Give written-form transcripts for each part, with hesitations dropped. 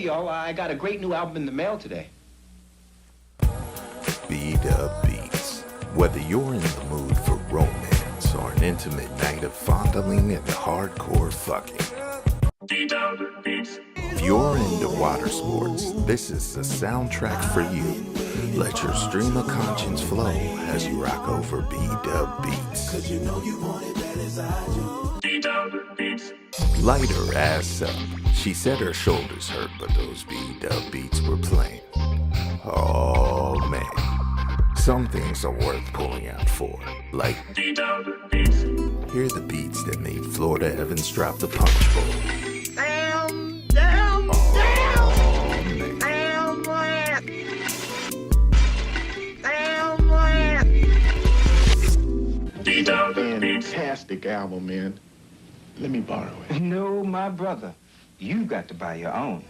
Hey, y'all, I got a great new album in the mail today. B-Dub Beats. Whether you're in the mood for romance or an intimate night of fondling and hardcore fucking. B-Dub Beats. If you're into water sports, this is the soundtrack for you. Let your stream of conscience flow as you rock over B-Dub Beats. Cause you know you want it bad as I do. B-Dub Beats. Light her ass up. She said her shoulders hurt, but those B-Dub Beats were playing. Oh man. Some things are worth pulling out for, like B-Dub Beats. Here are the beats that made Florida Evans drop the punch bowl. Fantastic album, man. Let me borrow it. No, my brother. You got to buy your own.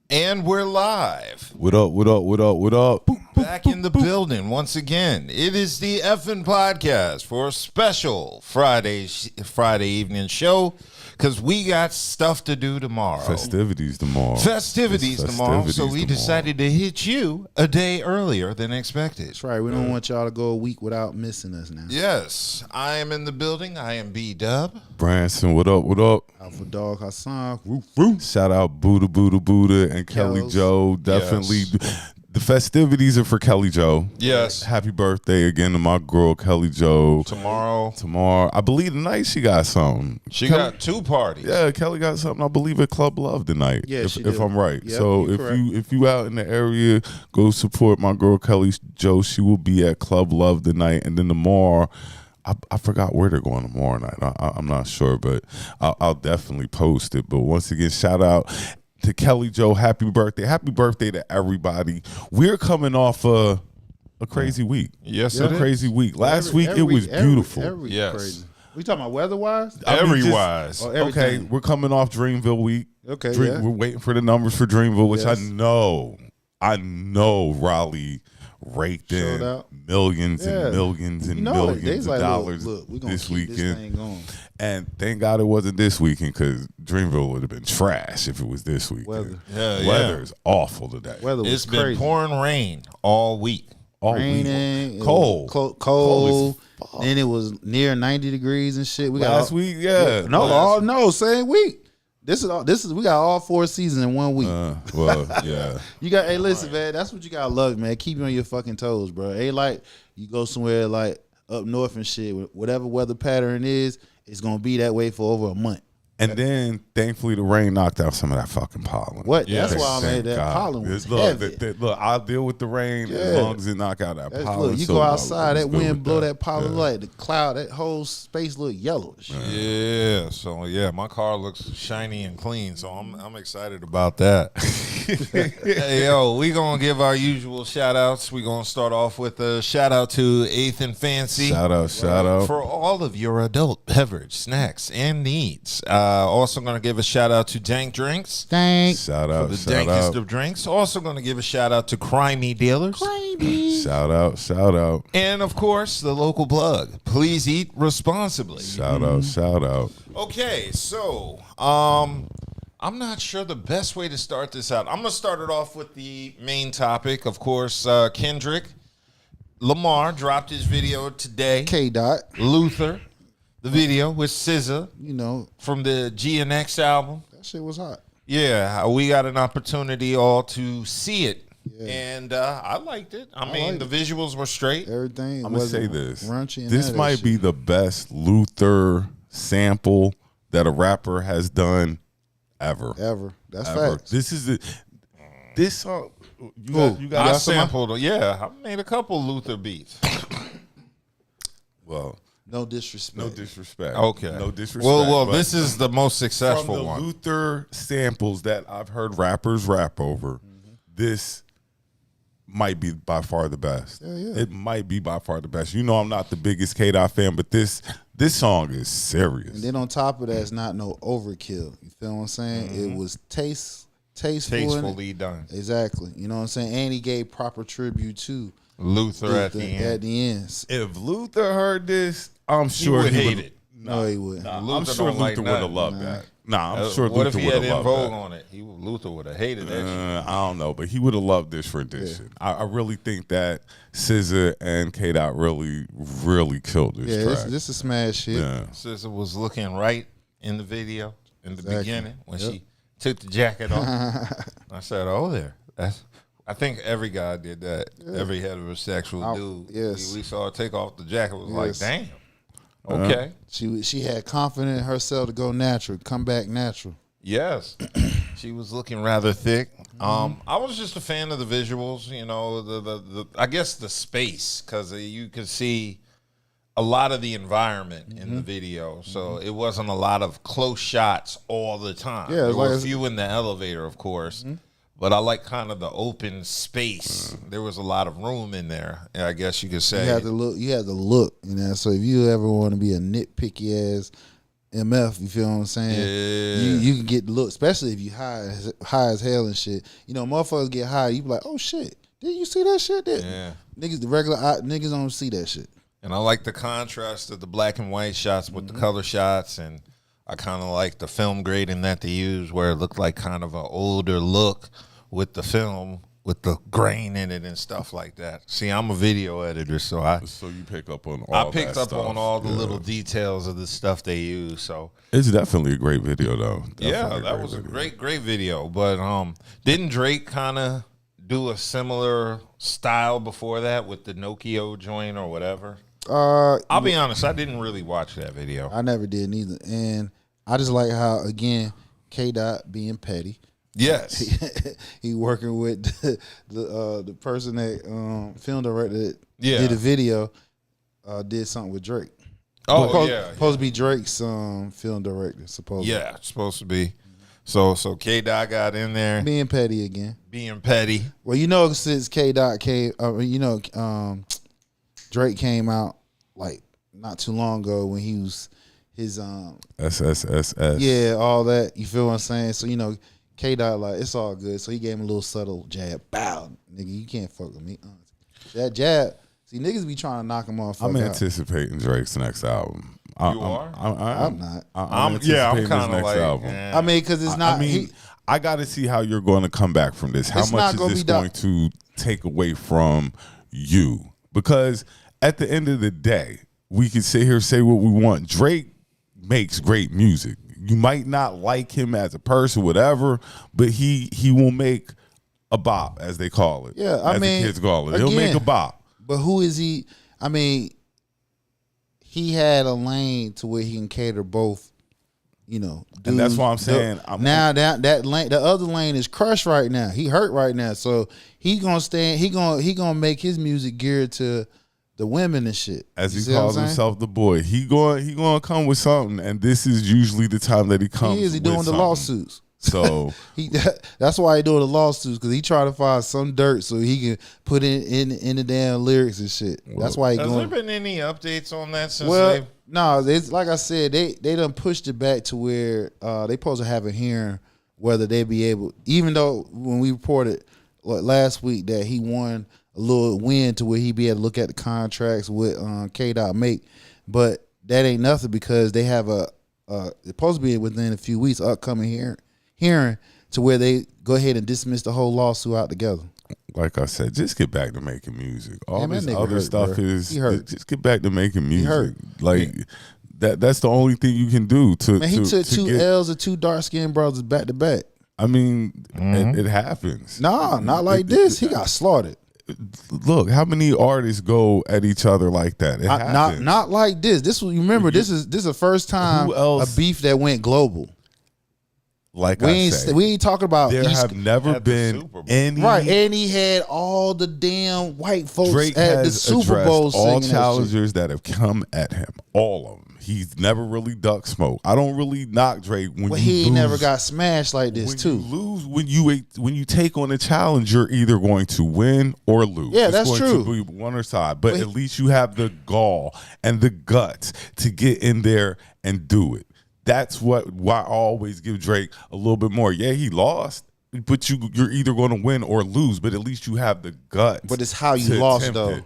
And we're live. What up, what up, what up, what up? Back in the building once again. It is the effing podcast for a special Friday evening show because we got stuff to do tomorrow. Festivities tomorrow. So we decided to hit you a day earlier than expected. That's right. We don't want y'all to go a week without missing us now. Yes. I am in the building. I am B-Dub. Branson, what up, what up? Alpha Dog Hassan. Roof, roof. Shout out Buddha and Kelly Joe. Definitely. Yes. The festivities are for Kelly Joe. Yes. Happy birthday again to my girl Kelly Joe. Tomorrow. I believe tonight she got something. She got two parties. Yeah, Kelly got something, I believe, at Club Love tonight. Yeah, if I'm right. Yep, so if you out in the area, go support my girl Kelly Joe. She will be at Club Love tonight. And then tomorrow, I forgot where they're going tomorrow night. I'm not sure, but I'll definitely post it. But once again, shout out to Kelly Joe. Happy birthday. Happy birthday to everybody. We're coming off a crazy week. Yes, a crazy week. Last week, it was beautiful. Yes. Crazy. We talking about weather-wise? Every-wise. Okay, we're coming off Dreamville week. Okay, We're waiting for the numbers for Dreamville, which Yes. I know Raleigh raked in millions and millions and millions of dollars look, we gonna this keep weekend. This thing going. And thank God it wasn't this weekend because Dreamville would have been trash if it was this weekend. Weather is awful today. It's been pouring rain all week. Raining, cold. Cold. Then it was near 90 degrees and shit. We Last week, yeah. No, same week. This is we got all 4 seasons in 1 week. Well, yeah. You got listen, man, that's what you gotta love, man. Keep you on your fucking toes, bro. Ain't like you go somewhere like up north and shit, whatever weather pattern is, it's gonna be that way for over a month. And then, thankfully, the rain knocked out some of that fucking pollen. What? Yeah. That's why I made that pollen was heavy. Look, I'll deal with the rain as long as it knock out that pollen. Look, you go outside, that wind blow that pollen like the cloud, that whole space look yellowish. Yeah. So my car looks shiny and clean, so I'm excited about that. Hey, yo, we gonna give our usual shout outs. We gonna start off with a shout out to Eighth and Fancy. Shout out for all of your adult beverage snacks and needs. Also going to give a shout out to Dank Drinks. Thanks. Shout out. For the dankest of drinks. Also going to give a shout out to Crimey Dealers. Shout out. And of course, the local plug. Please eat responsibly. Shout out. Okay, so I'm not sure the best way to start this out. I'm going to start it off with the main topic. Of course, Kendrick Lamar dropped his video today. K-Dot. Luther. The video with SZA, from the GNX album. That shit was hot. Yeah, we got an opportunity all to see it, and I liked it. I mean, the visuals were straight. Everything. I'm gonna say this. This might be the best Luther sample that a rapper has done ever. That's facts. This is this song. You got I sampled. Yeah, I made a couple Luther beats. Well. No disrespect. No disrespect. Okay. No disrespect. Well, but this is the most successful from the one. Luther samples that I've heard rappers rap over, this might be by far the best. Yeah. It might be by far the best. You know, I'm not the biggest K-Dot fan, but this song is serious. And then on top of that, it's not no overkill. You feel what I'm saying? It was tastefully done. Exactly. You know what I'm saying? And he gave proper tribute to Luther at the end. At the end. If Luther heard this, I'm sure would he hate would it. No, he wouldn't. I'm Luther sure don't like Luther would have nothing. loved that. Nah, I'm sure What if Luther he would had have In loved Vogue that. on it? Luther would have hated that shit. I don't know, but he would have loved this rendition. I really think that SZA and K-Dot really, really killed this Yeah, track. this is smash hit. Yeah. SZA was looking right in the video in the Exactly. beginning when she took the jacket off. I said, "Oh, there." I think every guy did that. Every heterosexual dude. yes. We saw her take off the jacket. Was like, Yes. damn. Okay. She had confidence in herself to go natural, come back natural. Yes, she was looking rather thick. I was just a fan of the visuals. You know, the I guess the space, because you could see a lot of the environment in the video. So it wasn't a lot of close shots all the time. Yeah, there were a like- few in the elevator, of course. But I like kind of the open space. There was a lot of room in there, I guess you could say. You had to look, you know. So if you ever want to be a nitpicky ass MF, you feel what I'm saying? Yeah. You can get the look, especially if you high as hell and shit. You know, motherfuckers get high, you be like, oh shit, did you see that shit? Yeah. Niggas, the regular niggas don't see that shit. And I like the contrast of the black and white shots with the color shots, and I kind of like the film grading that they use where it looked like kind of an older look with the film, with the grain in it and stuff like that. See, I'm a video editor, so you pick up on all I picked that up stuff. on all the little details of the stuff they use. So It's definitely a great video, though. yeah, that was a great video. But didn't Drake kind of do a similar style before that with the Nokia joint or whatever? I'll be honest, I didn't really watch that video. I never did neither, and I just like how again K-Dot being petty. Yes. He working with the person that film director that Yeah. did the video, did something with Drake. Oh, Supposed to be Drake's film director. Supposed. Yeah, it's supposed to be. So K-Dot got in there Being petty again. being petty. Well, you know, since K-Dot came, Drake came out like not too long ago when he was his SSSS. yeah, all that. You feel what I'm saying? So, you know, K-Dot, like, it's all good. So he gave him a little subtle jab. Bow. Nigga, you can't fuck with me. That jab. See, niggas be trying to knock him off. I'm anticipating Drake's next album. You are? I'm not. I'm anticipating kind his of next like, album. I mean, because it's not. I mean, I got to see how you're going to come back from this. How It's much not is gonna this be going to take away from you? Because at the end of the day, we can sit here and say what we want. Drake makes great music. You might not like him as a person, whatever, but he will make a bop, as they call it. Yeah, I as mean, the kids call it. He'll again, make a bop. But who is he? I mean, he had a lane to where he can cater both. You know, And that's dudes. why I'm saying now that lane, the other lane is crushed right now. He hurt right now, so he gonna stand. He gonna make his music geared to the women and shit. as You he see what I'm calls saying? himself, the boy. He going to come with something, and this is usually the time that he comes. He is. He with doing the something. lawsuits. So That's why he doing the lawsuits, because he trying to find some dirt so he can put in the damn lyrics and shit. That's why he has going. there been any updates on that since Well, no, it's like I said, they done pushed it back to where they supposed to have a hearing whether they be able, even though when we reported last week that he won a little win to where he be able to look at the contracts with K-Dot make, but that ain't nothing because they have it's supposed to be within a few weeks upcoming hearing to where they go ahead and dismiss the whole lawsuit out together. like I said, just get back to making music. All Man, that this nigga other hurt, stuff bro. is He hurt. just get back to making music. hurt. Like that's the only thing you can do to. Man, he to, took to two get, L's of two dark skinned brothers back to back. I mean, it happens. Nah, not like this. He got slaughtered. Look, how many artists go at each other like that? It happens. Not like this. This was, you remember, this is the first time Who else? a beef that went global. like we ain't talking about there have never at the been Super Bowl. any right, and he had all the damn white folks Drake at the has Super Bowl addressed all singing challengers that have come at him, all of them. He's never really ducked smoke. I don't really knock Drake when but you he lose. never got smashed like this when too. you lose, when you take on a challenge, you're either going to win or lose. Yeah, it's that's going true. To be one or side, but at least you have the gall and the guts to get in there and do it. That's why I always give Drake a little bit more. Yeah, he lost, but you're either going to win or lose. But at least you have the guts. But it's how you lost though.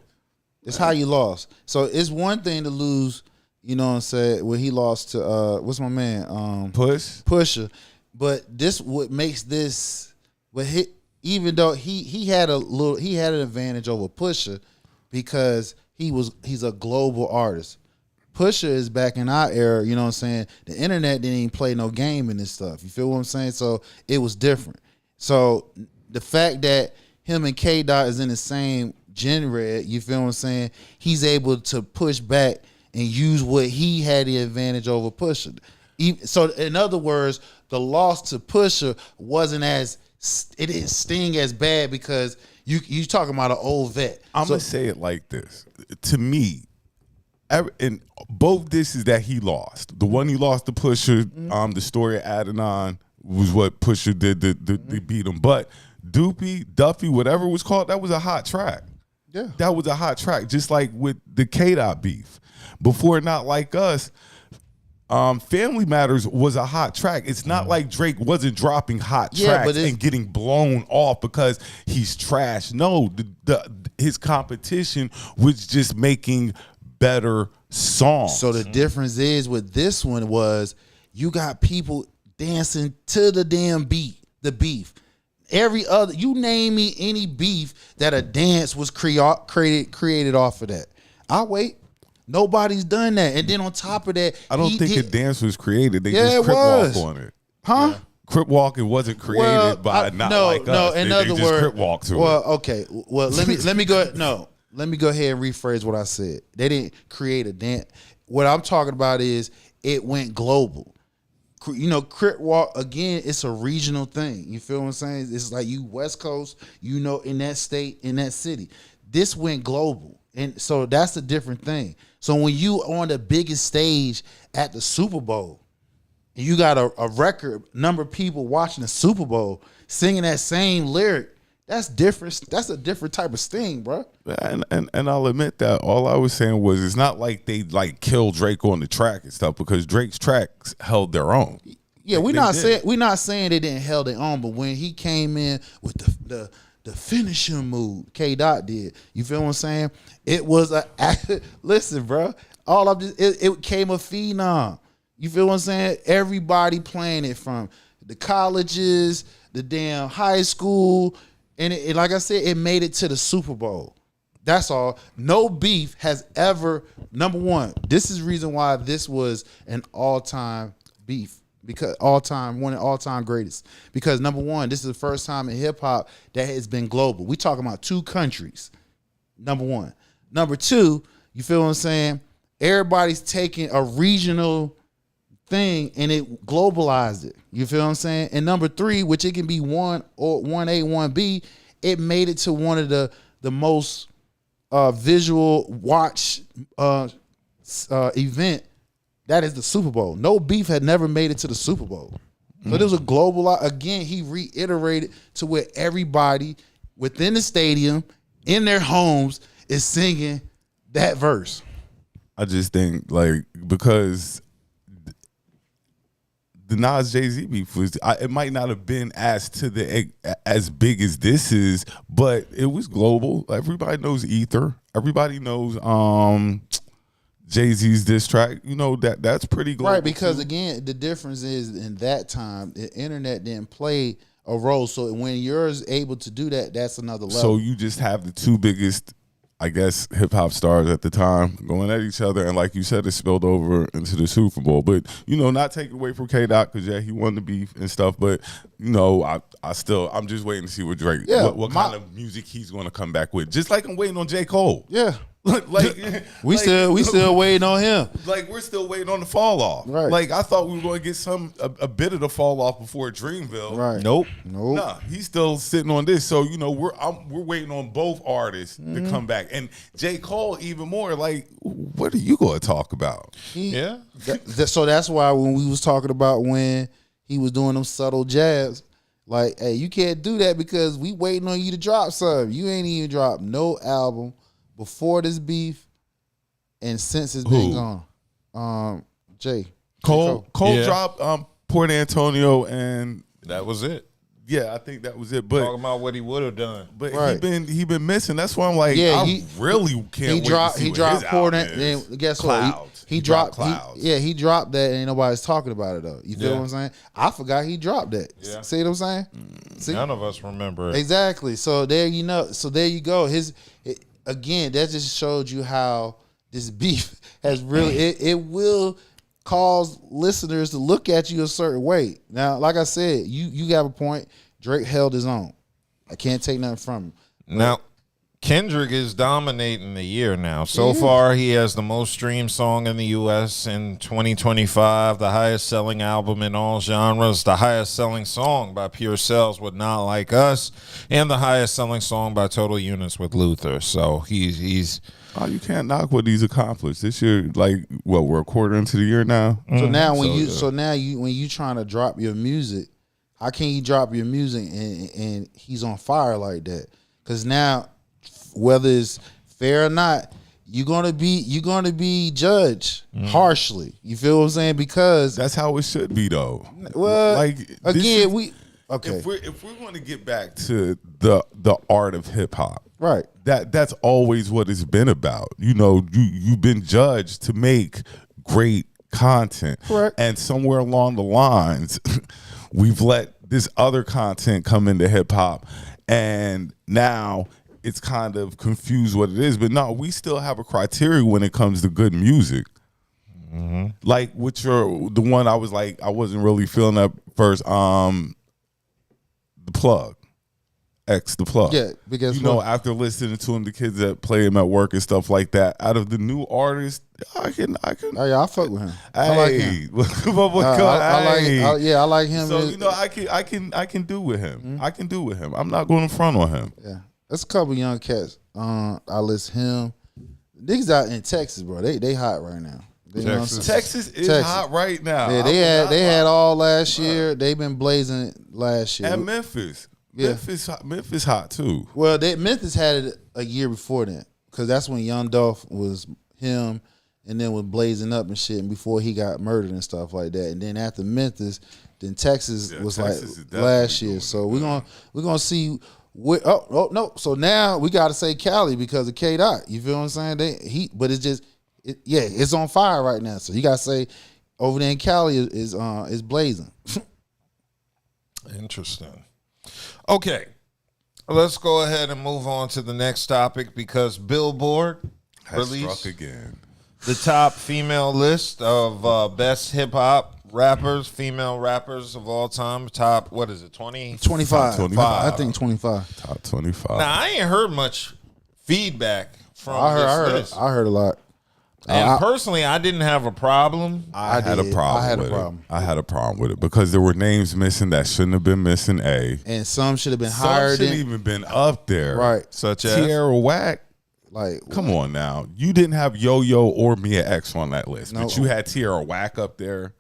It's how you lost. So it's one thing to lose. You know what I'm saying? When he lost to what's my man? Pusha. But this what makes this. But even though he had an advantage over Pusha because he's a global artist. Pusha is back in our era, you know what I'm saying? The internet didn't even play no game in this stuff. You feel what I'm saying? So it was different. So the fact that him and K-Dot is in the same genre, you feel what I'm saying? He's able to push back and use what he had the advantage over Pusha. So in other words, the loss to Pusha wasn't it didn't sting as bad because you talking about an old vet. I'm gonna say it like this. To me, in both disses that he lost, the one he lost to Pusha, the story of Adidon was what Pusha did to beat him. But Duffy, whatever it was called, that was a hot track. Yeah, that was a hot track. Just like with the K-Dot beef, before Not Like Us. Family Matters was a hot track. It's not like Drake wasn't dropping hot tracks and getting blown off because he's trash. No, his competition was just making better songs. So the difference is with this one was you got people dancing to the damn beat, the beef. Every other, you name me any beef that a dance was created off of that. I'll wait. Nobody's done that. And then on top of that, I don't think a dance was created. They just crip walk on it. Huh? Yeah. Crip walking wasn't created by Not Like Us. No, in other words, crip walk to well, it. okay. Well, let me go. No, let me go ahead and rephrase what I said. They didn't create a dance. What I'm talking about is it went global. You know, crip walk again. It's a regional thing. You feel what I'm saying? It's like you West Coast. You know, in that state, in that city, this went global, and so that's a different thing. So when you on the biggest stage at the Super Bowl, and you got a record number of people watching the Super Bowl singing that same lyric, that's different. That's a different type of sting, bro. And I'll admit that all I was saying was it's not like they like killed Drake on the track and stuff because Drake's tracks held their own. Yeah, we're not saying they didn't held their own, but when he came in with the finishing move, K-Dot did. You feel what I'm saying? It was listen, bro. It became a phenom. You feel what I'm saying? Everybody playing it from the colleges, the damn high school, and it, like I said, it made it to the Super Bowl. That's all. No beef has ever. Number one, this is the reason why this was an all-time beef. Because one of all-time greatest. Because number one, this is the first time in hip-hop that has been global. We talking about two countries, number one. Number two, you feel what I'm saying? Everybody's taking a regional thing and it globalized it. You feel what I'm saying? And number three, which it can be 1A, 1B, it made it to one of the most visual watch event. That is the Super Bowl. No beef had never made it to the Super Bowl. So there was a global, again, he reiterated to where everybody within the stadium, in their homes, is singing that verse. I just think, like, because the Nas Jay-Z beef was, it might not have been as big as this is, but it was global. Everybody knows Ether. Everybody knows Jay-Z's diss track, you know, that's pretty global. Right, because too. Again, the difference is in that time, the internet didn't play a role. So when you're able to do that, that's another level. So you just have the two biggest, I guess, hip-hop stars at the time going at each other. And like you said, it spilled over into the Super Bowl. But, you know, not taking away from K-Dot because, yeah, he won the beef and stuff. But, you know, I'm just waiting to see what Drake, what kind of music he's going to come back with. Just like I'm waiting on J. Cole. Yeah. We still waiting on him. Like we're still waiting on the fall off. Right. Like I thought we were going to get a bit of the fall off before Dreamville. Right. Nope. Nah, he's still sitting on this. So we're waiting on both artists to come back, and J. Cole even more. Like, what are you going to talk about? Yeah. So that's why when we was talking about when he was doing them subtle jabs, like, hey, you can't do that because we waiting on you to drop something. You ain't even dropped no album before this beef, and since it's been gone. Cole Yeah. dropped Port Antonio, and That was it. yeah, I think that was it. But Talking about what he would have done. But Right. he been missing. That's why I'm like, Yeah, I really can't wait to see he what dropped his Port album is. then guess Clouds. what? He dropped Clouds. he dropped that, and ain't nobody's talking about it though. You feel Yeah. what I'm saying? I forgot he dropped that. Yeah. See what I'm saying? See? None of us remember it. Exactly. So there you go. Again, that just showed you how this beef has really it will cause listeners to look at you a certain way. Now, like I said, you have a point. Drake held his own. I can't take nothing from him. Now, Kendrick is dominating the year now. So far, he has the most streamed song in the U.S. in 2025, the highest selling album in all genres, the highest selling song by Pure Cells with Not Like Us, and the highest selling song by Total Units with Luther. So he's Oh, you can't knock what he's accomplished this year. Like, we're a quarter into the year now. So now when you trying to drop your music, how can you drop your music and he's on fire like that? Because now, whether it's fair or not, you're gonna be judged harshly. You feel what I'm saying? Because That's how it should be, though. well, Like again, okay, If we're going to get back to the art of hip hop, right. that's always what it's been about. You've been judged to make great content, Correct. and somewhere along the lines, we've let this other content come into hip hop, and now it's kind of confused what it is. But no, we still have a criteria when it comes to good music. Like the one I was like, I wasn't really feeling that first. The Plug. The Plug. Yeah, because after listening to him, the kids that play him at work and stuff like that. Out of the new artists, I can. Oh yeah, I fuck with him. Hey, I like him. I like him. So I can do with him. I can do with him. I'm not going to front on him. Yeah, there's a couple young cats. I list him. Niggas out in Texas, bro. They hot right now. You know what I'm saying? Texas is hot right now. Yeah, they had all last year. They've been blazing last year. And Memphis. Yeah. Memphis hot too. Well, Memphis had it a year before that because that's when Young Dolph was him, and then was blazing up and shit, and before he got murdered and stuff like that. And then after Memphis, then Texas was Texas like last year. So we're gonna see. No. So now we got to say Cali because of K Dot. You feel what I'm saying? But it's just it's on fire right now. So you got to say over there in Cali is blazing. Interesting. Okay, let's go ahead and move on to the next topic because Billboard Has released struck again. the top female list of best hip hop rappers, female rappers of all time. Top, what is it, 20? 25. I think 25. Top 25. Now, I ain't heard much feedback from this list. I heard a lot. And personally, I didn't have a problem. I had a did. problem. I had a with problem. it. I had a problem with it because there were names missing that shouldn't have been missing. And some should have been Some higher shouldn't than even been up there. right. Such as Tierra Whack. Like Come on now. You didn't have Yo-Yo or Mia X on that list, No. but you had Tierra Whack up there.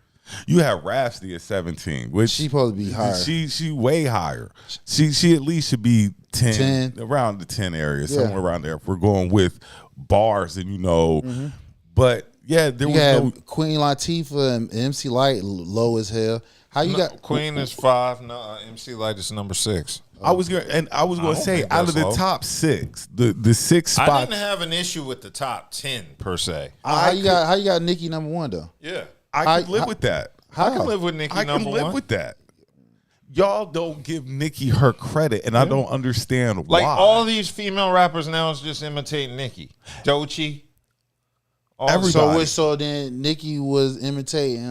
You had Rhapsody at 17, which she supposed to be higher. She way higher. She at least should be 10, 10. around the 10 area, Yeah. somewhere around there. If we're going with bars and but yeah, there You was had no. Queen Latifah and MC Light low as hell. How you got Queen is 5. No, MC Light is number 6. I was going to say think out of that's the low. top 6, the 6 I spots. didn't have an issue with the top 10 per se. how you got Nicki number 1 though? Yeah, I can live with that. I can live with Nicki I can number live 1. with that. Y'all don't give Nicki her credit, and I don't understand why. Like all these female rappers now is just imitating Nicki. Doechii. Everybody. So then Nicki was imitating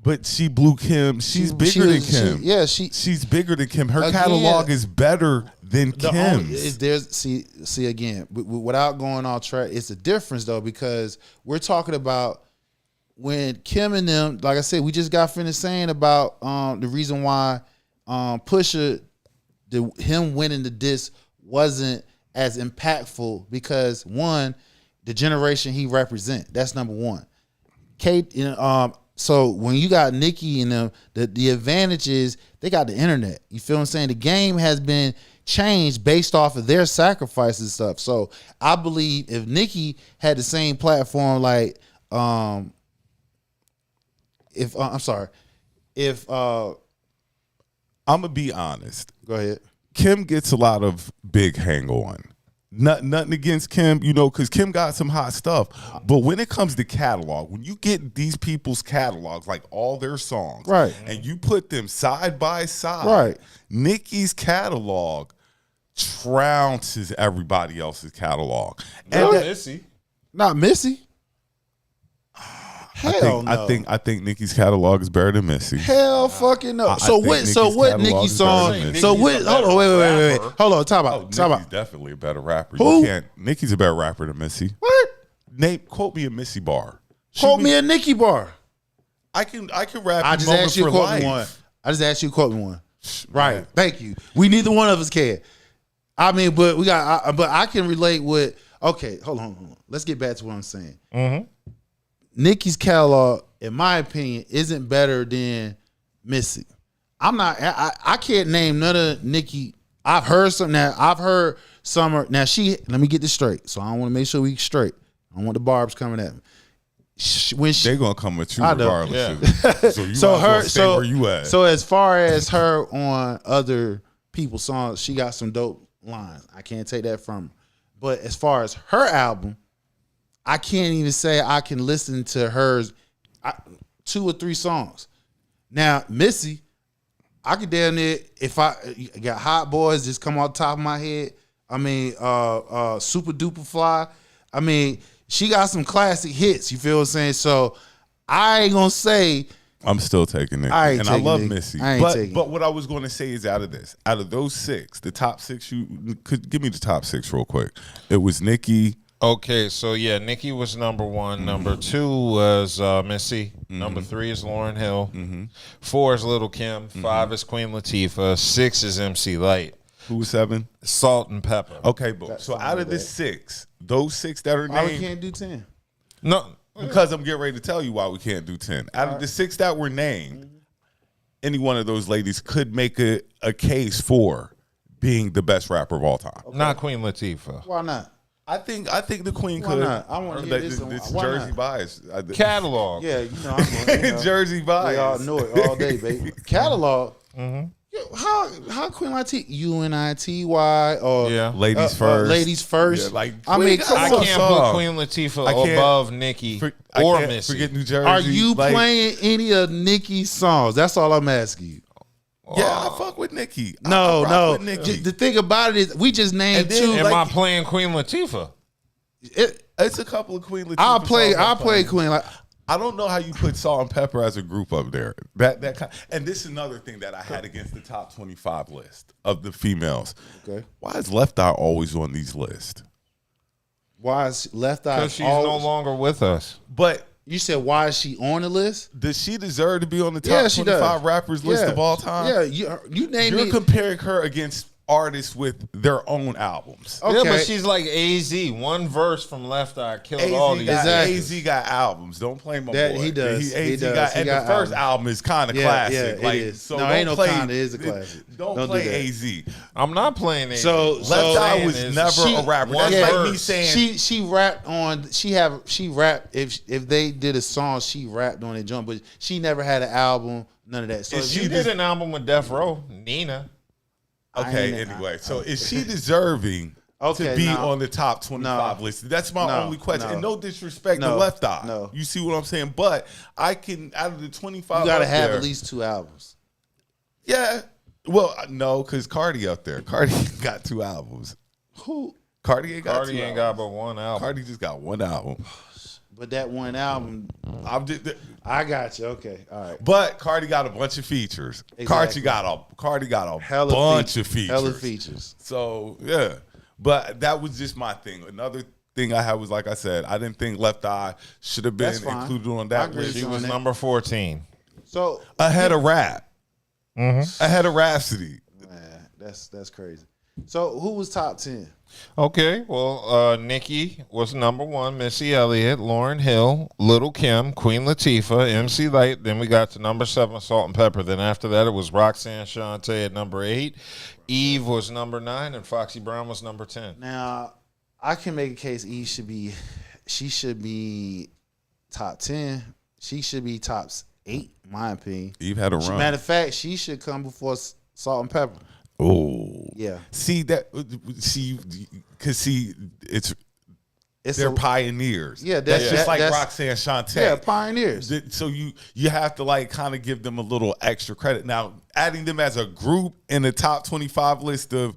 But she blew Kim. She's bigger than Kim. She's bigger than Kim. Her catalog is better than Kim's. See again, without going off track, it's a difference though, because we're talking about when Kim and them, like I said, we just got finished saying about the reason why Pusha, him winning the disc wasn't as impactful, because one, the generation he represent. That's number one. Kate, so when you got Nicki and them, the advantage is they got the internet. You feel what I'm saying? The game has been changed based off of their sacrifices and stuff. So I believe if Nicki had the same platform, like I'm gonna be honest. Go ahead. Kim gets a lot of big hang on. Nothing against Kim, because Kim got some hot stuff. But when it comes to catalog, when you get these people's catalogs, like all their songs, right, and you put them side by side, right, Nicki's catalog trounces everybody else's catalog. Not Missy. Hell no. I think Nicki's catalog is better than Missy. Hell fucking no. So what Nicki song? So what? Hold on, wait. Hold on, time out. Nicki's definitely a better rapper. Who? Nicki's a better rapper than Missy. What? Quote me a Missy bar. Quote me a Nicki bar. I can rap. I just asked you to quote me one. I just asked you to quote me one. Right. Thank you. We neither one of us can. I mean, but we got. But I can relate with. Okay, hold on. Let's get back to what I'm saying. Mm-hmm. Nicki's catalog, in my opinion, isn't better than Missy. I can't name none of Nicki. I've heard some. Now I've heard some. Now let me get this straight. So I want to make sure we straight. I don't want the barbs coming at me. They're gonna come with you regardless. Yeah. So you stay where you at. So as far as her on other people's songs, she got some dope lines. I can't take that from her. But as far as her album, I can't even say I can listen to hers 2 or 3 songs. Now, Missy, I could damn near, if I got Hot Boys just come off the top of my head. I mean, Super Duper Fly. I mean, she got some classic hits. You feel what I'm saying? So I ain't gonna say. I'm still taking it. I love Missy. But what I was going to say is out of those 6, the top 6, you could give me the top 6 real quick. It was Nicki. Okay, so yeah, Nicki was number 1. Number 2 was Missy. Number 3 is Lauryn Hill. 4 is Lil' Kim. 5 is Queen Latifah. 6 is MC Lyte. Who was 7? Salt and Pepper. Okay, but so out of the 6, those 6 that are named, why we can't do 10? No, because I'm getting ready to tell you why we can't do 10. Out of the 6 that were named, any one of those ladies could make a case for being the best rapper of all time. Okay. Not Queen Latifah. Why not? I think the Queen Why could. Not? I want to hear this. This Why Jersey not? bias. Catalog. Yeah, I'm Jersey bias. We all know it all day, baby. Catalog. How Queen Latifah? UNITY or Ladies First. Ladies First. Yeah, like I mean, I can't put Queen Latifah above Nicki or Missy. Forget New Jersey. Are you playing any of Nicki's songs? That's all I'm asking you. Yeah, I fuck with Nicki. No. With Nicki. The thing about it is, we just named 2. Am I playing Queen Latifah? It's a couple of Queen Latifah. I'll play Queen. I don't know how you put Salt and Pepper as a group up there. And this is another thing that I had against the top 25 list of the females. Okay. Why is Left Eye always on these lists? Why is Left Eye? Because she's no longer with us. But you said, why is she on the list? Does she deserve to be on the top 25 rappers list of all time? Yeah, you're comparing her against artists with their own albums. Okay. Yeah, but she's like AZ. One verse from Left Eye killed all these. AZ got albums. Don't play my boy. He does. He does. And the first album is kind of classic. Yeah, it is. So no, ain't no kind of is a classic. Don't play AZ. I'm not playing AZ. So Left Eye was never a rapper. That's like me saying she rapped on. She rapped if they did a song, she rapped on it. Jump, but she never had an album. None of that. So she did an album with Death Row. Nina. Okay, anyway, so is she deserving to be on the top 25 list? That's my only question. And no disrespect to Left Eye. No. You see what I'm saying? But I can, out of the 25, you got to have at least 2 albums. Yeah. Well, no, because Cardi up there. Cardi got 2 albums. Who? Cardi ain't got 2 albums. Cardi ain't got but 1 album. Cardi just got 1 album. But that one album, I got you. Okay, all right. But Cardi got a bunch of features. Exactly. Cardi got a Hella bunch of features. Hella features. So yeah, but that was just my thing. Another thing I had was, like I said, I didn't think Left Eye should have been included on that list. She was number 14. So ahead of Rap, ahead of Rhapsody. Man, that's crazy. So who was top 10? Okay, well, Nicki was number 1, Missy Elliott, Lauryn Hill, Lil' Kim, Queen Latifah, MC Lyte. Then we got to number 7, Salt and Pepper. Then after that, it was Roxanne Shante at number 8. Eve was number 9, and Foxy Brown was number 10. Now, I can make a case Eve should be top 10. She should be top 8, in my opinion. Eve had a run. Matter of fact, she should come before Salt and Pepper. Oh, yeah. It's they're pioneers. Yeah, that's just like Roxanne Shante. Yeah, pioneers. So you have to like kind of give them a little extra credit. Now, adding them as a group in the top 25 list of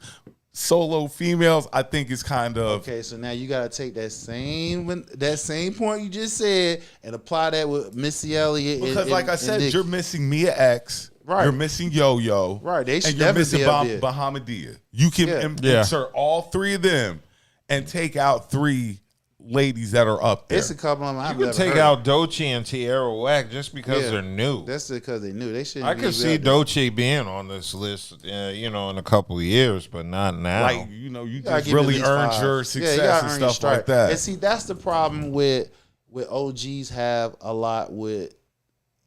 solo females, I think is kind of okay. So now you got to take that same point you just said and apply that with Missy Elliott. Because, like I said, you're missing Mia X. Right. You're missing Yo-Yo. Right. They should and you're never missing be up there. Bahamadia. You can insert all 3 of them and take out 3 ladies that are up there. It's a couple of them I've You never can take heard. out Doechii and Tierra Whack just because they're new. That's because they knew. They shouldn't. I could see Doechii being on this list, in a couple of years, but not now. Like, you just really earned your success and stuff like that. And see, that's the problem with OGs have a lot with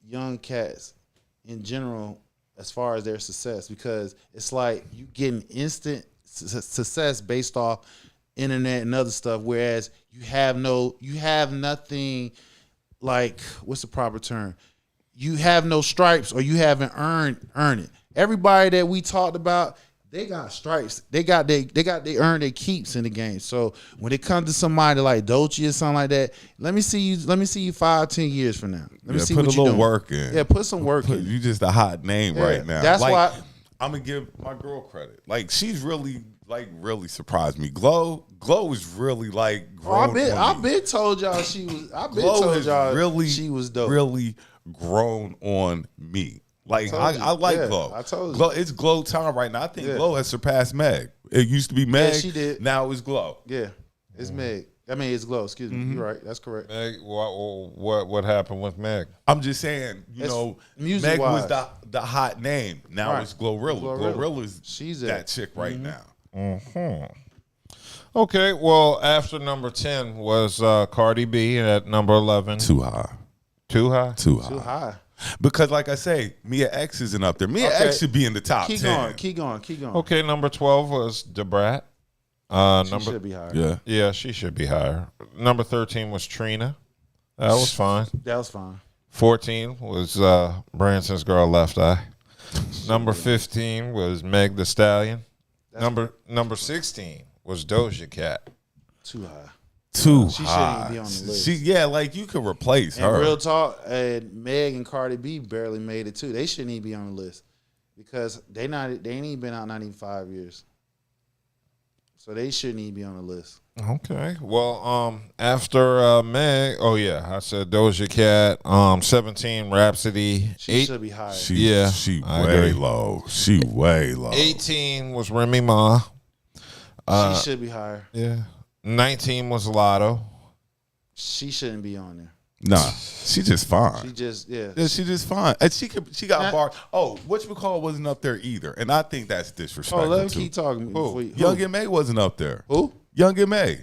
young cats in general as far as their success, because it's like you getting instant success based off internet and other stuff, whereas you have nothing, like, what's the proper term? You have no stripes, or you haven't earned it. Everybody that we talked about, they got stripes. They earned their keeps in the game. So when it comes to somebody like Doechii or something like that, let me see you 5-10 years from now. Let me see put what a you're little doing. work in. Yeah, put some work in. You just a hot name right now. That's why I'm gonna give my girl credit. Like, she's really surprised me. Glow is really like grown. I've been told y'all she was. She was dope. Really grown on me. Like, I like Glow. I told you. Glow, it's Glow time right now. I think Glow has surpassed Meg. It used to be Meg. Yeah, she did. Now it's Glow. Yeah, it's Meg. I mean, it's Glow. Excuse me. You're right. That's correct. Meg, what happened with Meg? I'm just saying, Meg was the hot name. Now it's Glorilla. Glorilla's that chick right now. Mm-hmm. Okay, well, after number 10 was Cardi B at number 11. Too high. Too high? Too high. Because, like I say, Mia X isn't up there. Mia X should be in the top 10. Keep going. Okay, number 12 was Da Brat. She should be higher. Yeah, she should be higher. Number 13 was Trina. That was fine. 14 was Branson's girl Left Eye. Number 15 was Meg Thee Stallion. Number 16 was Doja Cat. Too high. She shouldn't even be on the list. Like, you could replace her. Real talk, Meg and Cardi B barely made it too. They shouldn't even be on the list because they ain't even been out 95 years. So they shouldn't even be on the list. Okay. Well, after Meg, I said Doja Cat. 17, Rhapsody. She should be higher. She way low. She way low. 18 was Remy Ma. She should be higher. Yeah. 19 was Lotto. She shouldn't be on there. Nah, she just fine. She just she just fine. And she got bars. Oh, whatchamacallit wasn't up there either, and I think that's disrespectful. Let me keep talking. Who? Young and May wasn't up there. Who? Young and May.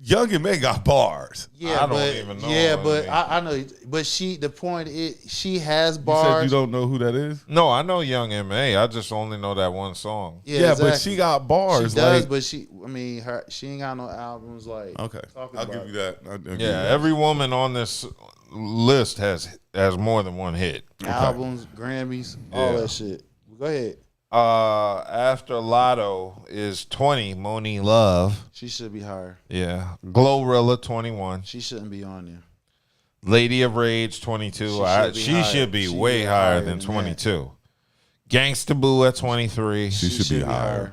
Young and May got bars. Yeah, I don't even know. Yeah, but I know. But the point is, she has bars. You said you don't know who that is? No, I know Young M.A. I just only know that one song. Yeah, exactly. But she got bars. She does, but she ain't got no albums like. Okay, I'll give you that. Every woman on this list has more than one hit. Albums, Grammys, all that shit. Go ahead. After Lotto is 20, Moni Love. She should be higher. Yeah. Glorilla, 21. She shouldn't be on there. Lady of Rage, 22. She should be way higher than 22. Gangsta Boo at 23. She should be higher.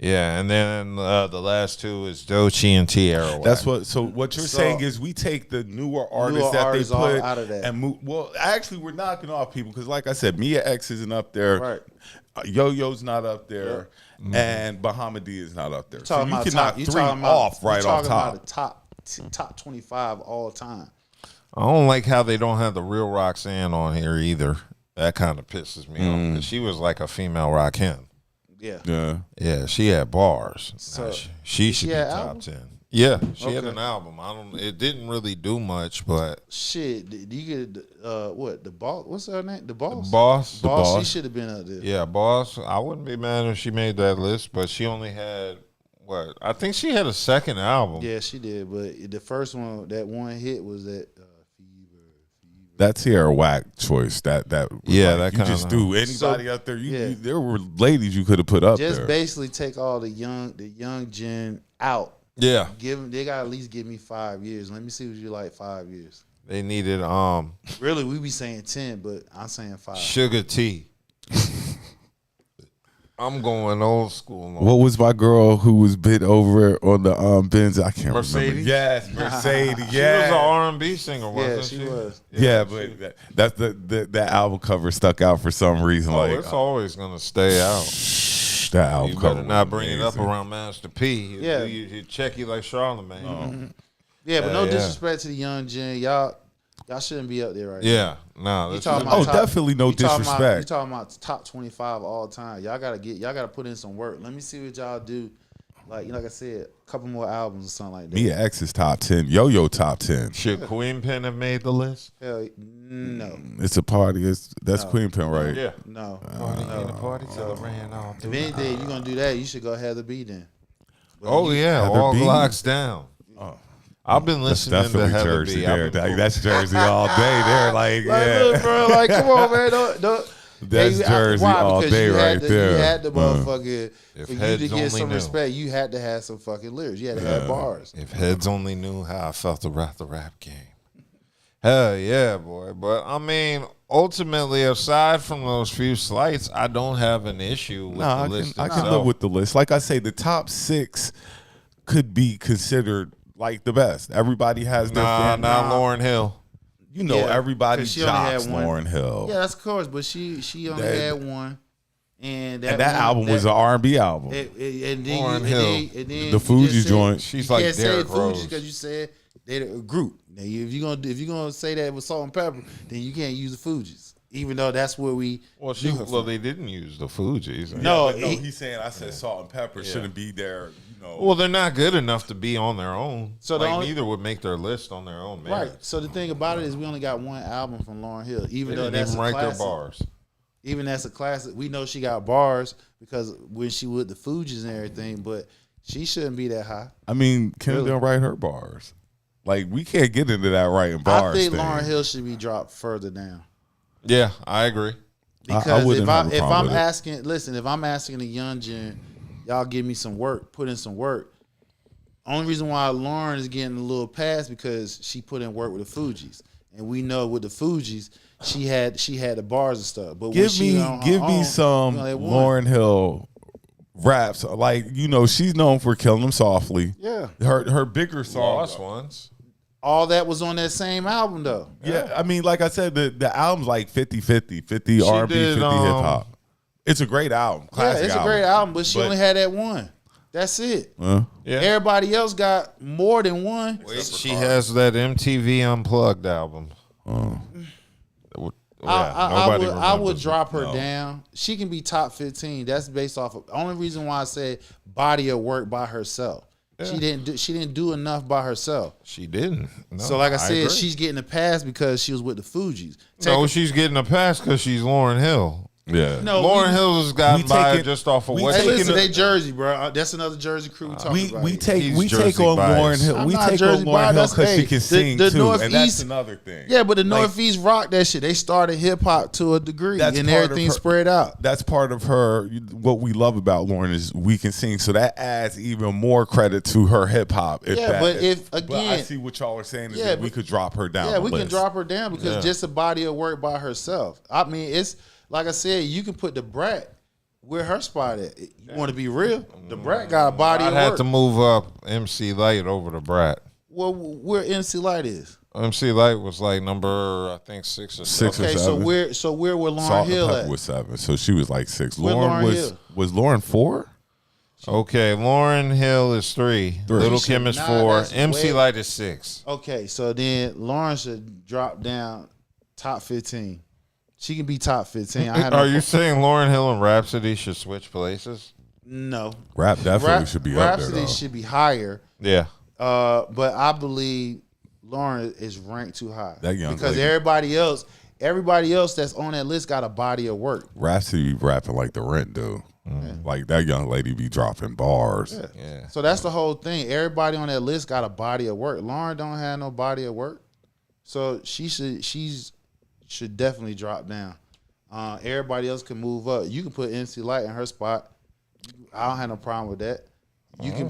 Yeah, and then the last two is Doechii and Tierra. That's what. So what you're saying is we take the newer artists that they put out of that and move. Well, actually, we're knocking off people because, like I said, Mia X isn't up there. Right. Yo-Yo's not up there, and Bahama D is not up there. So you can knock 3 off right off top. About the top 25 all time. I don't like how they don't have the real Roxanne on here either. That kind of pisses me off. 'Cause she was like a female Rakim. Yeah, she had bars. So she should be top album? 10. Yeah, she had an album. It didn't really do much, but shit. Do you get what the boss? What's her name? The boss. The Boss. She should have been up there. Yeah, Boss. I wouldn't be mad if she made that list, but she only had what? I think she had a second album. Yeah, she did. But the first one, that one hit was that Fever. That's here a whack choice. That Yeah, like, that you kinda- just do anybody out there. Yeah. There were ladies you could have put up Just there. basically take all the young gen out. Yeah, They got to at least give me 5 years. Let me see what you like 5 years. they needed Really, we be saying 10, but I'm saying 5. Sugar T. I'm going old school. What was my girl who was bit over on the Benz? I can't remember. Mercedes? Yes, Mercedes. She Yeah, was an R&B singer, wasn't Yeah, she? she was. yeah, but that's that album cover stuck out for some reason. Oh, like it's always gonna stay out. that album You cover. better not was bring it up amazing. around Master P. Yeah. You check you like Charlamagne. Yeah, but no yeah. disrespect to the young gen. Y'all shouldn't be up there right now. Yeah, no. That's talking Oh, about definitely no You disrespect. talking about top 25 all time. Y'all gotta put in some work. Let me see what y'all do. Like I said, a couple more albums or something like that. Mia X is top 10. Yo-Yo top 10. Should Queen Pen have made the list? Hell, no, It's a party. That's Queen Pen, right? Yeah. no. Party in the party till it ran all If through. anything, you're gonna do that, you should go Heather B then. Oh yeah, Heather all B? Glocks down. I've been That's listening to definitely Heather Jersey B. there. That's Jersey all day there. Like, Like, yeah. look, bro, like, come on, man. Don't That's Jersey all because day you right had there. You had the motherfucker. If For you heads to get only some knew. respect, you had to have some fucking lyrics. You had to have bars. If heads only knew how I felt about the rap game. Hell yeah, boy. But I mean, ultimately, aside from those few slights, I don't have an issue with the list I itself. can live with the list. Like I say, the top 6 could be considered like the best. Everybody has their fan. Not Lauryn Hill. You know, Yeah, everybody 'cause she only had jocks one. Lauryn Hill. Yeah, that's of course. But she only That- had one, and And that one- album was an R&B album. And then Lauryn and Hill. then The you Fugees just said- joint. She's you like can't say Derrick Fugees Rose. because you said they're a group. Now, if you're gonna say that with Salt and Pepper, then you can't use the Fugees, even though that's where we. Well, they didn't use the Fugees. No, But he- he's saying I said Salt and Pepper shouldn't be there. You know, Well, they're not good enough to be on their own. So the only- neither would make their list on their own. Right. So the thing about it is, we only got one album from Lauryn Hill, even They though didn't that's even a write their classic. bars. Even that's a classic. We know she got bars because when she with the Fugees and everything, but she shouldn't be that high. I mean, Kim Really? didn't write her bars. Like, we can't get into that writing bars I think thing. Lauryn Hill should be dropped further down. Yeah, I agree. Because wouldn't if have a problem I'm with it. asking, listen, if I'm asking the young gen, y'all give me some work, put in some work. Only reason why Lauren is getting a little pass because she put in work with the Fugees, and we know with the Fugees, she had the bars and stuff. But when Give she me on her own, some you only had one. Lauryn Hill raps. Like, you know, she's known for killing them softly. Yeah, Her bigger songs. Lost ones. all that was on that same album though. Yeah, I mean, like I said, the album's like 50-50, 50 R&B, did, 50 hip-hop. It's a great album. Classic Yeah, it's a great album, but she only had that one. That's it. Yeah. Everybody else got more than one. Wait, she has that MTV Unplugged album. I would drop her down. She can be top 15. That's based off of only reason why I said body of work by herself. She didn't do enough by herself. She didn't. No, So like I said, agree. she's getting a pass because she was with the Fugees. No, she's getting a pass because she's Lauryn Hill. Yeah. No, Lauryn Hill has gotten we by taking- just off of we what Hey, she listen, taking they Jersey, bro. That's another Jersey crew we talking about. We here. take He's take Jersey on biased. Lauryn Hill. I'm We not take Jersey on Lauryn biased. Hill That's- because she hey, can the sing too, and that's Northeast- another thing. Yeah, but the Like, Northeast rock that shit. They started hip hop to a degree, That's and part of everything her- spread out. That's part of her. What we love about Lauryn is we can sing, so that adds even more credit to her hip hop. Yeah, but if, but I again- see what y'all are saying is Yeah, that we but- could drop her down. Yeah, the we can list. drop her down because just a body of work by herself. I mean, it's like I said, you can put the Brat where her spot at? You want to be real? The Brat got a body I'd of have work. to move up MC Light over the Brat. Well, where MC Light is? MC Light was like number, I think, 6 or 7. Six or Okay, seven. so where would Lauren Salt and Hill Pepper at? was 7, so she was like 6. Where Lauren Lauryn was Hill? was Lauren 4? Okay, Lauryn Hill is 3. Little She Kim should is not- 4. that's MC way- Light is 6. Okay, so then Lauren should drop down top 15. She can be top 15. Are you saying Lauryn Hill and Rhapsody should switch places? No. Rap definitely should be up there, Rhapsody though. should be higher. Yeah. But I believe Lauren is ranked too high. That young because lady. everybody else that's on that list got a body of work. Rhapsody be rapping like the Rent dude. Like that young lady be dropping bars. Yeah. So that's the whole thing. Everybody on that list got a body of work. Lauren don't have no body of work, so she should definitely drop down. Everybody else can move up. You can put MC Light in her spot. I don't have no problem with that. You can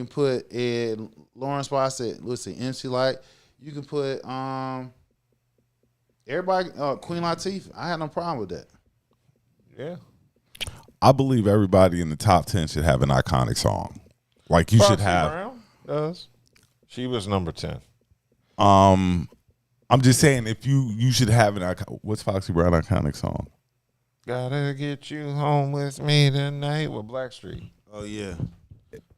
put in Lauren's spot. I said, let's see, MC Light. You can put everybody. Queen Latifah. I had no problem with that. Yeah. I believe everybody in the top 10 should have an iconic song. Like you should Foxy have. Brown does. She was number 10. I'm just saying if you should have an what's Foxy Brown iconic song? Gotta get you home with me tonight with Blackstreet. Oh yeah.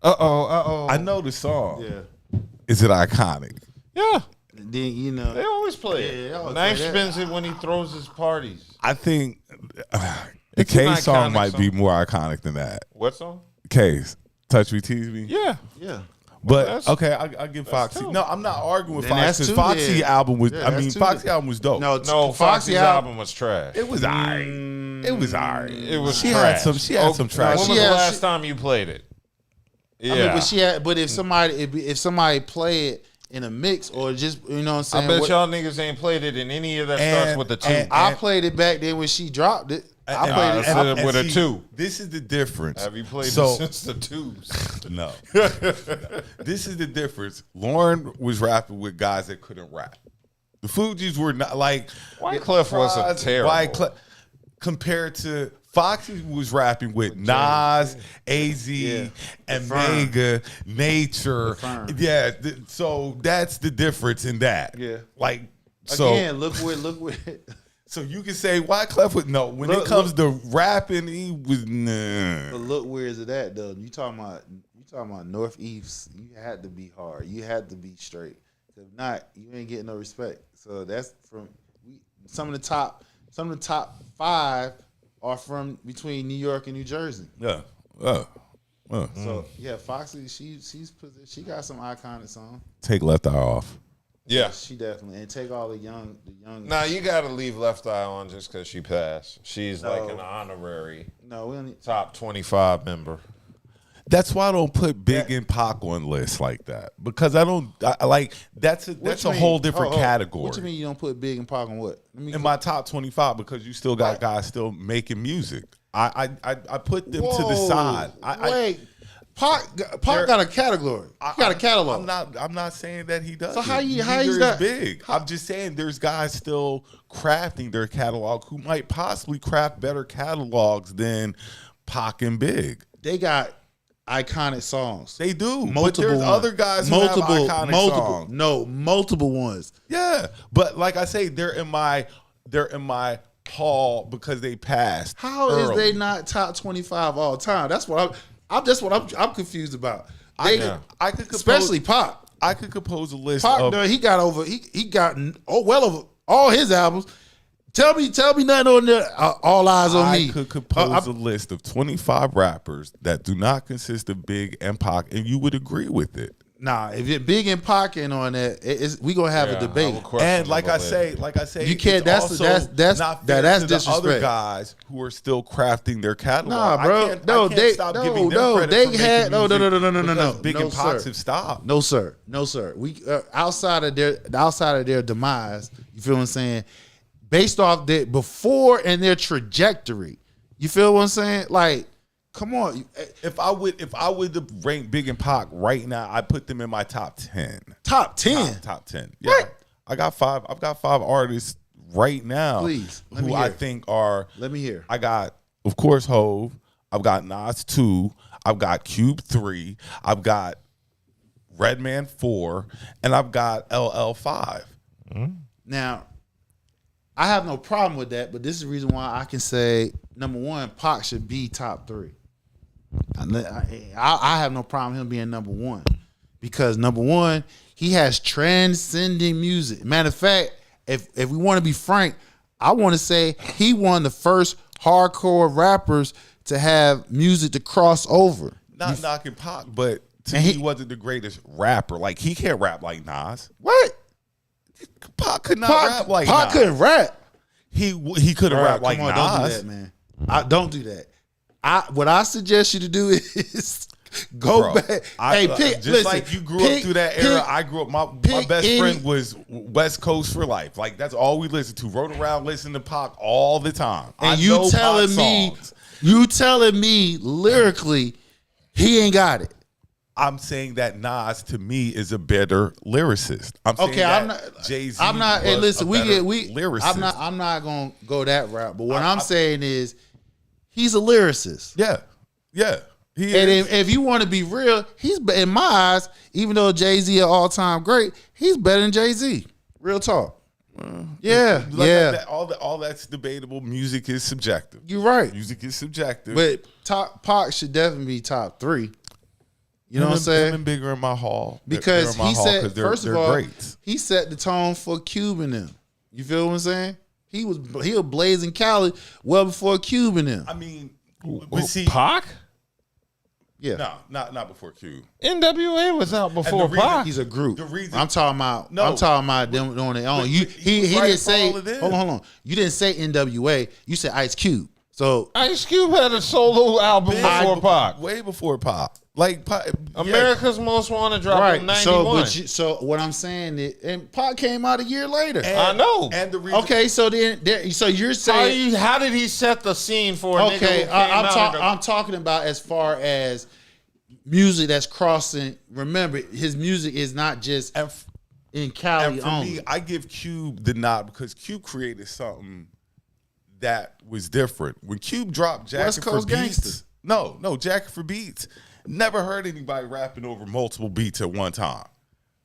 Uh-oh. I know the song. Yeah. Is it iconic? Yeah. Then They always play it. Yeah, they always Knife play that. spins it when he throws his parties. I think the It's an K song iconic might be song. more iconic than that. What song? K's Touch Me, Tease Me. Yeah. Yeah. But That's- okay, I give Foxy. two. No, I'm not arguing with Then Foxy. that's 'Cause two Foxy then. album was. Yeah, I that's mean, two Foxy then. album was dope. No, Foxy's album was trash. It was alright. It was alright. It was She trash. had some. She had some trash. When She was the had- last time you played it? Yeah. I mean, but if somebody play it in a mix or just what I'm I saying. bet y'all niggas ain't played it in any of that And- starts with a 2. and- I played it back then when she dropped it. I And- played it. and- with a 2. This is the difference. Have you played So- it since the 2s? No. This is the difference. Lauren was rapping with guys that couldn't rap. The Fugees were not like Wyclef wasn't terrible. Compared to Foxy was rapping with Nas, AZ, and Mega, Nature. Yeah, so that's the difference in that. Yeah. Like so. Again, look where. So you can say Wyclef would no. When it comes to rapping, he was nah. But look, where is it at though? You talking about Northeast? You had to be hard. You had to be straight. If not, you ain't getting no respect. So that's from some of the top 5 are from between New York and New Jersey. Yeah. So yeah, Foxy, she got some iconic songs. Take Left Eye Off. Yeah. She definitely, and take all the young. Nah, you got to leave Left Eye on just because she passed. She's like No. an honorary No, we don't need. top 25 member. That's why I don't put Big and Pac on lists like that because I like that's a whole different category. What you mean you don't put Big and Pac on what? In my top 25 because you still got guys still making music. I put them to the side. Wait, Pac got a category. He got a catalog. I'm not saying that he does. So how he's Neither got- is big? I'm just saying there's guys still crafting their catalog who might possibly craft better catalogs than Pac and Big. They got iconic songs. They do. Multiple but there's ones. other guys who have iconic songs. No, multiple ones. Yeah, but like I say, they're in my hall because they passed. How early. is they not top 25 all time? That's what I'm confused about. I could compose, Especially Pac. I could compose a list Pac, of he got well over all his albums. Tell me nothing on there. All eyes on me. I could compose a list of 25 rappers that do not consist of Big and Pac, and you would agree with it. Nah, if you're Big and Pac ain't on that, we gonna have a debate. And like I say, You can't- it's that's- also that's not fair that's to the other disrespect. guys who are still crafting their catalog. Nah, bro. I can't stop giving them credit they for had making music no. because Big and No, Pac sir. have stopped. No, sir. We outside of their demise. You feel what I'm saying? Based off their before and their trajectory. You feel what I'm saying? Like, come on. If I would to rank Big and Pac right now, I put them in my top 10. Top 10. Top 10. Yeah. What? I've got five artists right now Please, let me who hear I it. think are Let me hear. I got of course, Hove. I've got Nas 2. I've got Cube 3. I've got Redman 4. And I've got LL 5. Now, I have no problem with that, but this is the reason why I can say, number one, Pac should be top 3. I have no problem him being number 1 because number 1, he has transcending music. Matter of fact, if we want to be frank, I want to say he one of the first hardcore rappers to have music to cross over. Not knocking Pac, but to me, he wasn't the greatest rapper. Like, he can't rap like Nas. What? Pac could not rap like Nas. Pac couldn't rap. He couldn't rap like Nas. Don't do that, man. Don't do that. What I suggest you to do is go back. Listen, like you grew up through that era. I grew up. My best friend was West Coast for life. Like, that's all we listened to. Rode around listening to Pac all the time. And you telling me lyrically he ain't got it. I'm saying that Nas to me is a better lyricist. I'm saying that Jay-Z. I'm not. Hey, listen, lyricist. I'm not gonna go that route. But what I'm saying is, he's a lyricist. Yeah. He and is. if you want to be real, he's in my eyes. Even though Jay-Z an all-time great, he's better than Jay-Z. Real talk. Yeah. All that's debatable. Music is subjective. You're right. Music is subjective. But Pac should definitely be top 3. You know what I'm saying? Him bigger in my hall because he said, first of all, great. he set the tone for Cube and them. You feel what I'm saying? He was blazing Cali well before Cube and them. I mean, but see, Pac? Yeah, no, not before Cube. NWA was out before Pac. He's a group. The reason I'm talking about them on their own. He didn't say. Hold on. You didn't say NWA. You said Ice Cube. So Ice Cube had a solo album before Pac. Way before Pac. Like America's Most Wanted dropped in 91. So what I'm saying is, and Pac came out a year later. I know. And the reason, okay, so you're saying how did he set the scene for? A okay, nigga I'm talking about as far as music that's crossing. Remember, his music is not just in Cali and for only. me, I give Cube the nod because Cube created something that was different. When Cube dropped Jacket for Beats, Gangster. No, Jacket for Beats. Never heard anybody rapping over multiple beats at one time.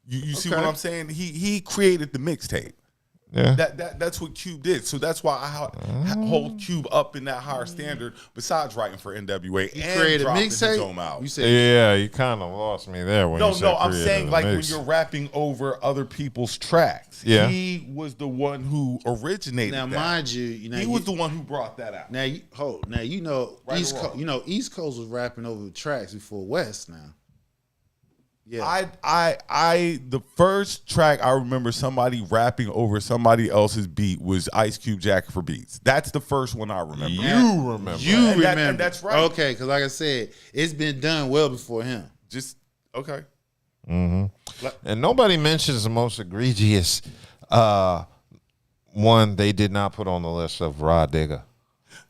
You see what I'm saying? He created the mixtape. Yeah. That's what Cube did. So that's why I hold Cube up in that higher standard. Besides writing for NWA and created dropping mixtape? his own album. You said Yeah, you kind of lost me there when you said I'm saying like when you're rapping over other people's tracks. Yeah. He was the one who originated now, that. mind you, He was the one who brought that out. Now you know Right East or Coast. wrong? You know East Coast was rapping over tracks before West. Now, yeah, I the first track I remember somebody rapping over somebody else's beat was Ice Cube Jacket for Beats. That's the first one I remember. You remember. And that's right. Okay, because like I said, it's been done well before him. Just okay. Mm-hmm. And nobody mentions the most egregious one they did not put on the list of Rod Digger.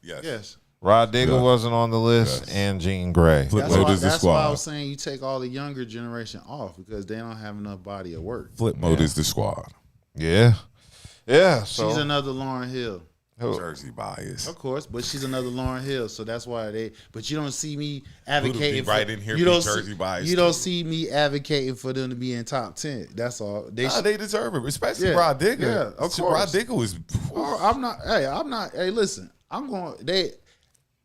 Yes. Rod Digger wasn't on the list, and Jean Grey. Flip Mode is the That's why I squad. was saying you take all the younger generation off because they don't have enough body of work. Flip Mode is the squad. Yeah. So She's another Lauryn Hill. Jersey bias. Of course, but she's another Lauryn Hill, so that's why but you don't see me advocating right in here. You don't Jersey bias. You don't see me advocating for them to be in top 10. That's all. They deserve it, especially Yeah, Rod Digger. yeah, of course. Rod Digger was. I'm not. Hey, listen. I'm going.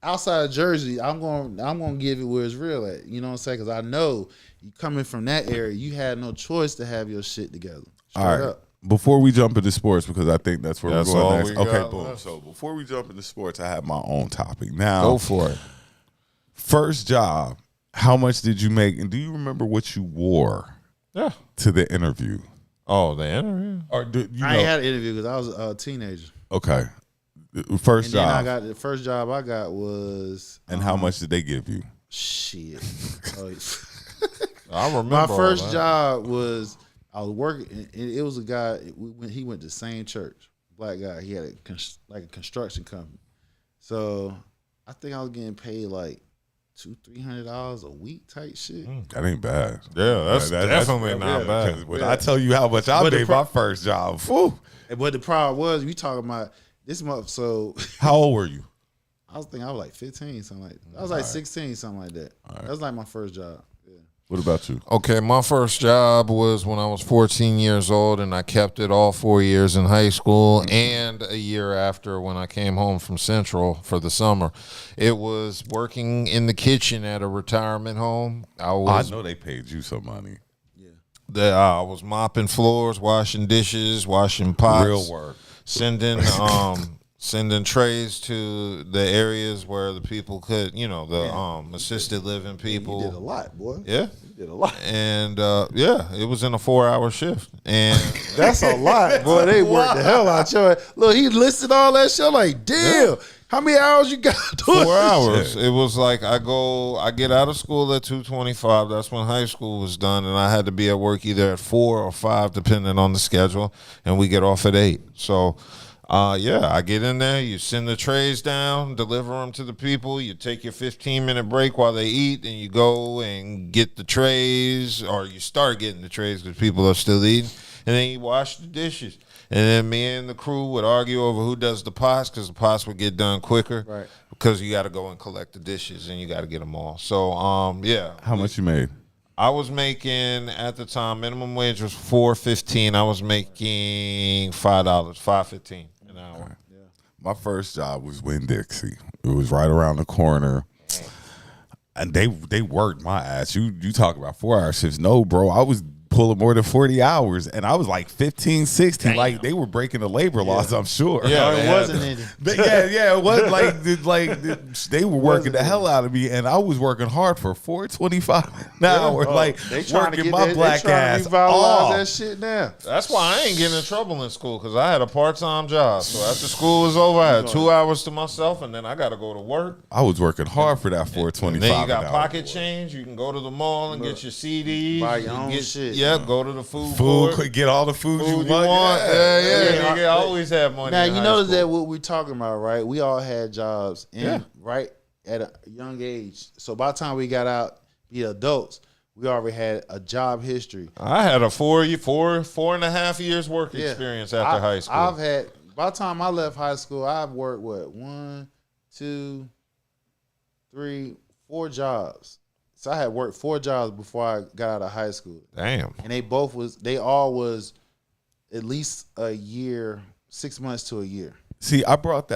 Outside of Jersey, I'm going to give it where it's real at. You know what I'm saying? Because I know you coming from that area, you had no choice to have your shit together. Straight All right. up. Before we jump into sports, because I think that's where That's we're all going next. we Okay, got boom. left. So before we jump into sports, I have my own topic. Now, go for it. First job, how much did you make? And do you remember what you wore to the interview? Oh, the interview? Or I ain't had an interview because I was a teenager. Okay. First And job. then the first job I got was. And how much did they give you? Shit. I remember My all first that. job was I was working. And it was a guy. He went to the same church. Black guy. He had a construction company. So I think I was getting paid like $200-$300 a week type shit. That ain't bad. Yeah, that's definitely not bad. 'Cause when I tell you how much I made my first job, whew. But the problem was, we talking about this month. So How old were you? I was like 15, something like that. I was like 16, something like that. That was like my first job. Yeah. What about you? Okay, my first job was when I was 14 years old, and I kept it all 4 years in high school and a year after when I came home from Central for the summer. It was working in the kitchen at a retirement home. I know they paid you some money. I was mopping floors, washing dishes, washing pots. Real work. Sending trays to the areas where the people could, the assisted living people. You did a lot, boy. Yeah. You did a lot. And, it was in a 4-hour shift. And that's a lot, boy. They worked the hell out your ass. Look, he listed all that shit. Like, damn, how many hours you got doing 4 hours. It was like I get out of school at 2:25. That's when high school was done. And I had to be at work either at 4 or 5, depending on the schedule. And we get off at 8. So, I get in there, you send the trays down, deliver them to the people, you take your 15-minute break while they eat, and you go and get the trays, or you start getting the trays because people are still eating, and then you wash the dishes. And then me and the crew would argue over who does the pots, because the pots would get done quicker, right? Because you got to go and collect the dishes, and you got to get them all. So, How much you made? I was making, at the time, minimum wage was $4.15. I was making $5.15 an hour. Yeah. My first job was Winn-Dixie. It was right around the corner. And they worked my ass. You talk about 4-hour shifts. No, bro, I was pulling more than 40 hours, and I was like 15, 16. Damn. Like, they were breaking the labor laws, I'm sure. Yeah, it wasn't any. It was like they were working the hell out of me, and I was working hard for $4.25 an hour. Like, they working my black ass off. That shit now. That's why I ain't getting in trouble in school, because I had a part-time job. So after school was over, I had 2 hours to myself, and then I got to go to work. I was working hard for that $4.25. Then you got pocket change. You can go to the mall and get your CDs. Buy your own shit. Yeah, go to the food court. Get all the food you want. Yeah. I always have money. Now, you notice that what we're talking about, right? We all had jobs, right, at a young age. So by the time we got out, be adults, we already had a job history. I had a 4.5 years work experience after high school. By the time I left high school, I've worked, 1, 2, 3, 4 jobs. So I had worked 4 jobs before I got out of high school. Damn. And they all was at least a year, 6 months to a year. See, I brought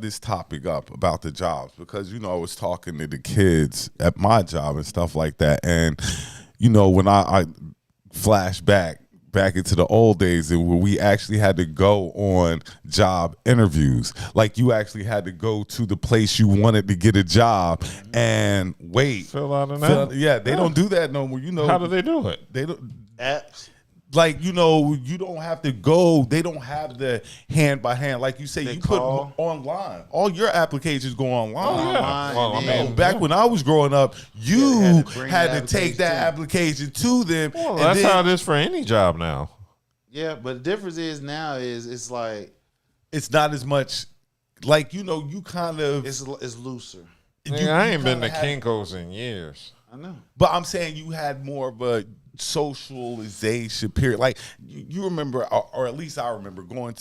this topic up about the jobs because, I was talking to the kids at my job and stuff like that. And, when I flash back into the old days and where we actually had to go on job interviews. Like, you actually had to go to the place you wanted to get a job and wait. Fill out an app. They don't do that no more. How do they do it? They don't. Apps. Like, you don't have to go. They don't have the hand by hand. Like you say, you call. Put online. All your applications go online. Oh, yeah. Back when I was growing up, you had to take that application to them. Well, that's how it is for any job now. Yeah, but the difference is now it's like. It's not as much, like, you kind of. It's looser. I ain't been to Kinko's in years. I know. But I'm saying you had more of a socialization period. Like, you remember, or at least I remember going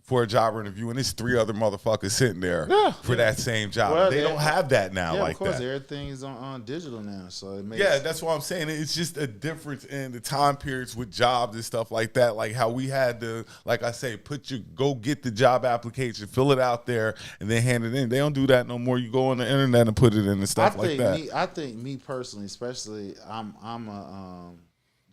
for a job interview, and it's 3 other motherfuckers sitting there for that same job. Well, they don't have that now like that. Of course, everything is on digital now. So it makes that's what I'm saying. It's just a difference in the time periods with jobs and stuff like that. Like how we had to, like I say, go get the job application, fill it out there, and then hand it in. They don't do that no more. You go on the internet and put it in and stuff like that. I think me personally, especially, I'm a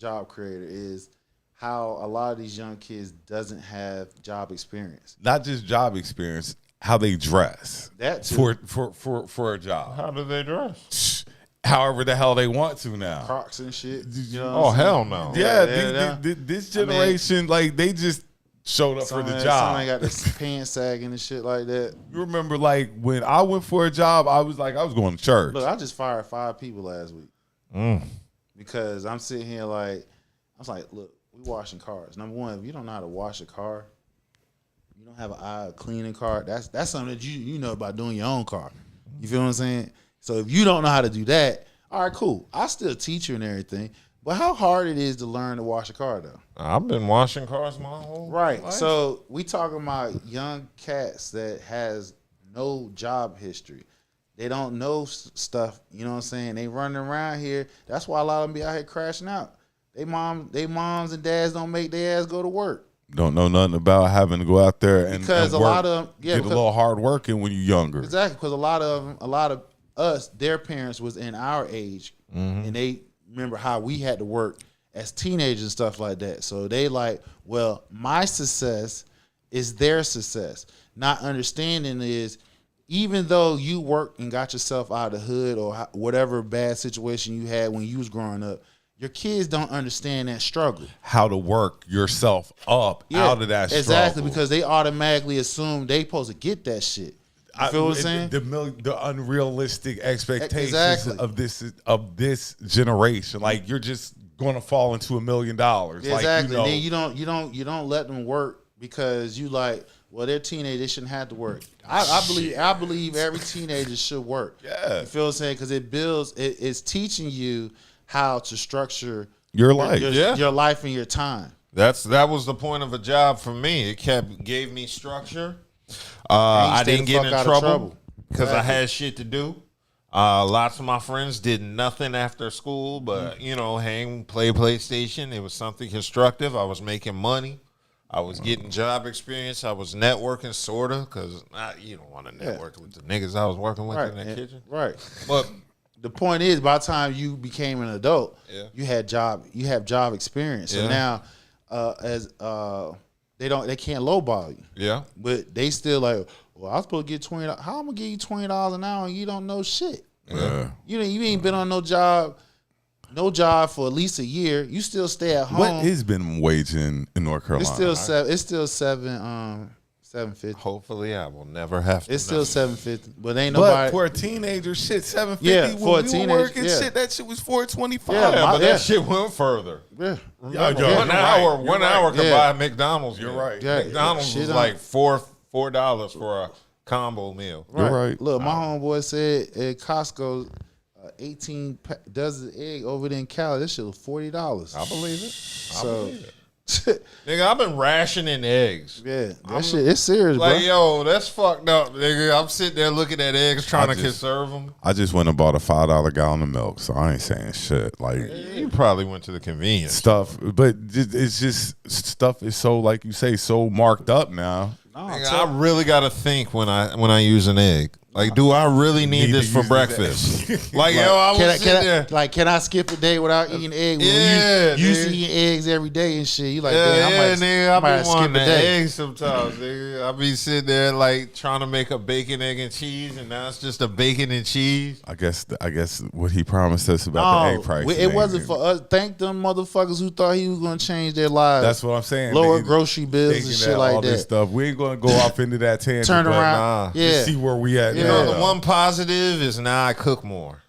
job creator, is how a lot of these young kids doesn't have job experience. Not just job experience, how they dress. That too. For a job. How do they dress? However the hell they want to now. Crocs and shit. Hell no. Yeah, this generation, like, they just showed up for the job. Somebody got this pants sagging and shit like that. You remember, like, when I went for a job, I was going to church. Look, I just fired 5 people last week. Because I'm sitting here like, I was like, look, we washing cars. Number one, if you don't know how to wash a car, you don't have an eye of cleaning car, that's something that you know about doing your own car. You feel what I'm saying? So if you don't know how to do that, all right, cool. I still teach you and everything. But how hard it is to learn to wash a car, though? I've been washing cars my whole life. So we talking about young cats that has no job history. They don't know stuff. You know what I'm saying? They running around here. That's why a lot of them be out here crashing out. They moms and dads don't make their ass go to work. Don't know nothing about having to go out there and because and a work, lot of them get a little hard working when you're younger. Exactly, because a lot of us, their parents was in our age, and they remember how we had to work as teenagers and stuff like that. So they like, well, my success is their success. Not understanding is, even though you worked and got yourself out of the hood or whatever bad situation you had when you was growing up, your kids don't understand that struggle. How to work yourself up out of that struggle. Exactly, because they automatically assume they supposed to get that shit. You feel what I'm saying? The unrealistic expectations of this generation. Like, you're just going to fall into $1 million. Exactly. Like, Then you don't let them work because you like, well, they're teenagers, they shouldn't have to work. I believe every teenager should work. Yeah. You feel what I'm saying? Because it's teaching you how to structure your life. Your life and your time. That was the point of a job for me. It gave me structure. I didn't get in trouble because I had shit to do. Lots of my friends did nothing after school, but hang, play PlayStation. It was something constructive. I was making money. I was getting job experience. I was networking, sorta, because you don't want to network with the niggas I was working with in the kitchen, right? But the point is, by the time you became an adult, you have job experience. So now, they can't lowball you. Yeah, but they still like, well, I was supposed to get $20. How I'm gonna give you $20 an hour and you don't know shit? Yeah, you ain't been on no job for at least a year. You still stay at home. What is minimum wage in North Carolina? It's still $7.50. Hopefully, I will never have to. It's still $7.50, but ain't nobody. But for a teenager, shit, $7.50. Yeah, for a teenager, working, shit, that shit was $4.25. Yeah, but that shit went further. Yeah, one hour could buy McDonald's. You're right. Yeah, McDonald's was like $4 for a combo meal. You're right. Look, my homeboy said at Costco, 18 dozen egg over there in Cali, this shit was $40. I believe it. I believe it. Nigga, I've been rationing eggs. Yeah, that shit, it's serious, bro. Like, yo, that's fucked up, nigga. I'm sitting there looking at eggs, trying to conserve them. I just went and bought a $5 gallon of milk, so I ain't saying shit. Like, you probably went to the convenience stuff, but it's just stuff is so, like you say, so marked up now. Nigga, I really gotta think when I use an egg. Like, do I really need this for breakfast? Like, yo, I was sitting there. Like, can I skip a day without eating eggs? Yeah, you used to eating eggs every day and shit. You like, nigga, I be wanting the eggs sometimes, nigga. I be sitting there like trying to make a bacon, egg, and cheese, and now it's just a bacon and cheese. I guess what he promised us about the egg price. It wasn't for us. Thank them motherfuckers who thought he was gonna change their lives. That's what I'm saying. Lower grocery bills and shit like all that. This stuff. We ain't gonna go off into that tangent. Turn around, to see where we at. You know, the one positive is now I cook more.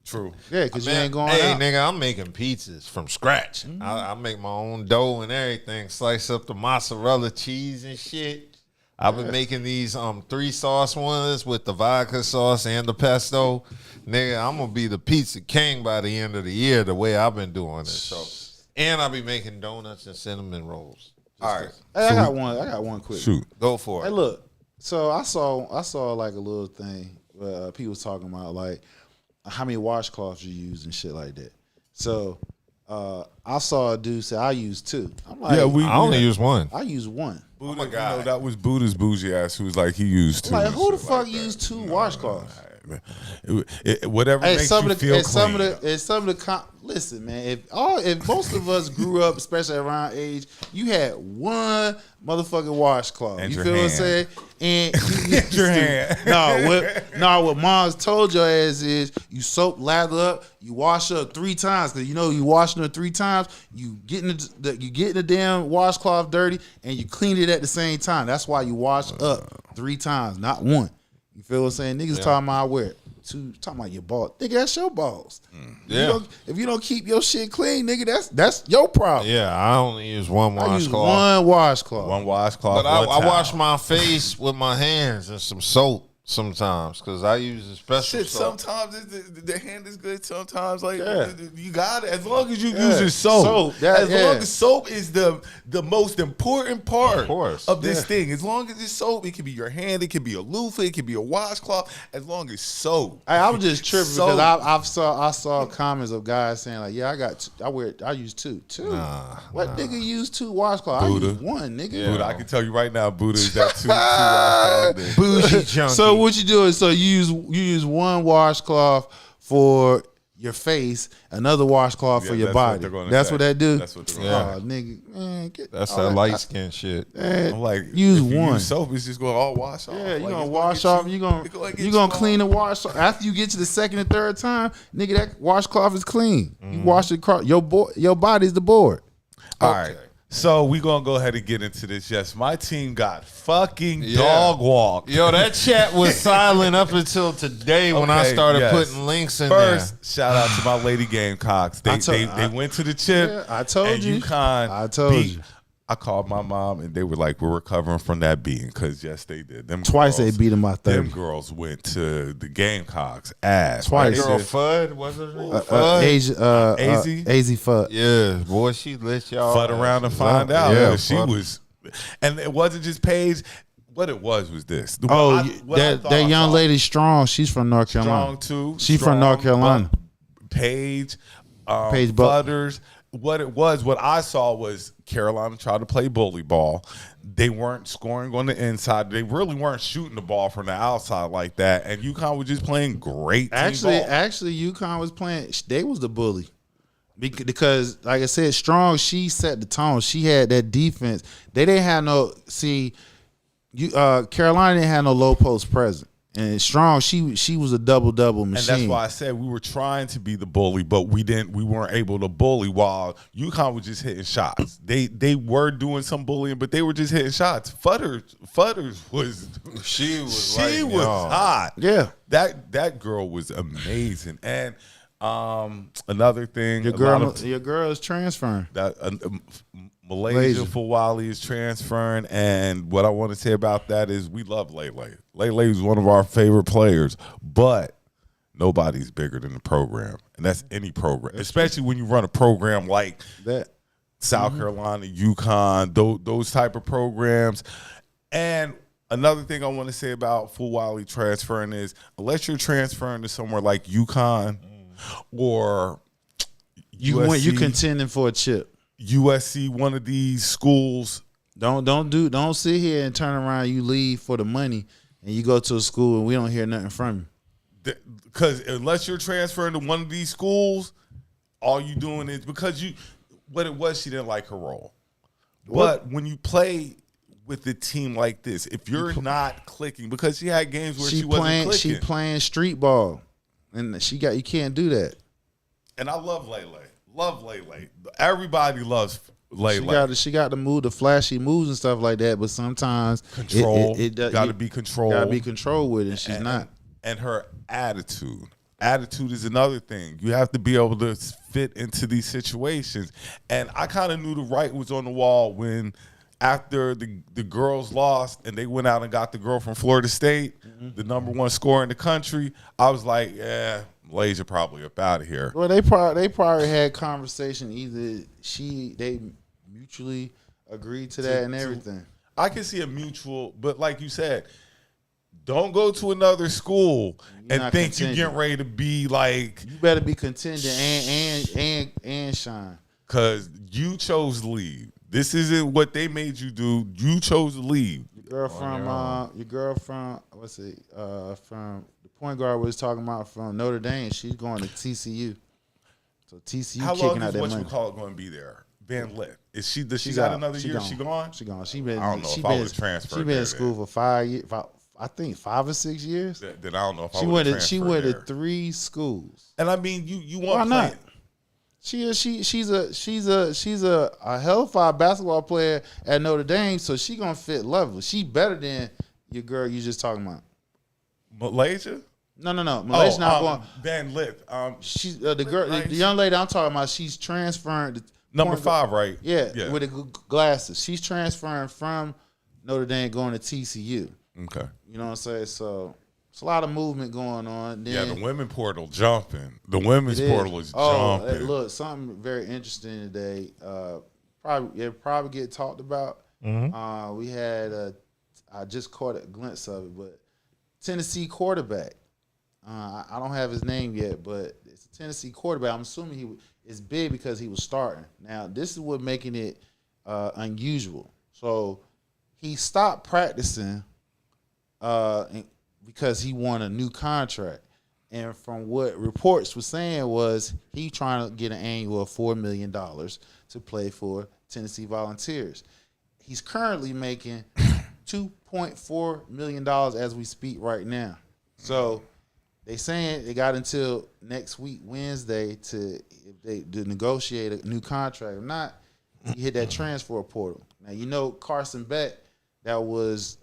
True. Yeah, because you ain't going out. Hey, out. nigga, I'm making pizzas from scratch. I make my own dough and everything. Slice up the mozzarella cheese and shit. I've been making these 3-sauce ones with the vodka sauce and the pesto. Nigga, I'm going to be the pizza king by the end of the year the way I've been doing it. So, and I'll be making donuts and cinnamon rolls. All right. Hey, I got one quick. Shoot. Go for it. Hey, look. So I saw like a little thing where people was talking about like how many washcloths you use and shit like that. So I saw a dude say I use 2. I'm like, I only use 1. I use 1. Buddha, oh my God. You know, that was Buddha's bougie ass who was like he used 2. Like, who the fuck used 2 washcloths? Whatever makes you feel clean. Listen, man. If most of us grew up, especially around age, you had 1 motherfucking washcloth. And you feel what I'm saying? And your hand. What mom's told your ass is you soap, lather up, you wash up 3 times because you washing it 3 times. You getting the damn washcloth dirty and you clean it at the same time. That's why you wash up 3 times, not 1. You feel what I'm saying? Niggas talking about I wear 2, talking about your balls. Nigga, that's your balls. Yeah. If you don't keep your shit clean, nigga, that's your problem. Yeah, I only use 1 washcloth. I use 1 washcloth. 1 washcloth. But I wash my face with my hands and some soap. sometimes because I use a special Shit, soap. sometimes the hand is good. Sometimes, like, Yeah. you got it. As long as you using soap. Soap, As long as soap is the most important part Of this thing. As long as it's soap, it can be your hand, it can be a loofah, it can be a washcloth. As long as soap. I was just tripping Soap. because I saw comments of guys saying like, yeah, I use two. What nigga use 2 washcloths? I Buddha. use 1, nigga. Yeah. Buddha, I can tell you right now, Buddha is that two washcloth nigga. Bougie junkie. So what you do is you use 1 washcloth for your face, another washcloth for Yeah, your that's body. what they're gonna That's say. what that do. That's what they're gonna Oh, nigga, man, That's that light skin shit. Man, I'm like, use if you 1. use soap, it's just going to all wash off. Yeah, you Like, gonna it's wash get off. you- You gonna it's get you gonna you clean the off. wash off. After you get to the second and third time, nigga, that washcloth is clean. You Mm-hmm. wash it across your body's the board. All right. So we gonna go ahead and get into this. Yes, my team got fucking dog walked. Yo, that chat was silent up until today when I Okay, started yes. putting links in First, shout out to my Lady Gamecocks. They went to the chip. Yeah, I told and you. UConn I told beat. you. I called my mom and they were like, "We're recovering from that beating," because yes, they did. Them Twice girls, they beat them by 30. Them girls went to the Gamecocks ass. Twice. Right? Girl Fudd, what's her name? AZ Fudd. Yeah, boy, she lit y'all. Fud around and find out. Yeah, Yeah, she fuck. was, and it wasn't just Paige. What it was this. Oh, What I thought that I young saw. lady strong. She's from North Carolina. Strong too. She from Strong, North Carolina. Paige, Paige Buck- Butters. What I saw was Carolina tried to play bully ball. They weren't scoring on the inside. They really weren't shooting the ball from the outside like that. And UConn was just playing great team ball. Actually, UConn was playing. They was the bully because, like I said, strong. She set the tone. She had that defense. They didn't have no. See, Carolina didn't have no low post present. And strong, she was a double machine. And that's why I said we were trying to be the bully, but we weren't able to bully while UConn was just hitting shots. They were doing some bullying, but they were just hitting shots. Fudders was She was she lighting was y'all. hot. Yeah. That girl was amazing. And another thing, Your girl is transferring. that Malaysia for Wally is transferring, and what I want to say about that is we love Lele. Lele is one of our favorite players, but nobody's bigger than the program, and that's any program, especially when you run a program like That South Carolina, UConn, those type of programs. And another thing I want to say about Fulwiley transferring is, unless you're transferring to somewhere like UConn or you USC, went. You contending for a chip. USC, one of these schools. Don't sit here and turn around. You leave for the money and you go to a school and we don't hear nothing from you. Because unless you're transferring to one of these schools, all you doing is what it was, she didn't like her role. But when you play with a team like this, if you're not clicking, because she had games where she wasn't clicking. She playing street ball, and you can't do that. And I love Lele. Love Lele. Everybody loves Lele. She got to move the flashy moves and stuff like that, but sometimes Control. it Got to be controlled. Got to be controlled with it. And she's not. And her attitude. Attitude is another thing. You have to be able to fit into these situations. And I kind of knew the writing was on the wall when, after the girls lost and they went out and got the girl from Florida State, the #1 scorer in the country, I was like, yeah, Malaysia probably up out of here. Well, they probably had conversation. Either they mutually agreed to that and everything. I can see a mutual, but like you said, don't go to another school and think you're getting ready to be like. You better be contending and shine. Because you chose to leave. This isn't what they made you do. You chose to leave. Your girl from from the point guard was talking about from Notre Dame. She's going to TCU. So TCU How kicking long out is that what money. you call it going to be there? Van Lit. Is she? Does she She's got out. another year? She gone? She gone. She been. I don't know she if I been, would've transferred She been there in school for 5 years. I think 5 or 6 years. Then I don't know if She I went would to have transferred there. 3 schools. And I mean, you want Why not? play- She's a hell of a basketball player at Notre Dame, so she gonna fit lovely. She better than your girl you just talking about. Malaysia? No. Malaysia not going. Van Lit. She's the young lady I'm talking about. She's transferring. #5, right? Yeah, with the glasses. She's transferring from Notre Dame going to TCU. Okay. You know what I'm saying? So It's a lot of movement going on. Then, the women portal jumping. The women's portal is jumping. Look, something very interesting today. Probably get talked about. We had I just caught a glimpse of it, but Tennessee quarterback. I don't have his name yet, but it's a Tennessee quarterback. I'm assuming he is big because he was starting. Now, this is what making it unusual. So he stopped practicing because he won a new contract. And from what reports were saying was he trying to get an annual of $4 million to play for Tennessee Volunteers. He's currently making $2.4 million as we speak right now. So they saying they got until next week, Wednesday, to negotiate a new contract. If not, you hit that transfer portal. Now, Carson Beck, that was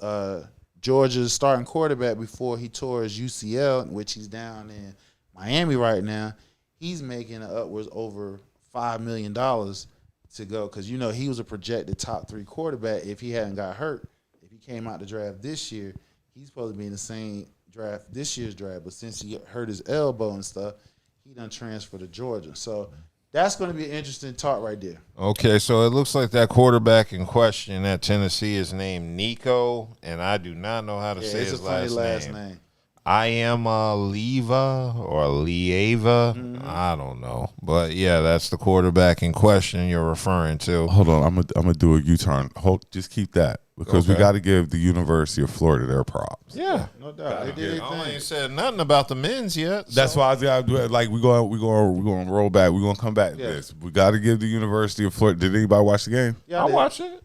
Georgia's starting quarterback before he tore his UCL, which he's down in Miami right now. He's making upwards over $5 million to go because, he was a projected top 3 quarterback if he hadn't got hurt. If he came out the draft this year, he's supposed to be in the same draft, this year's draft, but since he hurt his elbow and stuff, he done transferred to Georgia. So that's going to be an interesting talk right there. Okay, so it looks like that quarterback in question at Tennessee is named Nico, and I do not know how to say his last name. I am Leva or Lieva. I don't know. But, yeah, that's the quarterback in question you're referring to. Hold on. I'm gonna do a U-turn. Just keep that because we got to give the University of Florida their props. Yeah. No doubt. They did I ain't said nothing about the men's yet. That's why I was gotta do it. Like we're going to roll back. We're going to come back to this. We got to give the University of Florida. Did anybody watch the game? Yeah, I watched it.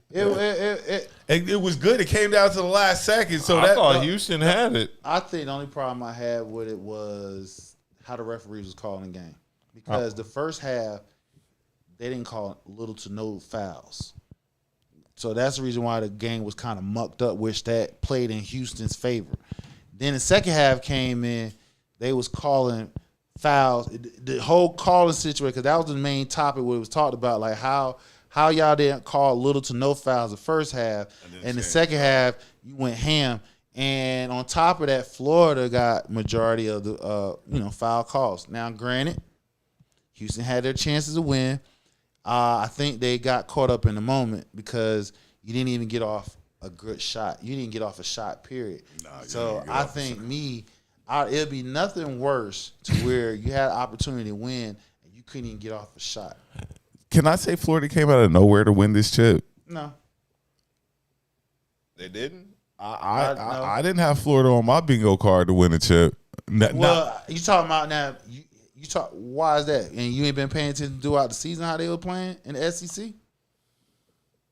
It was good. It came down to the last second. So I thought Houston had it. I think the only problem I had with it was how the referees was calling the game. Because the first half, they didn't call little to no fouls. So that's the reason why the game was kind of mucked up, which that played in Houston's favor. Then the second half came in, they was calling fouls. The whole calling situation, because that was the main topic where it was talked about, like how y'all didn't call little to no fouls the first half, and the second half you went ham. And on top of that, Florida got majority of the foul calls. Now, granted, Houston had their chances to win. I think they got caught up in the moment because you didn't even get off a good shot. You didn't get off a shot, period. So I think it'd be nothing worse to where you had an opportunity to win and you couldn't even get off a shot. Can I say Florida came out of nowhere to win this chip? No. They didn't? I didn't have Florida on my bingo card to win a chip. You talking about now? You talk. Why is that? And you ain't been paying attention throughout the season how they were playing in the SEC.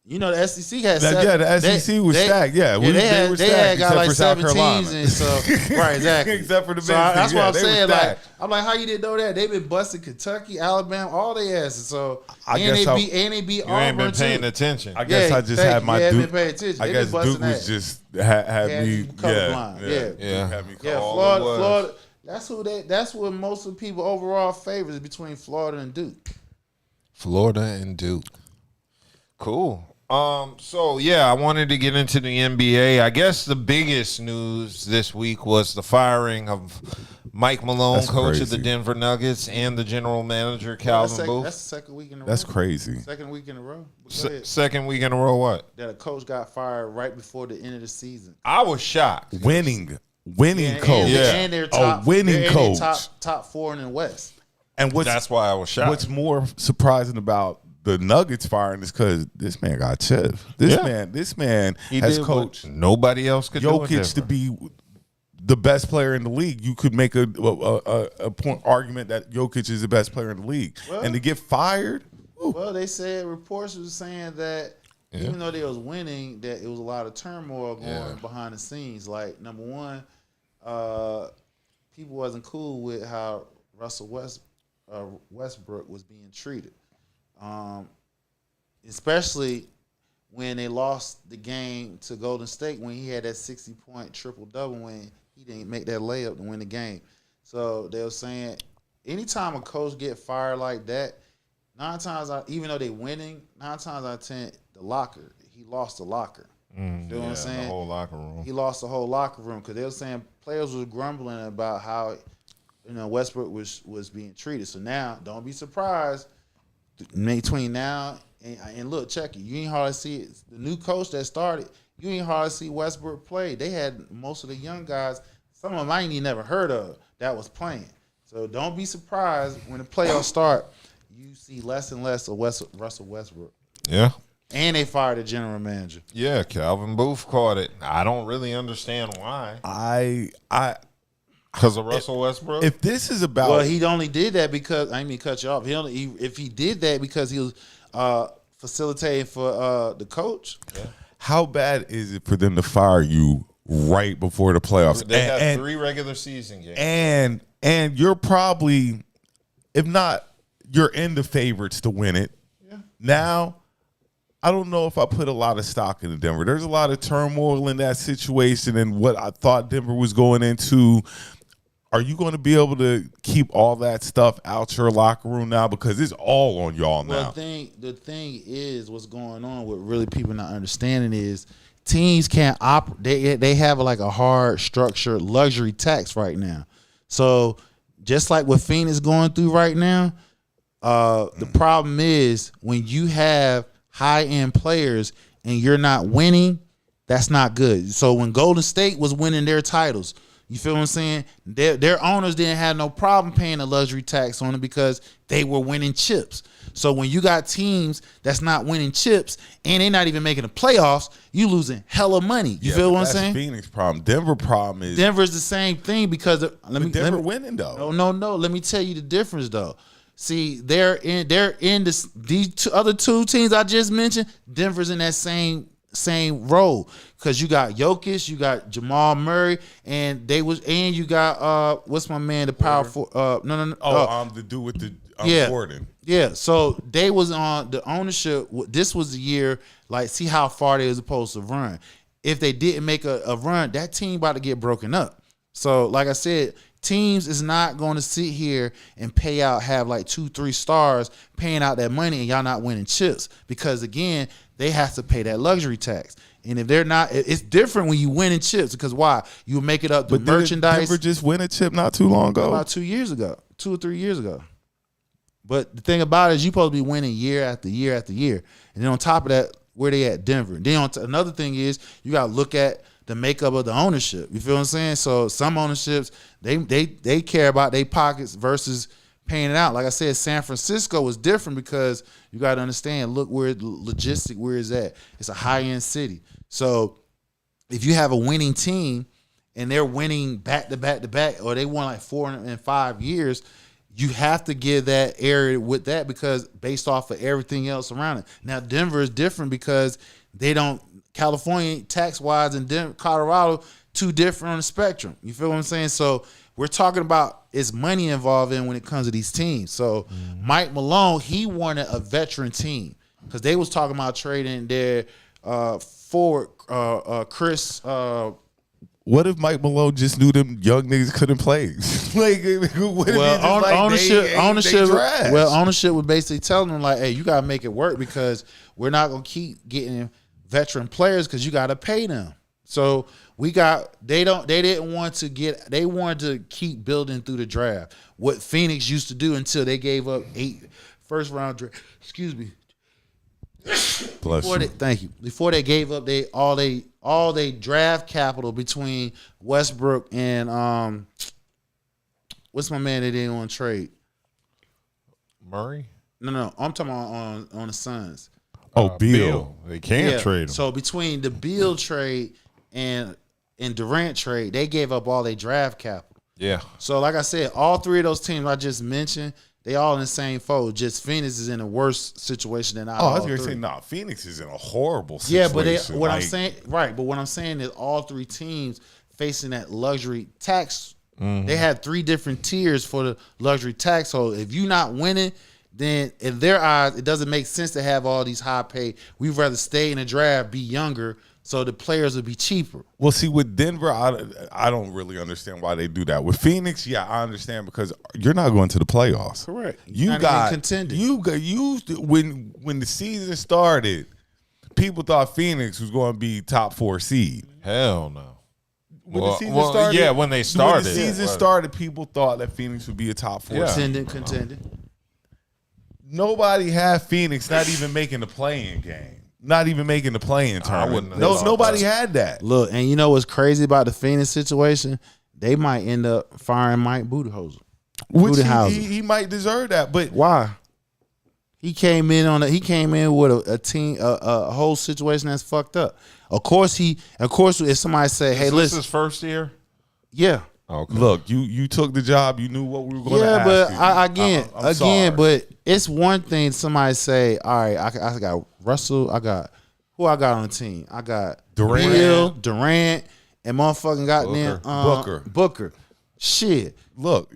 The SEC had the SEC was stacked. Yeah, they were stacked. They had got like for South 7 Carolina. teams, and so right, exactly. Except for the so men's that's team. what I'm saying. Like, I'm like, how you didn't know that? They've been busting Kentucky, Alabama, all they asses. So they beat Auburn. You ain't been paying attention. I guess I just had my Duke. Been paying attention. I guess Duke was just had me colorblind. Yeah. Had me Florida. That's what most of the people overall favors between Florida and Duke. Florida and Duke. Cool. So yeah, I wanted to get into the NBA. I guess the biggest news this week was the firing of Mike Malone, coach of the Denver Nuggets, and the general manager Calvin Booth. That's the second week in a row. That's crazy. Second week in a row. Second week in a row. What? That a coach got fired right before the end of the season. I was shocked. Winning coach. And they're top, winning coach. Top 4 in the West. And that's why I was shocked. What's more surprising about the Nuggets firing is because this man got chipped. This man has coached nobody else could Jokic do it to be the best player in the league. You could make a point argument that Jokic is the best player in the league, and to get fired. Well, they said reports were saying that even though they was winning, that it was a lot of turmoil going behind the scenes. Like number one, people wasn't cool with how Russell Westbrook was being treated. Especially when they lost the game to Golden State when he had that 60-point triple-double when he didn't make that layup to win the game. So they were saying anytime a coach get fired like that, even though they winning, 9 times out of 10, he lost the locker. You know what I'm saying? The whole locker room. He lost the whole locker room because they were saying players was grumbling about how Westbrook was being treated. So now, don't be surprised between now and look, check it. You ain't hardly see it. The new coach that started. You ain't hardly see Westbrook play. They had most of the young guys. Some of them I ain't even never heard of that was playing. So don't be surprised when the playoffs start. You see less and less of Russell Westbrook. Yeah. And they fired the general manager. Yeah, Calvin Booth caught it. I don't really understand why. Because of Russell Westbrook? If this is about... Well, he only did that because... I didn't mean to cut you off. If he did that because he was facilitating for the coach. Yeah. How bad is it for them to fire you right before the playoffs? They have 3 regular season games. And you're probably, if not, you're in the favorites to win it. Yeah. Now... I don't know if I put a lot of stock into Denver. There's a lot of turmoil in that situation and what I thought Denver was going into. Are you going to be able to keep all that stuff out your locker room now? Because it's all on y'all now. Well, the thing is what's going on, what really people not understanding is teams can't operate. They have like a hard structured luxury tax right now. So just like what Phoenix going through right now, the problem is when you have high-end players and you're not winning, that's not good. So when Golden State was winning their titles, you feel what I'm saying? Their owners didn't have no problem paying a luxury tax on them because they were winning chips. So when you got teams that's not winning chips and they're not even making the playoffs, you losing hella money. You feel what I'm saying? Phoenix problem. Denver problem is Denver's the same thing because Denver winning though. No. Let me tell you the difference though. See, they're in these other 2 teams I just mentioned. Denver's in that same role because you got Jokic, you got Jamal Murray, and you got what's my man, the power for the dude with the Gordon. Yeah, so they was on the ownership. This was the year, like, see how far they was supposed to run. If they didn't make a run, that team about to get broken up. So, like I said, teams is not going to sit here and have like 2-3 stars paying out that money and y'all not winning chips because, again, they have to pay that luxury tax. And if they're not, it's different when you winning chips because why? You make it up the merchandise. Denver just win a chip not too long ago? About 2 years ago, 2 or 3 years ago. But the thing about it is you're supposed to be winning year after year after year. And then on top of that, where they at, Denver. Then another thing is you got to look at the makeup of the ownership. You feel what I'm saying? So some ownerships, they care about their pockets versus paying it out. Like I said, San Francisco was different because you got to understand, look where where it's at. It's a high-end city. So if you have a winning team and they're winning back to back to back, or they won like 4 and 5 years, you have to give that area with that because based off of everything else around it. Now, Denver is different because they don't, California tax-wise and Colorado, 2 different on the spectrum. You feel what I'm saying? So we're talking about it's money involved in when it comes to these teams. So Mike Malone, he wanted a veteran team because they was talking about trading their forward, Chris. What if Mike Malone just knew them young niggas couldn't play? Ownership was basically telling them like, hey, you gotta make it work because we're not gonna keep getting veteran players because you gotta pay them. So they didn't want to they wanted to keep building through the draft. What Phoenix used to do until they gave up 8 first round draft. Excuse me. Thank you. Before they gave up all they draft capital between Westbrook and what's my man they didn't want to trade? Murray? No. I'm talking about on the Suns. Beal. They can't trade him. So between the Beal trade and Durant trade, they gave up all their draft capital. Yeah. So like I said, all 3 of those teams I just mentioned, they all in the same fold. Just Phoenix is in a worse situation than I was going to say, Phoenix is in a horrible situation. Yeah, but what I'm saying is all 3 teams facing that luxury tax. Mm-hmm. They had 3 different tiers for the luxury tax. So if you're not winning, then in their eyes, it doesn't make sense to have all these high pay. We'd rather stay in the draft, be younger, so the players would be cheaper. Well, see, with Denver, I don't really understand why they do that. With Phoenix, yeah, I understand because you're not going to the playoffs. Correct. You got contending. When the season started, people thought Phoenix was going to be top 4 seed. Hell no. When the season started, yeah, when they started. When the season started, people thought that Phoenix would be a top 4 seed. Contender. Nobody had Phoenix not even making the play-in game. Not even making the play-in tournament. Nobody had that. Look, and you know what's crazy about the Phoenix situation? They might end up firing Mike Budenholzer. Which he might deserve that, but why? He came in with a team, a whole situation that's fucked up. Of course, if somebody say, "Hey, Is this listen," his first year? Yeah. Okay. Look, you took the job. You knew what we were going to ask but you. I'm sorry. but it's one thing somebody say, "All right, I got Russell. I got who I got on the team. I got Durant, and motherfucking goddamn Booker. Shit. Look,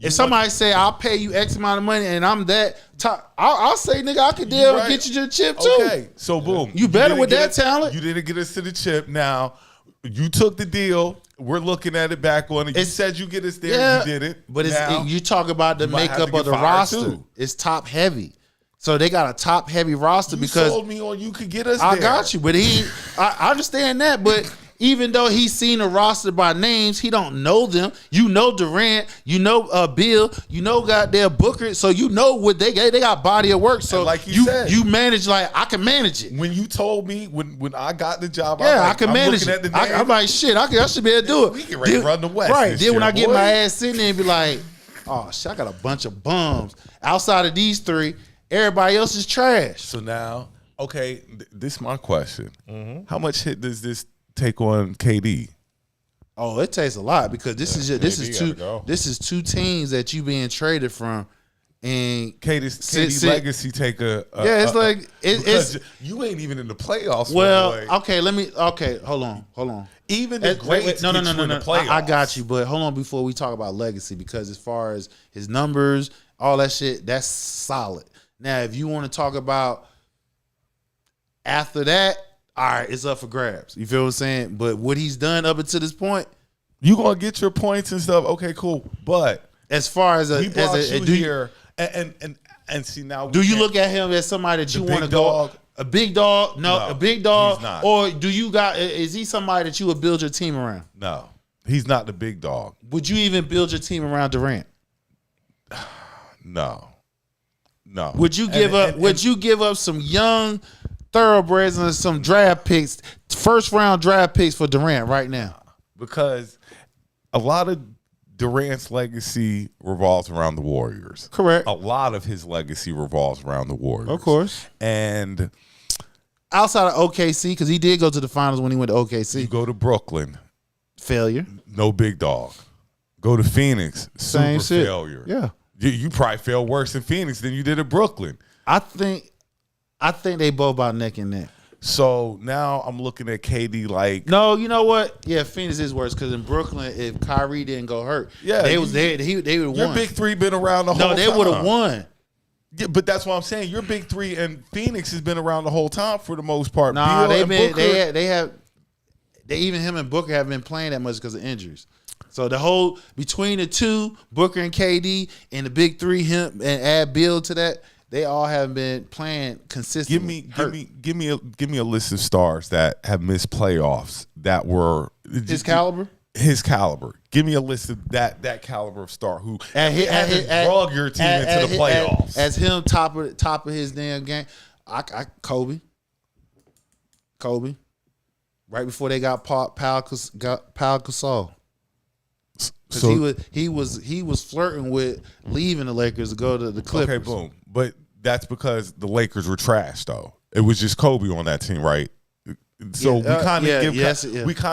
if somebody say I'll pay you X amount of money and I'm that top, I'll say, nigga, I could deal and get you to the chip too. Okay, so boom, you better with that talent. You didn't get us to the chip. Now you took the deal. We're looking at it back on it. You said you get us there. Yeah, you did it. But you talk about the makeup of the roster. Too. It's top heavy. So they got a top heavy roster because you sold me on you could get us there. I got you, but I understand that, but even though he's seen a roster by names, he don't know them. You know Durant, you know Bill, you know goddamn Booker, so you know what they got body of work. So like you said, you manage like I can manage it. When you told me when I got the job, I can manage it. I'm like shit. I should be able to do it. We can ready to run the West, right? Then when I get my ass sitting there and be like, oh shit, I got a bunch of bums outside of these three. Everybody else is trash. So now, okay, this is my question: How much hit does this take on KD? Oh, it takes a lot because this is two teams that you being traded from, and KD's legacy take it's you ain't even in the playoffs. Well, hold on. Even the greats no. in the playoffs. I got you, but hold on before we talk about legacy because as far as his numbers, all that shit, that's solid. Now, if you want to talk about after that, all right, it's up for grabs. You feel what I'm saying? But what he's done up until this point, you gonna get your points and stuff. Okay, cool. But as far as he brought you here, and see now, do you look at him as somebody that you want to go a big dog? No, a big dog. He's not. Or is he somebody that you would build your team around? No, he's not the big dog. Would you even build your team around Durant? No. Would you give up some young thoroughbreds and some draft picks, first round draft picks for Durant right now? Because a lot of Durant's legacy revolves around the Warriors. Correct. A lot of his legacy revolves around the Warriors. Of course. And outside of OKC, because he did go to the finals when he went to OKC. You go to Brooklyn. Failure. No big dog. Go to Phoenix. Same super shit. Failure. Yeah. You probably failed worse in Phoenix than you did at Brooklyn. I think they both about neck and neck. So now I'm looking at KD like, no, you know what? Yeah, Phoenix is worse because in Brooklyn, if Kyrie didn't go hurt, they would have won. Your big three been around the whole time. No, they would have won. Yeah, but that's what I'm saying. Your big three and Phoenix has been around the whole time for the most part. Nah, even him and Booker have been playing that much because of injuries. So the whole between the two, Booker and KD, and the big three, him and add Bill to that, they all have been playing consistently. Give me a list of stars that have missed playoffs that were his caliber. His caliber. Give me a list of that caliber of star who hasn't drug your team into the playoffs. As him top of his damn game, Kobe. Right before they got Pau Gasol. Because he was flirting with leaving the Lakers to go to the Clippers. Okay, boom. But that's because the Lakers were trash, though. It was just Kobe on that team, right? So we kind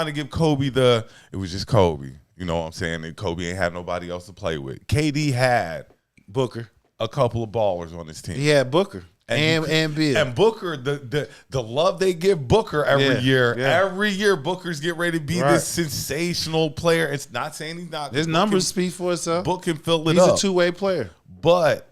of give Kobe it was just Kobe. You know what I'm saying? And Kobe ain't had nobody else to play with. KD had Booker, a couple of ballers on his team. He had Booker. And Bill. And Booker, the love they give Booker every year. Yeah. Every year Booker's get ready to be this sensational player. It's not saying he's not. His numbers speak for itself. Book can fill it he's up. He's a two-way player. But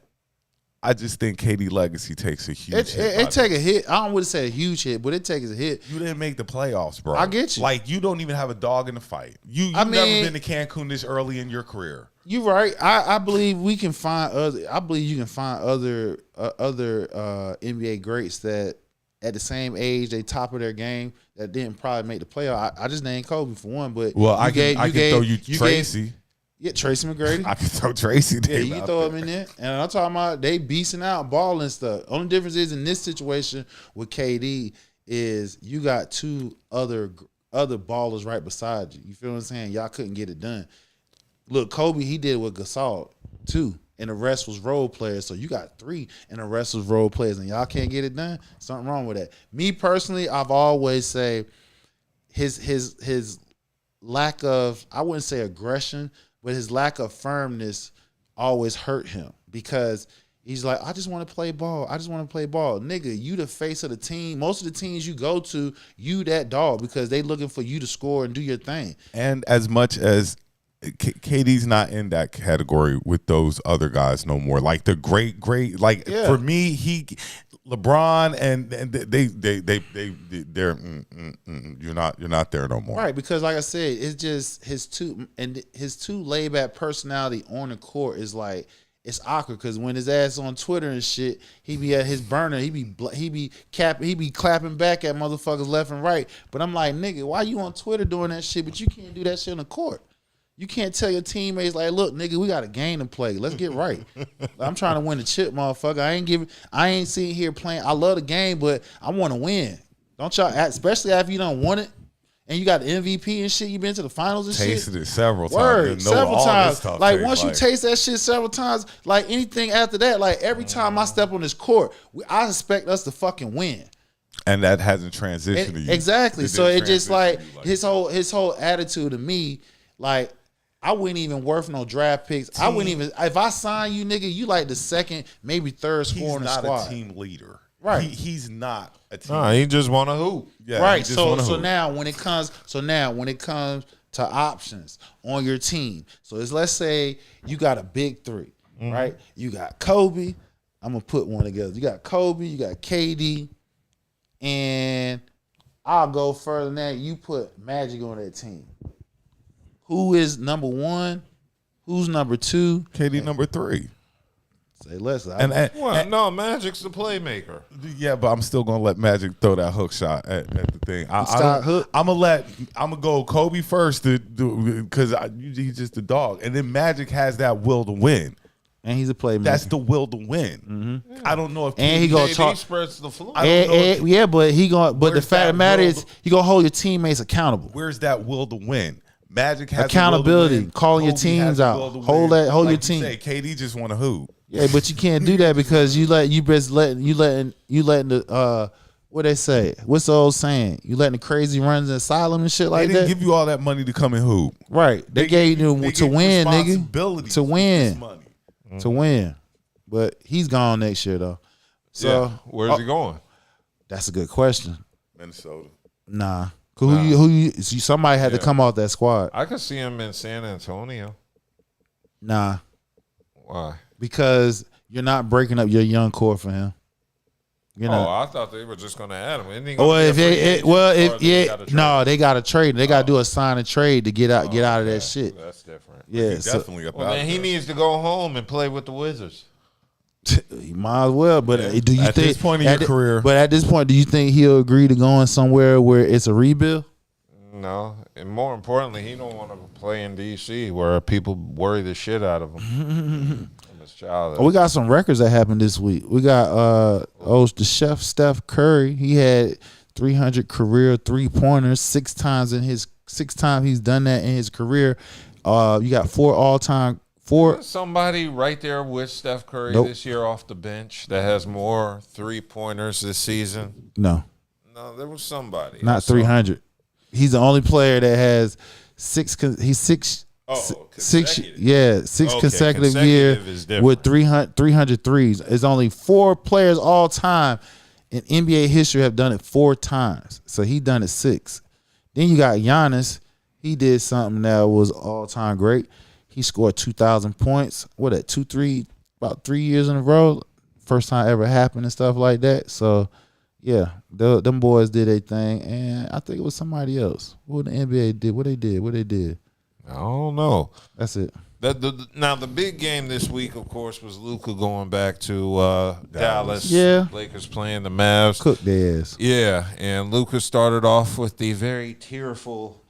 I just think KD legacy takes a huge hit. It take a hit. I don't want to say a huge hit, but it takes a hit. You didn't make the playoffs, bro. I get you. Like, you don't even have a dog in the fight. You've never been to Cancun this early in your career. You're right. I believe we can find other. I believe you can find other NBA greats that at the same age, they top of their game, that didn't probably make the playoff. I just named Kobe for one, but I can throw you Tracy. Tracy McGrady. I can throw Tracy. Yeah, you can throw him in there. And I'm talking about they beasting out, balling stuff. Only difference is in this situation with KD is you got two other ballers right beside you. You feel what I'm saying? Y'all couldn't get it done. Look, Kobe, he did with Gasol too, and the rest was role players. So you got 3, and the rest was role players, and y'all can't get it done. Something wrong with that. Me personally, I've always say his lack of, I wouldn't say aggression, but his lack of firmness always hurt him because he's like, I just want to play ball. I just want to play ball. Nigga, you the face of the team. Most of the teams you go to, you that dog because they looking for you to score and do your thing. And as much as KD's not in that category with those other guys no more. Like the great, like for me, LeBron and they're you're not there no more. Right, because like I said, it's just his too laid back personality on the court is like it's awkward because when his ass on Twitter and shit, he be at his burner, he be clapping back at motherfuckers left and right. But I'm like, nigga, why you on Twitter doing that shit? But you can't do that shit on the court. You can't tell your teammates like, look, nigga, we got a game to play. Let's get right. I'm trying to win the chip, motherfucker. I ain't sitting here playing. I love the game, but I want to win. Don't y'all, especially after you don't want it and you got the MVP and shit. You been to the finals and Tasted shit. it several times. Word, several times. Like once you like, taste that shit several times, like anything after that, like every time I step on this court, I expect us to fucking win. And that hasn't transitioned to you. Exactly. So it just like his whole attitude to me, like, I wouldn't even worth no draft picks. I wouldn't even if I sign you, nigga. You like the second, maybe third scorer in the squad. He's not a team leader, right? He's not a team. No, he just want to hoop. Yeah, right. So now when it comes to options on your team, so it's let's say you got a big 3, right? You got Kobe. I'm gonna put one together. You got Kobe. You got KD, and I'll go further than that. You put Magic on that team. Who is number 1? Who's number 2? KD number 3. Say less. No, Magic's the playmaker. Yeah, but I'm still gonna let Magic throw that hook shot at the thing. I'm gonna go Kobe first because he's just a dog, and then Magic has that will to win. And he's a playmaker. That's the will to win. Mm-hmm. I don't know if he gonna talk. Spreads the floor. Yeah, but he gonna. But the fact of the matter is, he gonna hold your teammates accountable. Where's that will to win? Magic has accountountability, calling your teams out. Hold your team. Say, KD just want to hoop. Yeah, but you can't do that because you letting the what they say? What's the old saying? You letting the crazy runs in asylum and shit like that. They didn't give you all that money to come and hoop. Right. They gave you to win, nigga. To win. Money. To win. But he's gone next year though. So where's he going? That's a good question. Minnesota. Nah. Who you somebody had to come off that squad. I could see him in San Antonio. Nah. Why? Because you're not breaking up your young core for him. I thought they were just gonna add him. They got to trade. They got to do a sign and trade to get out of that shit. That's different. Yeah, definitely about. Then he needs to go home and play with the Wizards. You might as well, but do you at think this point in your career? But at this point, do you think he'll agree to going somewhere where it's a rebuild? No, and more importantly, he don't want to play in D.C. where people worry the shit out of him. We got some records that happened this week. We got the chef Steph Curry. He had 300 career 3-pointers 6 times he's done that in his career. You got 4 all-time. Somebody right there with Steph Curry this year off the bench that has more 3-pointers this season. No, there was somebody. Not 300. He's the only player that has 6. He's 6. Six consecutive years with 300 threes. There's only 4 players all time in NBA history have done it 4 times. So he done it 6. Then you got Giannis. He did something that was all time great. He scored 2,000 points. About 3 years in a row. First time ever happened and stuff like that. So yeah, them boys did a thing, and I think it was somebody else. What the NBA did? What they did? I don't know. That's it. Now the big game this week, of course, was Luka going back to Dallas. Yeah. Lakers playing the Mavs. Cook their ass. Yeah, and Luka started off with the very tearful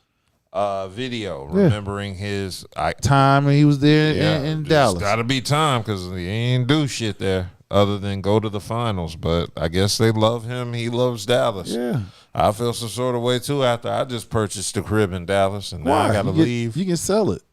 video, remembering his time when he was there in Dallas. Got to be time because he ain't do shit there other than go to the finals. But I guess they love him. He loves Dallas. Yeah. I feel some sort of way too after I just purchased a crib in Dallas and now I got to leave. You can sell it.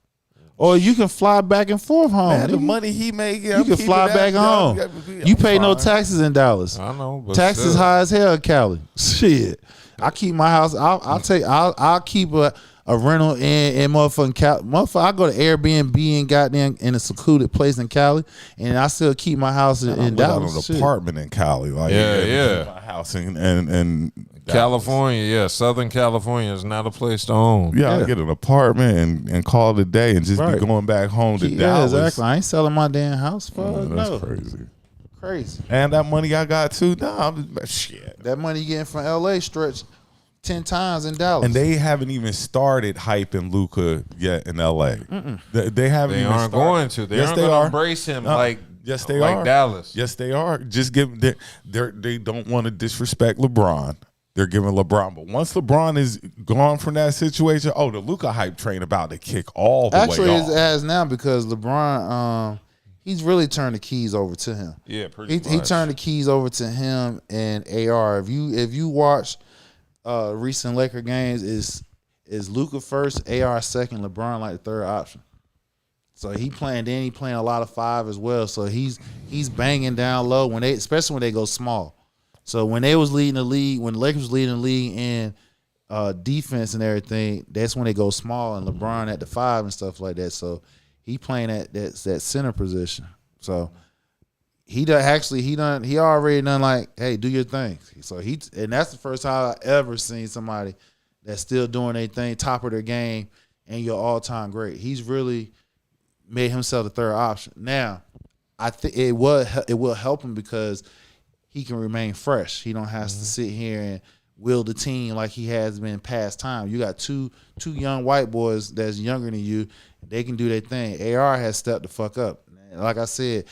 Or you can fly back and forth home. Man, the money he make, you can fly back home. You pay no taxes in Dallas. I know, but taxes still. high as hell in Cali. Shit, I keep my house. I'll keep a rental in motherfucking Cali. Motherfucker, I go to Airbnb and goddamn in a secluded place in Cali, and I still keep my house in Dallas. An apartment in Cali, like my house and California, Southern California is not a place to own. Yeah, I get an apartment and call it a day and just be going back home to Dallas. Exactly. I ain't selling my damn house. Fuck that's no. crazy. And that money I got too. Shit. That money you getting from LA stretch 10 times in Dallas. And they haven't even started hyping Luka yet in LA. They haven't. They even aren't started. going to. They aren't going to embrace him Yes, they like are. Dallas. Yes, they are. Just give. They don't want to disrespect LeBron. They're giving LeBron, but once LeBron is gone from that situation, the Luka hype train about to kick all the way off. Actually, it has now because LeBron, he's really turned the keys over to him. Yeah, pretty much. He turned the keys over to him and AR. If you watch recent Laker games, is Luka first, AR second, LeBron like the third option. So he playing a lot of five as well. So he's banging down low especially when they go small. So when they was leading the league, when the Lakers was leading the league in defense and everything, that's when they go small and LeBron at the five and stuff like that. So he playing at that center position. So he already done like, hey, do your thing. So and that's the first time I ever seen somebody that's still doing their thing, top of their game, and your all time great. He's really made himself the third option. Now, I think it will help him because he can remain fresh. He don't have to sit here and will the team like he has been past time. You got two young white boys that's younger than you. They can do their thing. AR has stepped the fuck up. Like I said,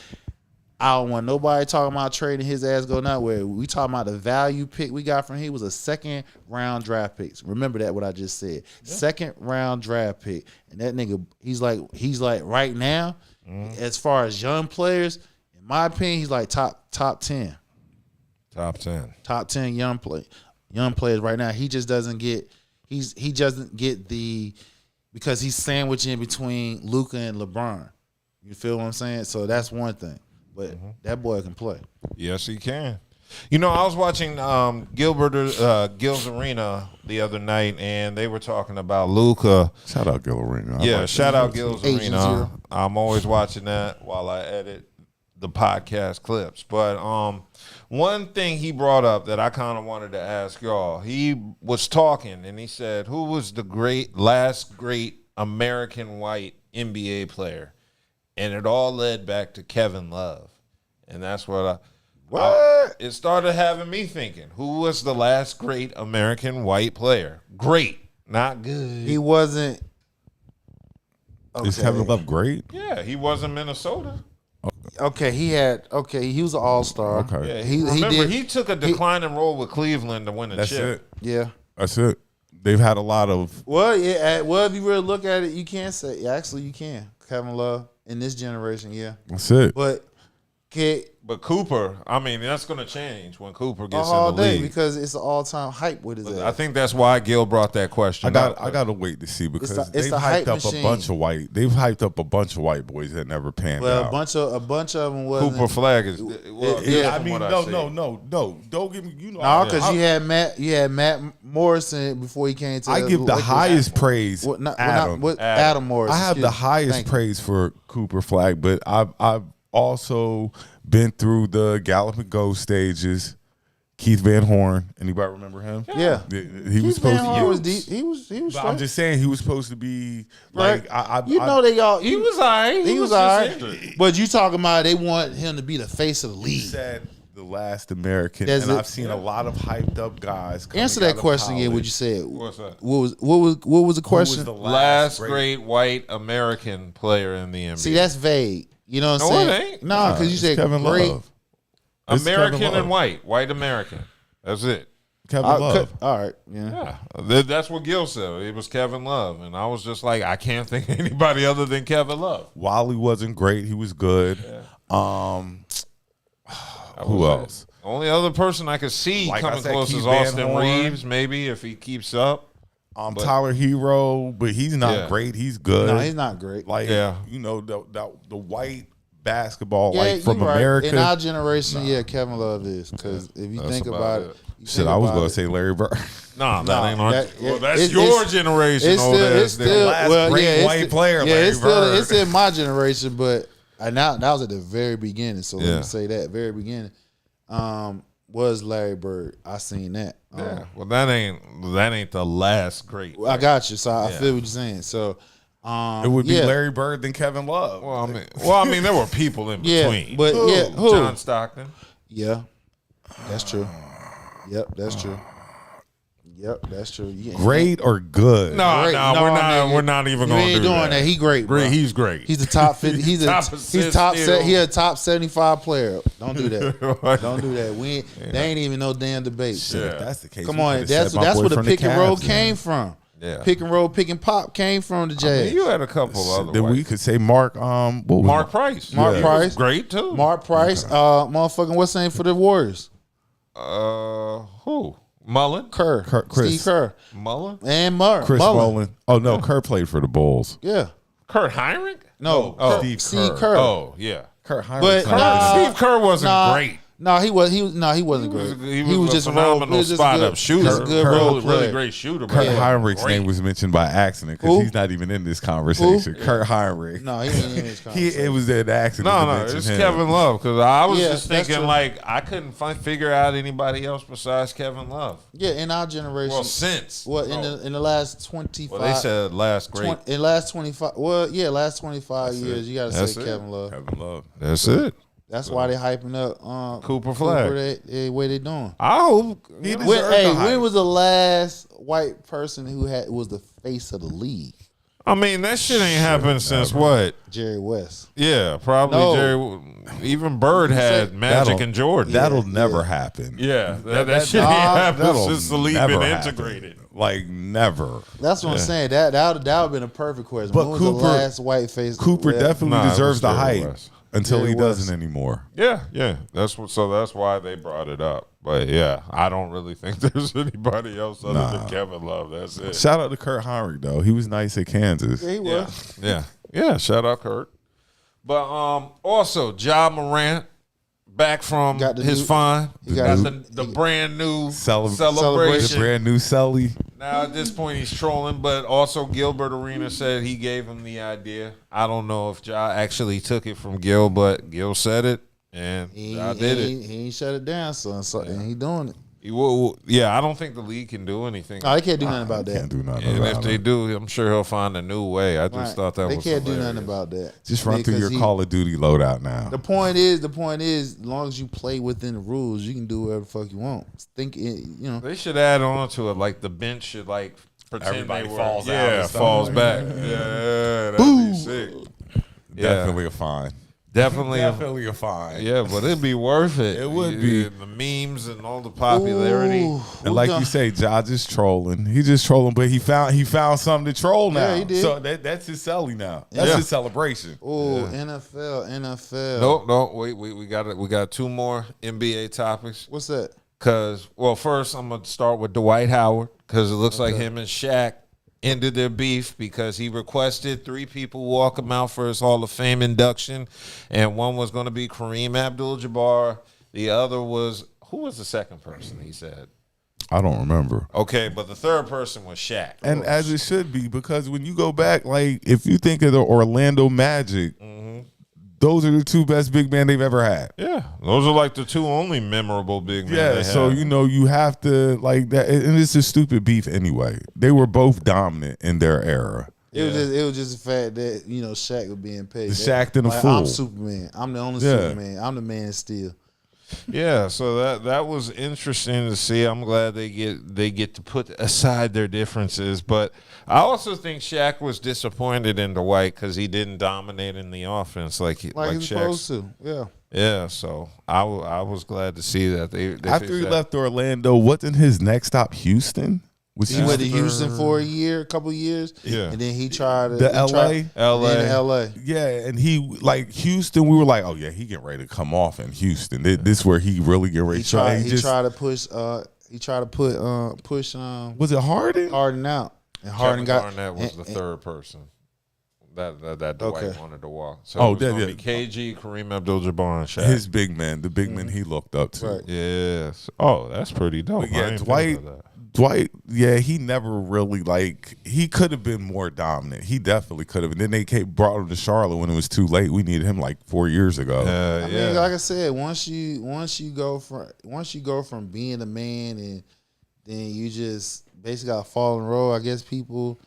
I don't want nobody talking about trading his ass go nowhere. We talking about the value pick we got from him. He was a second round draft pick. Remember that what I just said. Yeah. Second round draft pick. And that nigga, he's like right now, as far as young players, in my opinion, he's like top 10. Top 10. Top 10 young players right now. He just doesn't get the because he's sandwiching between Luka and LeBron. You feel what I'm saying? So that's one thing. But that boy can play. Yes, he can. You know, I was watching Gil's Arena the other night, and they were talking about Luka. Shout out Gil Arena. Yeah, shout out Gil's Arena. I'm always watching that while I edit the podcast clips. But one thing he brought up that I kind of wanted to ask y'all, he was talking, and he said, who was the last great American white NBA player? And it all led back to Kevin Love. And that's what it started having me thinking. Who was the last great American white player? Great, not good. He wasn't. Okay. Is Kevin Love great? Yeah, he was in Minnesota. Okay, he was an all-star. Okay. Yeah, he took a declining role with Cleveland to win a That's chip. it. Yeah. That's it. They've had a lot of. Well, yeah. Well, if you really look at it, you can say actually you can. Kevin Love in this generation, yeah. That's it. But Cooper, I mean, that's going to change when Cooper gets all in the day league. because it's an all-time hype with his ass. I think that's why Gil brought that question. I got to wait to see because they've hyped up a bunch of white. They've hyped up a bunch of white boys that never panned out. A bunch of them was Cooper Flag is. Yeah, I mean, no. Don't give me. You know, no, because you had Matt Morrison before he came to. I give the highest praise. Adam Morrison. I have the highest praise for Cooper Flag, but I've also been through the Gallup and Go stages. Keith Van Horn. Anybody remember him? Yeah. He was supposed to. He was. I'm just saying he was supposed to be like. He was alright. He was alright. But you talking about they want him to be the face of the league. Said the last American? That's and it. I've seen a lot of hyped up guys. Answer that question again. What you said? What's that? What was the question? the Last great white American player in the NBA. See, that's vague. You know what I'm No, saying? it ain't. No, because you It's said Kevin great. Love. It's American Kevin Love. and white American. That's it. Kevin All Love. right. Yeah. Yeah, that's what Gil said. It was Kevin Love, and I was just like, I can't think of anybody other than Kevin Love. Wally wasn't great. He was good. Who else? Only other person I could see Like I coming said, close Keith is Van Austin Horn. Reeves, maybe if he keeps up. Tyler Hero, but he's not Yeah. great. He's good. No, he's not great. Like, Yeah. you know, the white basketball, Yeah, like from you right. America. In our generation, Kevin Love is because if you That's think about about it. it, you Shit, think I was about going it, to say Larry Bird. Nah, that Nah, ain't on. that- Well, it- that's it's- your it's- generation. It's old still, ass it's nigga. still, last well, great yeah, white it's, player, yeah, Larry it's still, Bird. it's in my generation, but now that was at the very beginning. So let Yeah. me say that very beginning was Larry Bird. I seen that. Yeah. Well, that ain't the last great. I got you. So I Yeah. feel what you're saying. So It would be yeah. Larry Bird than Kevin Love. Well, I mean, there were people in Yeah, between. but who? John Stockton. Yeah, that's true. Yep, that's true. Yep, that's true. Yeah. Great or good? No, Great. no, No, we're nigga. not even You going to ain't do doing that. He great, bro. Great, he's great. He's the top 50. He's Top a assist top steal. he a top 75 player. Don't do that. Don't do that. We ain't, They ain't even no damn debate. Shit, if that's the case. Come you on, could've that's said my boy where the from pick and roll Cavs, came man. from. Yeah. Pick and roll, pick and pop came from the Jazz. Man, you had a couple other Then we white. could say Mark. What was Mark Price. Mark He Price. was great too. Mark Price, motherfucking what's the name for the Warriors? Who? Mullen. Kerr, Chris. Steve Kerr, Mullen. and Murray. Chris Mullen. Oh no, Kerr played for the Bulls. Yeah, Kurt Heinrich. no, Oh, Steve Kerr. Oh yeah. Kurt Heinrich. But Steve Kerr wasn't great. No, he wasn't great. He was just a a role- phenomenal he was just spot good- up shooter. just a good Kurt- role really player. great shooter. but Kurt he wasn't Heinrich's great. name was mentioned by accident because Who? he's not even in this conversation. Kurt Heinrich. No, he ain't in his It conversation. was an accident. No, to no, mention it's him. Kevin Love because I was Yeah, just that's thinking true. like I couldn't figure out anybody else besides Kevin Love. Yeah, in our generation. Well, since in the last 25. well, they said last great. In last 25. Well, yeah, last 25 years, you got to That's say it. Kevin Love. Kevin Love. That's it. That's why they hyping up Cooper Flag. the way they doing. I hope He When, deserved the hype. when was the last white person who was the face of the league? I mean, that shit ain't happened since what? Jerry West. Yeah, probably No. Jerry. Even Bird had Magic That'll- and Jordan. That'll never happen. Yeah, that shit ain't happened That'll since the league never been happen. integrated. Like never. That's what I'm saying. That would have been a perfect question. But when was Cooper- the last white face? Cooper Yeah. definitely Nah, it deserves was the Jerry hype West. until Jerry he West. doesn't anymore. Yeah. That's why they brought it up. But yeah, I don't really think there's anybody else other than Kevin Love. That's it. Shout out to Kurt Heinrich though. He was nice at Kansas. Yeah, he was. Yeah. Shout out Kurt. But also Ja Morant back from Got the his new- fine. he Got got the brand new Celebration. celebration. The brand new Sully. Now at this point he's trolling, but also Gilbert Arenas said he gave him the idea. I don't know if Ja actually took it from Gil, but Gil said it and Ja did it. He ain't shut it down, so and he doing it. Yeah, I don't think the league can do anything. No, they can't do nothing about that. Can't do nothing And about if they it. do, I'm sure he'll find a new way. I just Right. thought that they was can't do hilarious. nothing about that. Just run through Because your Call of Duty loadout now. The point is, as long as you play within the rules, you can do whatever the fuck you want. They should add on to it, like the bench should like pretend Everybody they were, falls out yeah, and stuff falls like back. Yeah, that'd be sick. Yeah. Definitely a fine. Definitely a fine. yeah, but it'd be worth it. It would be. The memes and all the popularity. Ooh, And like you say, Ja just trolling. He just trolling, but he found something to troll now. Yeah, he did. So that's his selling now. That's Yeah. his celebration. Oh, NFL. No, wait, we got two more NBA topics. What's that? Cause first I'm gonna start with Dwight Howard because it looks like him and Shaq ended their beef because he requested 3 people walk him out for his Hall of Fame induction, and one was going to be Kareem Abdul-Jabbar. The other was who was the second person? He said. I don't remember. Okay, but the third person was Shaq. And as it should be, because when you go back, like if you think of the Orlando Magic, those are the 2 best big men they've ever had. Yeah, those are like the 2 only memorable big men. Yeah, they so had. you have to like that, and it's a stupid beef anyway. They were both dominant in their era. It was just the fact that Shaq was being paid. The Shaq than a fool. I'm Superman. I'm the only Yeah. Superman. I'm the Man of Steel. Yeah, so that was interesting to see. I'm glad they get to put aside their differences, but I also think Shaq was disappointed in Dwight because he didn't dominate in the offense like he's Shaq's supposed to. Yeah. Yeah, so I was glad to see that they After he left Orlando, wasn't his next stop Houston? He went to Houston for a couple years. Yeah. And then he tried LA. LA. Yeah, and he like Houston. We were like, oh yeah, he getting ready to come off in Houston. This where he really get ready. He tried to push. He tried to push. Was it Harden? Harden out, and Harden was the third person that Dwight wanted to walk. So it was gonna be KG, Kareem Abdul-Jabbar, and Shaq. His big man, the big man he looked up to. Right. Yes. Oh, that's pretty dope. But yeah, Dwight, yeah, he never really he could have been more dominant. He definitely could have. And then they brought him to Charlotte when it was too late. We needed him like 4 years ago. I mean, like I said, once you go from being a man and then you just basically got to fall in roll. I guess people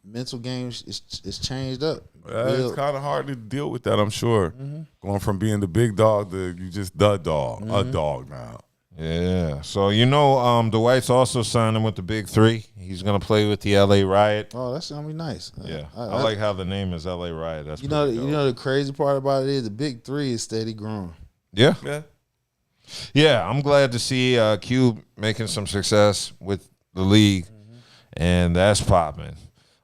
mental games is changed up. It's kind of hard to deal with that, I'm sure. Mm-hmm. Going from being the big dog to you just the dog, a dog now. Yeah. So, Dwight's also signing with the Big Three. He's going to play with the LA Riot. Oh, that's going to be nice. Yeah. I like how the name is LA Riot. That's you know the crazy part about it is the Big Three is steady growing. Yeah. Yeah. Yeah, I'm glad to see Cube making some success with the league, and that's popping.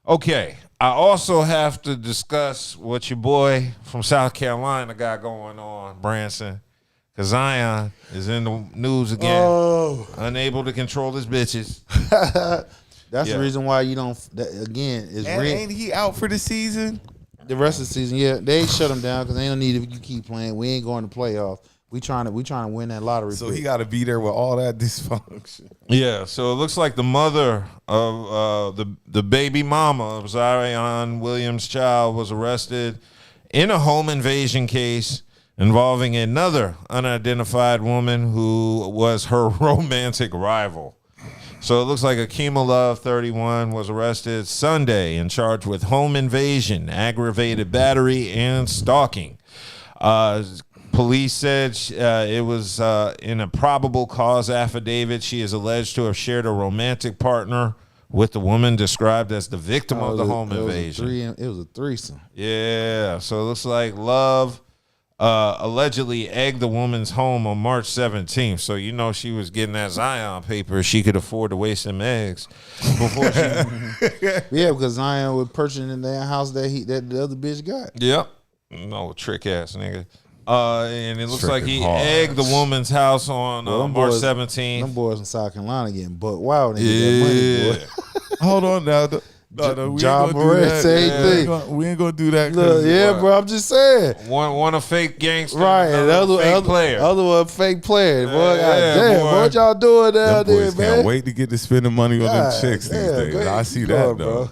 Okay. I also have to discuss what your boy from South Carolina got going on, Branson. Because Zion is in the news again, unable to control his bitches. That's the reason why you don't. Ain't he out for the season? The rest of the season, yeah, they shut him down because they don't need it. You keep playing. We ain't going to playoff. We trying to win that lottery. So he got to be there with all that dysfunction. Yeah. So it looks like the mother of the baby mama of Zion Williams' child was arrested in a home invasion case involving another unidentified woman who was her romantic rival. So it looks like Akima Love, 31, was arrested Sunday and charged with home invasion, aggravated battery, and stalking. Police said it was in a probable cause affidavit. She is alleged to have shared a romantic partner with the woman described as the victim of the home invasion. It was a threesome. Yeah. So it looks like Love allegedly egged the woman's home on March 17th. So, she was getting that Zion paper. She could afford to waste them eggs before she. Yeah, because Zion was purchasing in that house that the other bitch got. Yep. No, trick ass nigga. And it looks like he egged the woman's house on March 17th. Them boys in South Carolina getting buck wild. They get that money, boy. Hold on now. No, John Moran, same thing. We ain't gonna do that. Look, bro, I'm just saying. One a fake gangster, right? And other fake player. Other one fake player. Boy, damn, boy, what y'all doing down there, man? Can't wait to get to spending money on them chicks these days. I see that though.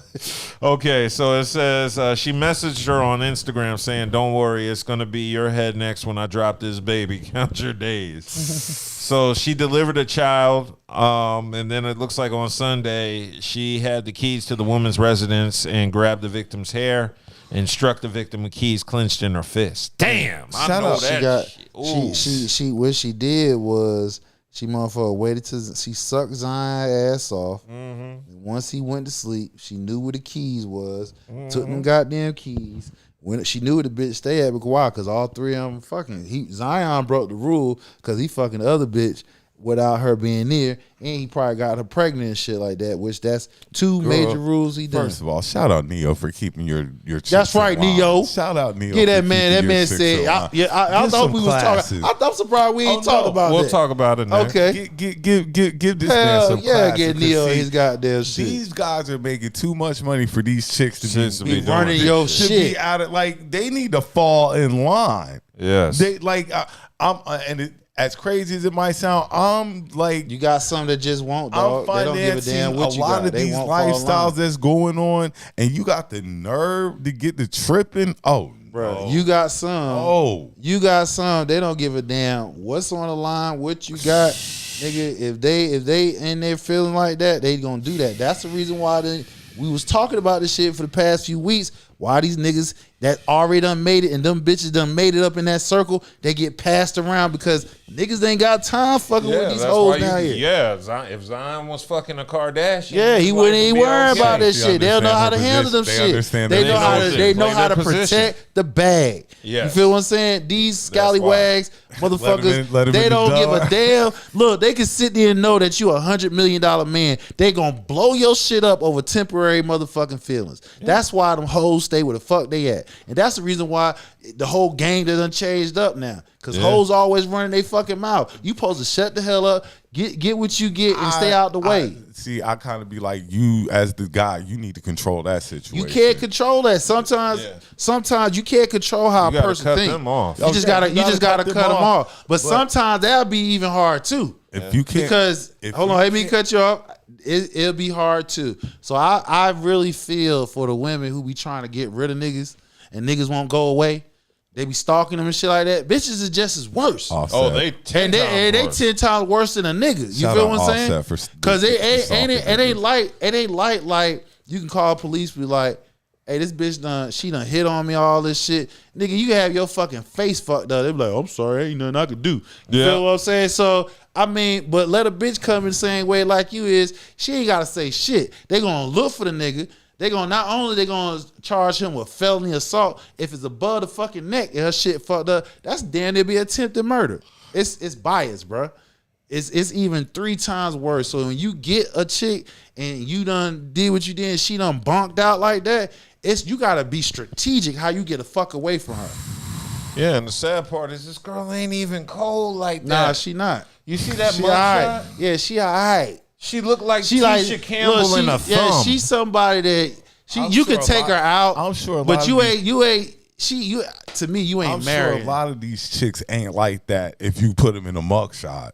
Okay, so it says she messaged her on Instagram saying, "Don't worry, it's gonna be your head next when I drop this baby. Count your days." So she delivered a child, and then it looks like on Sunday she had the keys to the woman's residence and grabbed the victim's hair and struck the victim with keys clenched in her fist. Damn, I know that. What she did was she motherfucker waited till she sucked Zion's ass off. Mm-hmm. And once he went to sleep, she knew where the keys was. Mm-hmm. Took them goddamn keys. When she knew where the bitch stay at because all three of them fucking. Zion broke the rule because he fucking the other bitch without her being near, and he probably got her pregnant and shit like that, which that's two major rules he done. First of all, shout out Neo for keeping your That's right, Neo. Shout out Neo. Get that man. That man said, I thought we was talking. I'm surprised we ain't talking about it. We'll talk about it now. Okay. Give this man some class. Get Neo his goddamn shit. These guys are making too much money for these chicks to be running your shit. Be out of, they need to fall in line. Yes. They as crazy as it might sound, I'm like, you got some that just won't, dog. I'm they don't give a damn what a you lot got. of these lifestyles that's going on, and you got the nerve to get the tripping. Oh, bro, no. You got some. Oh, you got some. They don't give a damn what's on the line, what you got, nigga. If they in there feeling like that, they gonna do that. That's the reason why we was talking about this shit for the past few weeks. Why these niggas that already done made it, and them bitches done made it up in that circle, they get passed around because niggas ain't got time fucking with these hoes down here. Yeah, if Zion was fucking a Kardashian, Yeah, he wouldn't even worry about that shit. They don't know how to handle them shit. They know how to protect the bag. Yes. You feel what I'm saying? These scallywags, motherfuckers, let him they in the don't give a dark. damn. Look, they can sit there and know that you $100 million man. They gonna blow your shit up over temporary motherfucking feelings. That's why them hoes stay where the fuck they at. And that's the reason why the whole game done changed up now. Cause hoes always running their fucking mouth. You supposed to shut the hell up, get what you get, and stay out the way. I kind of be like, you as the guy, you need to control that situation. You can't control that. Sometimes you can't control how a person cut thinks. them off. You just gotta cut them off. But sometimes that'll be even hard too. If you can't, Because hold on, let me cut you off. It'll be hard too. So I really feel for the women who be trying to get rid of niggas and niggas won't go away. They be stalking them and shit like that. Bitches is just as worse. Offset. Oh, they 10 And times they worse. 10 times worse than a nigga. You Shout feel out what I'm saying? Offset for Because it stalking ain't like you can call police, be like, hey, this bitch she done hit on me, all this shit. Nigga, you can have your fucking face fucked up. They be like, I'm sorry, ain't nothing I could do. You feel what I'm saying? So I mean, but let a bitch come in the same way like you is, she ain't gotta say shit. They gonna look for the nigga. They gonna not only they gonna charge him with felony assault if it's above the fucking neck and her shit fucked up. That's damn near be attempted murder. It's bias, bro. It's even 3 times worse. So when you get a chick and you done did what you did and she done bonked out like that, you gotta be strategic how you get the fuck away from her. Yeah, and the sad part is this girl ain't even cold like that. Nah, she not. You see that She mugshot? alright. Yeah, she alright. She looked like She Tisha like Campbell look, in a thumb. Yeah, she's somebody that I'm you sure can a take lot- her out. I'm sure a but lot you of ain't. To me, you ain't I'm married. sure a lot of these chicks ain't like that if you put them in a mugshot.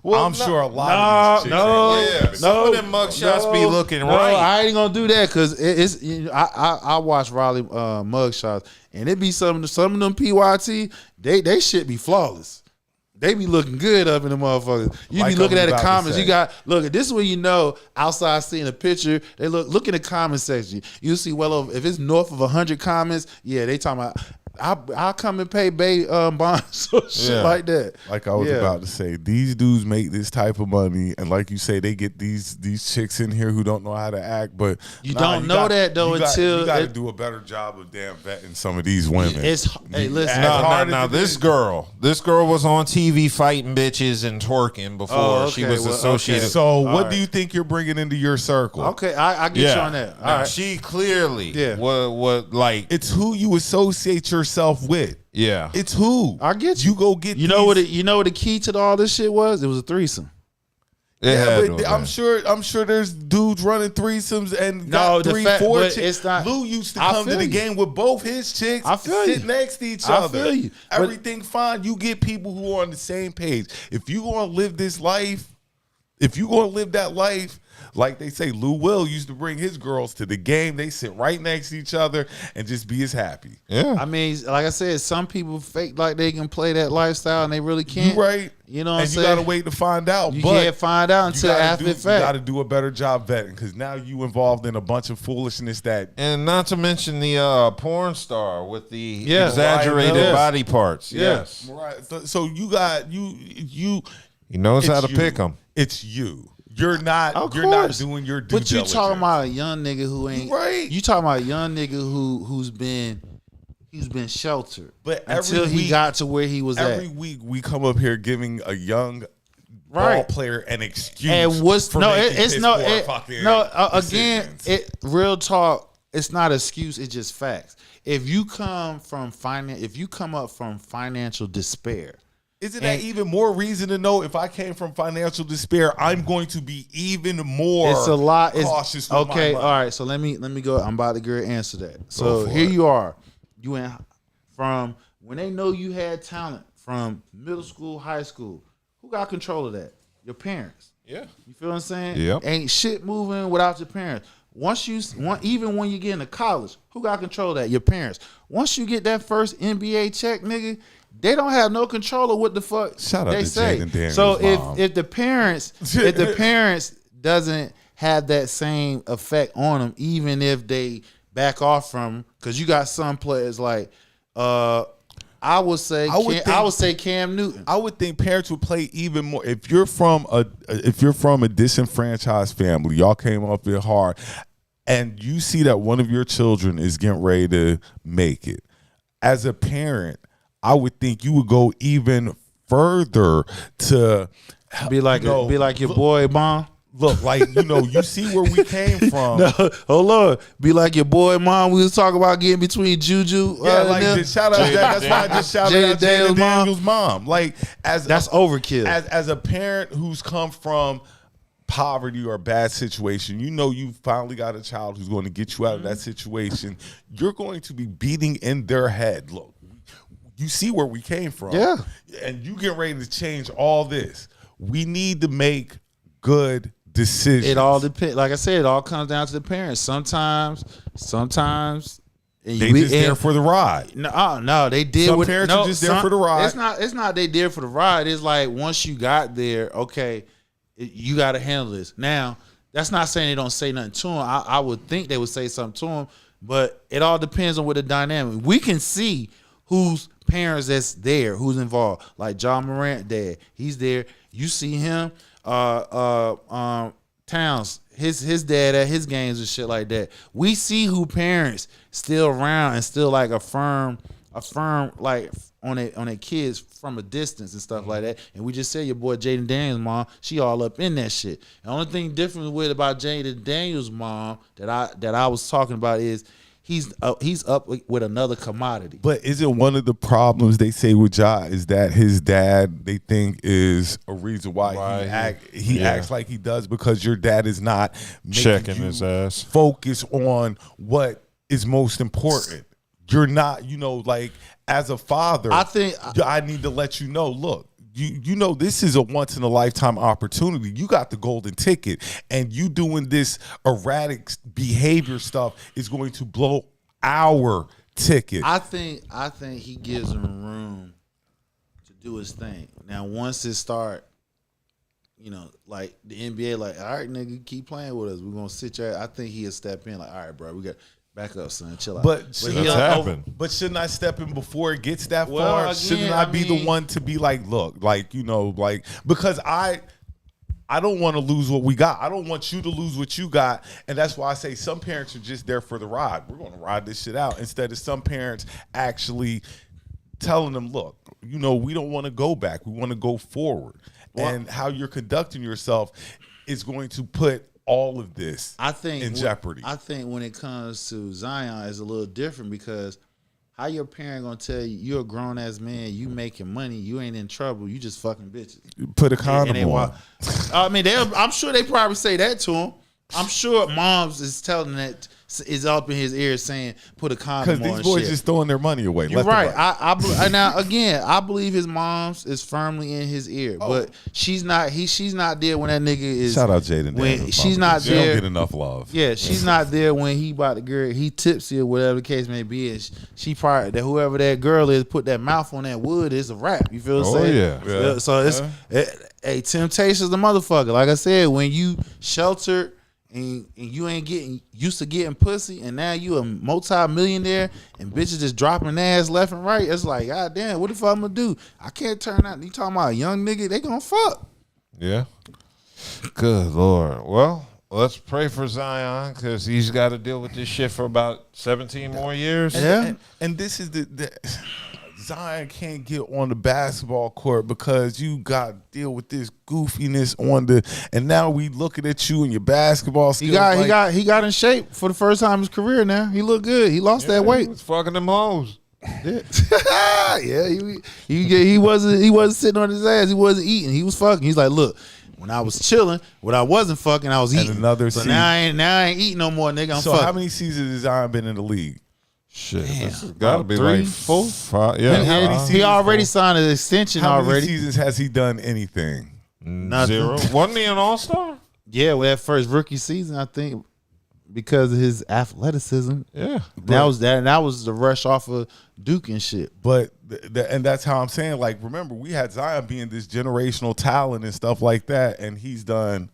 Well, I'm sure a lot of these chicks ain't like that. Some of them mugshots be looking right. I ain't gonna do that because it's. I watch Raleigh mugshots and it be some of them PYT. They shit be flawless. They be looking good up in the motherfuckers. You Like be looking I at was the about to comments. say. You got look. This is when you know outside seeing a picture. They look in the comment section. You see well over if it's north of 100 comments. Yeah, they talking about. I'll come and pay bonds or shit like that. Like I was about to say, these dudes make this type of money, and like you say, they get these chicks in here who don't know how to act. But You don't know that, though, until you got to it- do a better job of damn vetting some of these women. Hey, listen. No, this girl was on TV fighting bitches and twerking before she was associated. So what do you think you're bringing into your circle? Okay, I get you on that. All Now, right. she clearly Yeah. what like It's who you associate yourself with. yeah. It's who. I get you. You go get. You know what the key to all this shit was? It was a threesome. It Yeah, had but to I'm have sure there's dudes running threesomes and No, got the 3, fact- 4 but chicks. it's not- Lou used to I come to feel the you. game with both his chicks. I feel sit you. next to each I other. feel you. But- Everything fine. You get people who are on the same page. If you gonna live this life, if you gonna live that life. Like they say, Lou Will used to bring his girls to the game. They sit right next to each other and just be as happy. Yeah. I mean, like I said, some people fake like they can play that lifestyle and they really can't. You right. You know what I'm and you saying? gotta wait to find out. You but can't find out until after the You fact. gotta do a better job vetting because now you involved in a bunch of foolishness that And not to mention the porn star with the Yeah. exaggerated Yes. body parts. Yes. right. So you got you. He knows how It's to you. pick them. It's you. You're not. Of You're not course. doing your due But you diligence. talking about a young nigga who ain't Right. You talking about a young nigga who's been sheltered, But every until he week- got to where he was Every at. week we come up here giving a young ball Right. player an excuse. And what's for no, making it's piss no, poor fucking again, decisions. real talk. It's not excuse. It's just facts. If you come up from financial despair, Isn't that even more reason to know if I came from financial despair, I'm going to be even more it's a lot. cautious with Okay, my all money. right. So let me go. I'm about to go answer that. So for here it. you are. You in from when they know you had talent from middle school, high school. Who got control of that? Your parents. Yeah. You feel what I'm saying? Yep. Ain't shit moving without your parents. Even when you get into college, who got control of that? Your parents. Once you get that first NBA check, nigga, they don't have no control of what the fuck Shout out they to say. Jaden Daniels' So mom. if the parents doesn't have that same effect on them, even if they back off from, because you got some players like I would say Cam Newton. I would think parents would play even more if you're from a disenfranchised family. Y'all came up here hard, and you see that one of your children is getting ready to make it. As a parent, I would think you would go even further to be like your boy, Mom. Look, like, you see where we came from. No, hold on. Be like your boy, Mom. We was talking about getting between Juju. Shout out that's why I just shouted out Jaden Daniels' mom. Like, that's overkill. As a parent who's come from poverty or a bad situation, you finally got a child who's going to get you out of that situation. You're going to be beating in their head. Look, you see where we came from. Yeah. And you get ready to change all this. We need to make good decisions. It all depends. Like I said, it all comes down to the parents. Sometimes they just there for the ride. No, they did. Some parents are just there for the ride. It's not they there for the ride. It's like once you got there, okay, you got to handle this. Now, that's not saying they don't say nothing to him. I would think they would say something to him, but it all depends on what the dynamic. We can see whose parents that's there, who's involved. Like John Morant, dad, he's there. You see him. Towns, his dad at his games and shit like that. We see who parents still around and still like affirm like on their kids from a distance and stuff like that. And we just said your boy Jaden Daniels' mom, she all up in that shit. The only thing different about Jaden Daniels' mom that I was talking about is he's up with another commodity. But isn't one of the problems they say with Ja is that his dad, they think, is a reason why he acts like he does, because your dad is not checking his ass. Focus on what is most important. You're not, like as a father, I need to let you know, look, you know this is a once in a lifetime opportunity. You got the golden ticket, and you doing this erratic behavior stuff is going to blow our ticket. I think he gives him room to do his thing. Now once it start, like the NBA, like, all right, nigga, keep playing with us. We're gonna sit you. I think he'll step in, like, all right, bro, we got. Back up, son. Chill out. But shouldn't I step in before it gets that far? Again, shouldn't I be the one to be like, look, like, because I don't want to lose what we got. I don't want you to lose what you got. And that's why I say some parents are just there for the ride. We're going to ride this shit out, instead of some parents actually telling them, look, we don't want to go back. We want to go forward. And how you're conducting yourself is going to put all of this in jeopardy. I think when it comes to Zion, it's a little different, because how your parent gonna tell you you're a grown ass man, you making money, you ain't in trouble, you just fucking bitches. Put a condom on. I mean, I'm sure they probably say that to him. I'm sure moms is telling that, is up in his ear saying, put a condom on. Because these boys just throwing their money away. You're right. Now again, I believe his mom's is firmly in his ear, but she's not there when that nigga is. Shout out Jaden. When she's not there, she don't get enough love. Yeah, she's not there when he about to girl, he tipsy or whatever the case may be. And she probably, that whoever that girl is, put that mouth on that wood, it's a wrap. You feel what I'm saying? Yeah. So it's a temptation's the motherfucker. Like I said, when you sheltered. And you ain't getting used to getting pussy, and now you a multi-millionaire, and bitches just dropping ass left and right. It's like, God damn, what the fuck I'm gonna do? I can't turn out. You talking about a young nigga? They gonna fuck. Yeah. Good Lord. Well, let's pray for Zion, because he's got to deal with this shit for about 17 more years. Yeah. And this is the Zion can't get on the basketball court because you got to deal with this goofiness and now we looking at you and your basketball skills. He got in shape for the first time in his career. Now he looked good. He lost that weight. He was fucking them hoes. Yeah, he wasn't sitting on his ass. He wasn't eating. He was fucking. He's like, look, when I was chilling, when I wasn't fucking, I was eating. And another so season. now I ain't eating no more, nigga. I'm so fucking. How many seasons has Zion been in the league? Shit, this has got to be 3, 4, 5. Yeah, he already signed an extension. How many seasons has he done anything? Nothing. 0. Wasn't he an all-star? Yeah, well, that first rookie season, I think, because of his athleticism. Yeah, that was the rush off of Duke and shit. But and that's how I'm saying. Like, remember, we had Zion being this generational talent and stuff like that, and he's done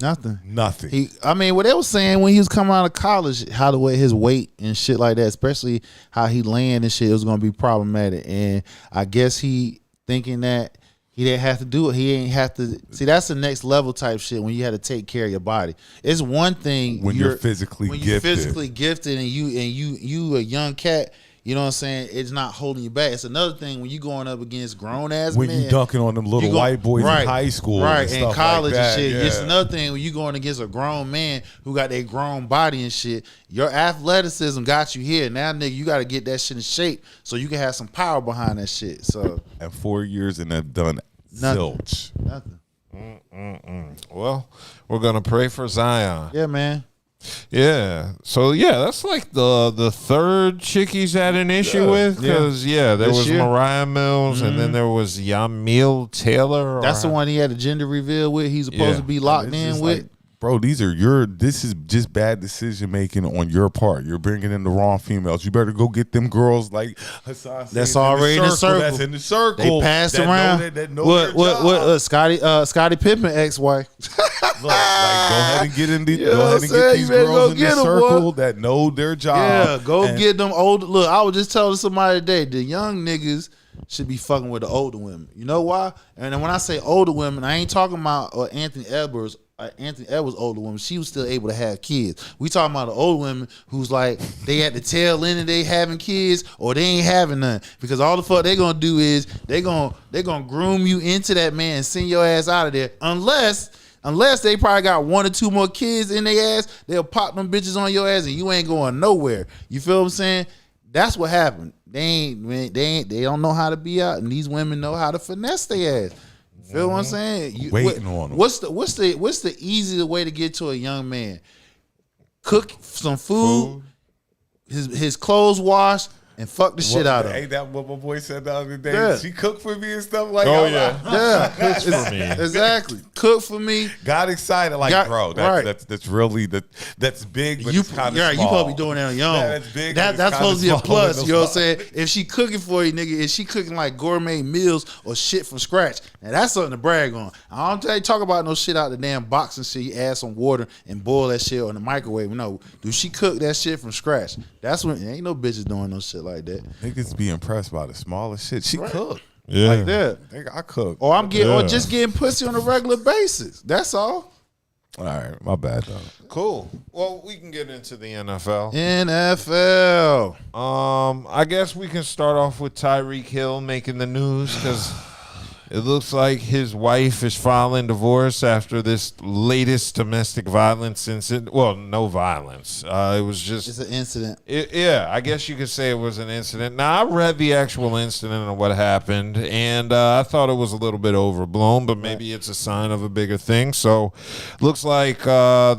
Nothing. Nothing. What they was saying when he was coming out of college, how the way his weight and shit like that, especially how he land and shit, it was gonna be problematic. And I guess he thinking that he didn't have to do it. He ain't have to see. That's the next level type shit when you had to take care of your body. It's one thing when you're physically gifted and you a young cat. You know what I'm saying? It's not holding you back. It's another thing when you going up against grown ass men. When you dunking on them little white boys in high school, right, and college like that, and shit. yeah. It's another thing when you going against a grown man who got that grown body and shit. Your athleticism got you here. Now, nigga, you got to get that shit in shape so you can have some power behind that shit. So, and 4 years and have done zilch. Nothing. Well, we're gonna pray for Zion. Yeah, man. Yeah. So that's like the third chick he's had an issue with, because there This was year. Mariah Mills, and then there was Yamil Taylor. That's the one he had a gender reveal with. He's supposed to be locked in with. Like, bro, this is just bad decision making on your part. You're bringing in the wrong females. You better go get them girls like Hassan said, That's already in the circle. That's in the circle. They passed that around. Know that know their job. What? Scottie Pippen ex-wife. Look, go ahead and get in You know go what ahead I'm and saying? get these You better girls go in get the 'em, circle boy. that know their job. Yeah, go And get them older. Look, I was just telling somebody today, the young niggas should be fucking with the older women. You know why? And then when I say older women, I ain't talking about Anthony Edwards. Anthony Edwards' older woman, she was still able to have kids. We talking about the older women who's like they at the tail end of they having kids or they ain't having none, because all the fuck they gonna do is they gonna groom you into that man and send your ass out of there unless they probably got 1 or 2 more kids in their ass. They'll pop them bitches on your ass and you ain't going nowhere. You feel what I'm saying? That's what happened. They don't know how to be out, and these women know how to finesse their ass. Feel what I'm saying? Waiting on them. What's the easiest way to get to a young man? Cook some food. His clothes washed, and fuck the shit out of him. Ain't that what my boy said the other day? Yeah. She cooked for me and stuff like Oh, that. yeah. Yeah, for me. exactly. Cook for me. Got excited, like, bro. That's really that's big, but it's kind of small. You supposed to be doing that on your own. Yeah, that's big. That's but it's supposed to be a kinda small plus. in You know what I'm the saying? If she cooking for you, nigga, if she cooking like gourmet meals or shit from scratch, now that's something to brag on. I don't tell you talk about no shit out the damn box and shit. You add some water and boil that shit on the microwave. No, do she cook that shit from scratch? That's when ain't no bitches doing no shit like that. Niggas be impressed by the smallest shit. She cooked. Yeah. Like that. Nigga, I cook. Or or just getting pussy on a regular basis. That's all. All right, my bad though. Cool. Well, we can get into the NFL. NFL. I guess we can start off with Tyreek Hill making the news, because it looks like his wife is filing divorce after this latest domestic violence incident. Well, no violence. It was just... It's an incident. Yeah, I guess you could say it was an incident. Now, I read the actual incident and what happened, and I thought it was a little bit overblown, but maybe it's a sign of a bigger thing. So, looks like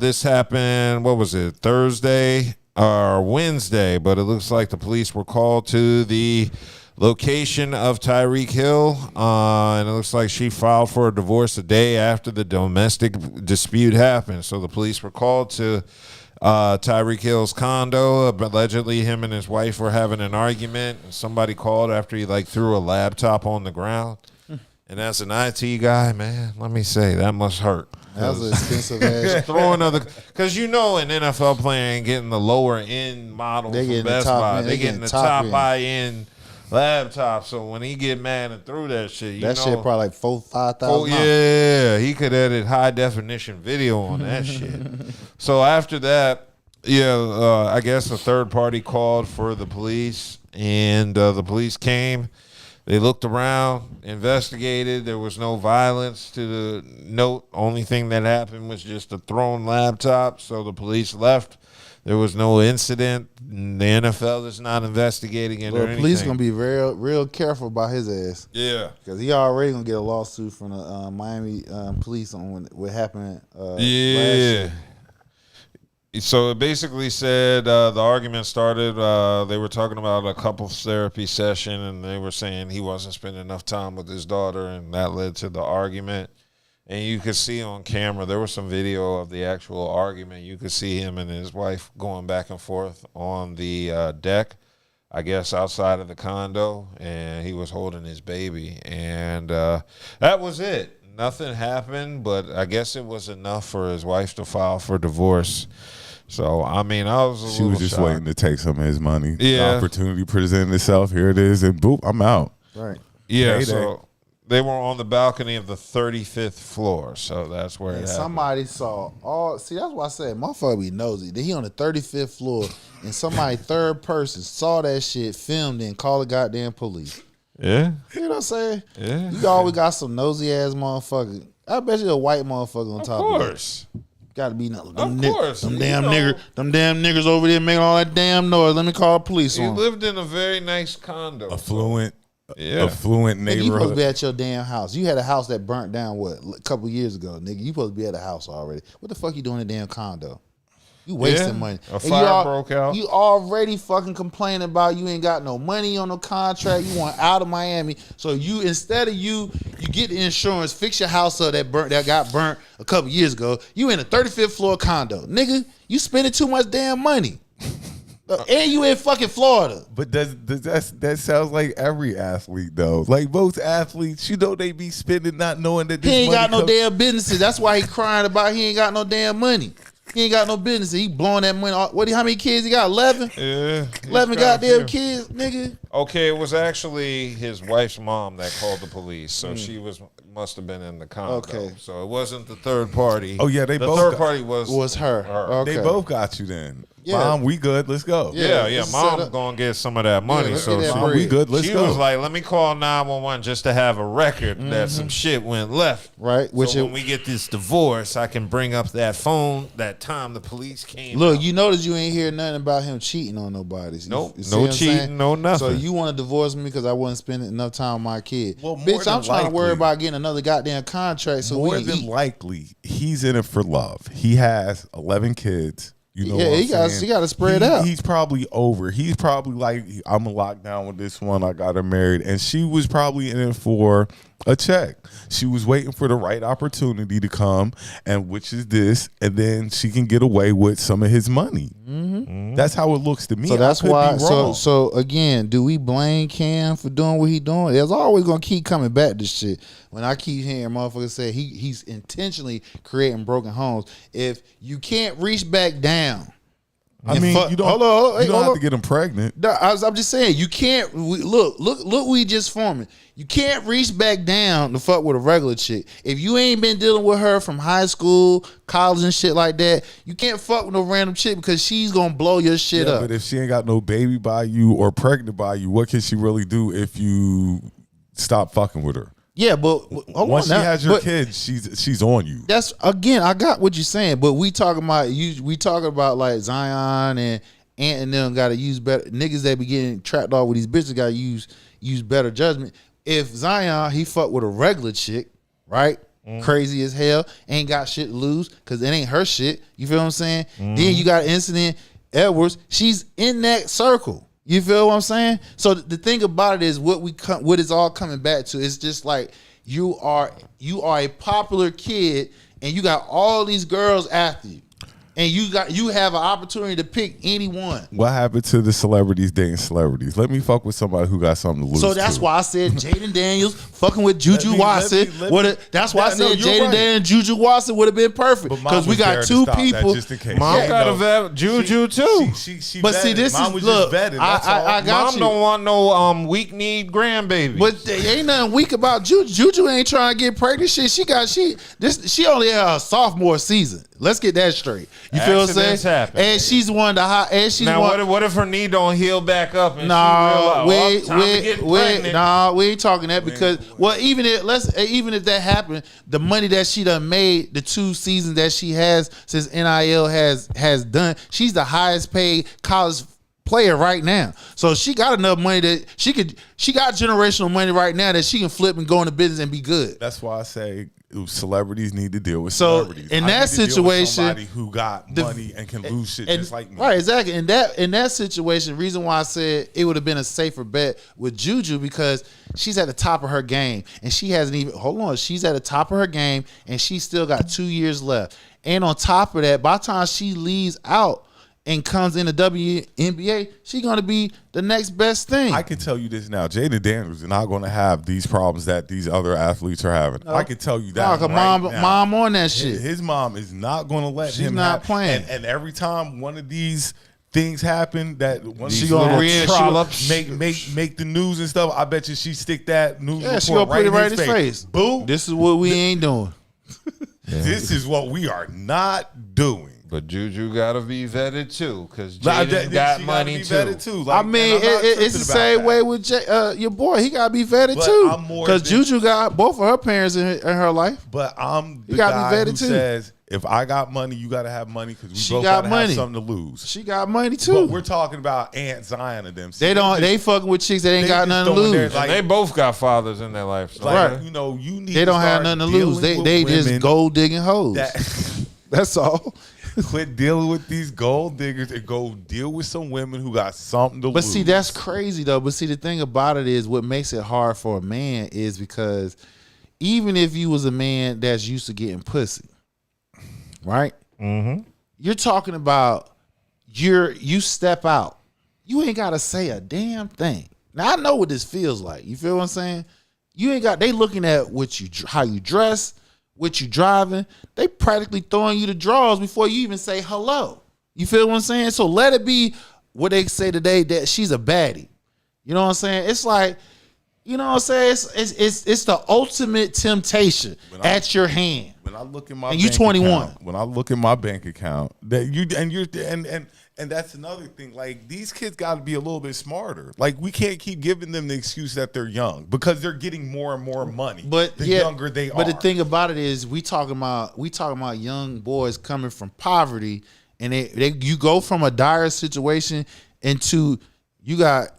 this happened, what was it, Thursday or Wednesday, but it looks like the police were called to the location of Tyreek Hill, and it looks like she filed for a divorce a day after the domestic dispute happened. So the police were called to Tyreek Hill's condo. Allegedly, him and his wife were having an argument, and somebody called after he threw a laptop on the ground. And as an IT guy, man, let me say that must hurt. That was an expensive ass. Throwing because an NFL player ain't getting the lower end model They from getting the Best top Buy. end. They getting the top high end laptop. So when he get mad and threw that shit, That shit probably like $4,000-$5,000. Oh yeah, he could edit high definition video on that shit. So after that, I guess a third party called for the police, and the police came. They looked around, investigated. There was no violence to the note. Only thing that happened was just a thrown laptop. So the police left. There was no incident. The NFL is not investigating it or anything. The police gonna be real careful about his ass. Yeah, because he already gonna get a lawsuit from the Miami police on what happened. Last yeah. So it basically said the argument started. They were talking about a couples therapy session, and they were saying he wasn't spending enough time with his daughter, and that led to the argument. And you could see on camera, there was some video of the actual argument. You could see him and his wife going back and forth on the deck, I guess outside of the condo, and he was holding his baby. And that was it. Nothing happened, but I guess it was enough for his wife to file for divorce. So, I mean, I was She was just shocked. waiting to take some of his money. Yeah. The opportunity presented itself. Here it is, and boop, I'm out. Right. Yeah, Payday. so they were on the balcony of the 35th floor, so that's where it And happened. somebody saw all. See, that's why I said motherfucker be nosy. He on the 35th floor, and somebody third person saw that shit, filmed it, and called the goddamn police. Yeah, You know what I'm saying? yeah. You always got some nosy ass motherfucker. I bet you a white motherfucker on Of top of it. course. Got to be nothing. Of course. Them You damn know. nigger. Them damn niggers over there making all that damn noise. Let me call the police He on. lived in a very nice condo. Affluent Yeah. affluent Nigga, you supposed to neighborhood. be at your damn house. You had a house that burnt down, a couple years ago, nigga. You supposed to be at a house already. What the fuck you doing in a damn condo? You wasting Yeah, money. a And fire broke out. You already fucking complaining about you ain't got no money on no contract. You want out of Miami. So you, instead of you get the insurance, fix your house up that got burnt a couple years ago. You in a 35th floor condo. Nigga, you spending too much damn money. And you in fucking Florida. But that sounds like every athlete though. Like most athletes, you know, they be spending not knowing that He this ain't money got no comes- damn businesses. That's why he crying about he ain't got no damn money. He ain't got no business. He blowing that money. How many kids he got? 11? Yeah. 11 goddamn kids, nigga. Okay, it was actually his wife's mom that called the police, so she must have been in the condo. Okay. So it wasn't the third party. Oh, yeah, they the both third got- party was her. Okay. They both got you then. Yeah. Mom, we good. Let's go. Yeah. Yeah, It's mom's set up. gonna get some of that money. let's so get that she, Mom, we good. Let's she go. was like, "Let me call 911 just to have a record that some shit went left." Right, which so it- when we get this divorce, I can bring up that phone that time the police came. Look, out. you notice you ain't hear nothing about him cheating on nobody. Nope, You see no what I'm saying? cheating, no nothing. So you want to divorce me because I wasn't spending enough time with my kid. Well, more Bitch, I'm than trying to worry likely- about getting another goddamn contract so More we can than eat. likely, he's in it for love. He has 11 kids. You know Yeah, what I'm he got- saying? he gotta spread out. He's probably over. He's probably like, I'm gonna lock down with this one. I got her married, and she was probably in it for a check. She was waiting for the right opportunity to come, and which is this, and then she can get away with some of his money. Mm-hmm. That's how it looks to me. So that's I could why. be wrong. So again, do we blame Cam for doing what he doing? There's always gonna keep coming back to shit. When I keep hearing motherfuckers say he's intentionally creating broken homes. If you can't reach back down, I mean, you don't, hold on, you don't hold have on. to get him pregnant. No, I'm just saying you can't look. We just forming. You can't reach back down to fuck with a regular chick. If you ain't been dealing with her from high school, college, and shit like that, you can't fuck with no random chick because she's gonna blow your shit Yeah, up. but if she ain't got no baby by you or pregnant by you, what can she really do if you stop fucking with her? Yeah, but hold Once on she now. has your But kids, she's on you. that's again. I got what you're saying, but we talking about we talking about like Zion and Ant and them got to use better niggas that be getting trapped off with these bitches got to use better judgment. If Zion he fuck with a regular chick, right? Crazy as hell, ain't got shit to lose because it ain't her shit. You feel what I'm saying? Then you got Incident Edwards. She's in that circle. You feel what I'm saying? So the thing about it is what is all coming back to. It's just like you are a popular kid and you got all these girls after you. And you have an opportunity to pick anyone. What happened to the celebrities dating celebrities? Let me fuck with somebody who got something to lose. So that's to. why I said Jaden Daniels fucking with Juju Let Watson. me- That's why I Yeah, no, said you're Jaden right. Daniels and Juju Watson would have been perfect. But Mom Because we was there got to two stop that people. just in case. Mom She got know- a vet Juju too. She But see, vetted. this Mom is was look. just vetted. That's all. I got Mom you. don't want no weak-kneed grandbabies. But there ain't nothing weak about Juju. Juju ain't trying to get pregnant. Shit, she only had her sophomore season. Let's get that straight. You feel what I'm saying? Accidents happen. And she's one of the high. And she's now, one. what if her knee don't heal back up and No, she realize, time to get pregnant? we ain't talking that because even if that happened, the money that she done made the 2 seasons that she has since NIL has done, she's the highest paid college player right now. So she got enough money that she got generational money right now that she can flip and go into business and be good. That's why I say celebrities need to deal with So, celebrities. in I that need to deal with situation, somebody who got money and can lose shit just like me. Right, exactly. In that situation, reason why I said it would have been a safer bet with Juju because she's at the top of her game and she hasn't even she's at the top of her game and she still got 2 years left. And on top of that, by the time she leaves out and comes in the WNBA, she's gonna be the next best thing. I can tell you this now. Jaden Daniels is not going to have these problems that these other athletes are having. No. I can tell you that. No, right mom on that shit. His mom is not going to let him. She's not playing. And every time one of these things happen, that one she gonna make the news and stuff. I bet you she stick that news report she gonna put it right in his face. Boo! This is what we ain't doing. This is what we are not doing. But Juju gotta be vetted too, because Jaden got money too. Like, I mean, it's the same way with your boy. He gotta be vetted too, because Juju got both of her parents in her life. But I'm the guy who says, if I got money, you gotta have money, because we both gotta have something to lose. She got money too. But we're talking about Aunt Zion and them. They fucking with chicks that ain't got nothing to lose. They both got fathers in their life, so. Right? You know, you need. They don't have nothing to lose. They just gold digging hoes. That's all. Quit dealing with these gold diggers and go deal with some women who got something to lose. But see, that's crazy though. But see, the thing about it is, what makes it hard for a man is because even if you was a man that's used to getting pussy, right? Mm-hmm. You're talking about you step out, you ain't gotta say a damn thing. Now I know what this feels like. You feel what I'm saying? You ain't got. They looking at how you dress, what you driving. They practically throwing you the drawers before you even say hello. You feel what I'm saying? So let it be what they say today, that she's a baddie. You know what I'm saying? It's like, you know what I'm saying? It's the ultimate temptation at your hand. When I look at my and you 21. When I look at my bank account, and that's another thing. Like, these kids got to be a little bit smarter. Like, we can't keep giving them the excuse that they're young, because they're getting more and more money. But the younger they are. But the thing about it is, we talking about young boys coming from poverty, and you go from a dire situation into you got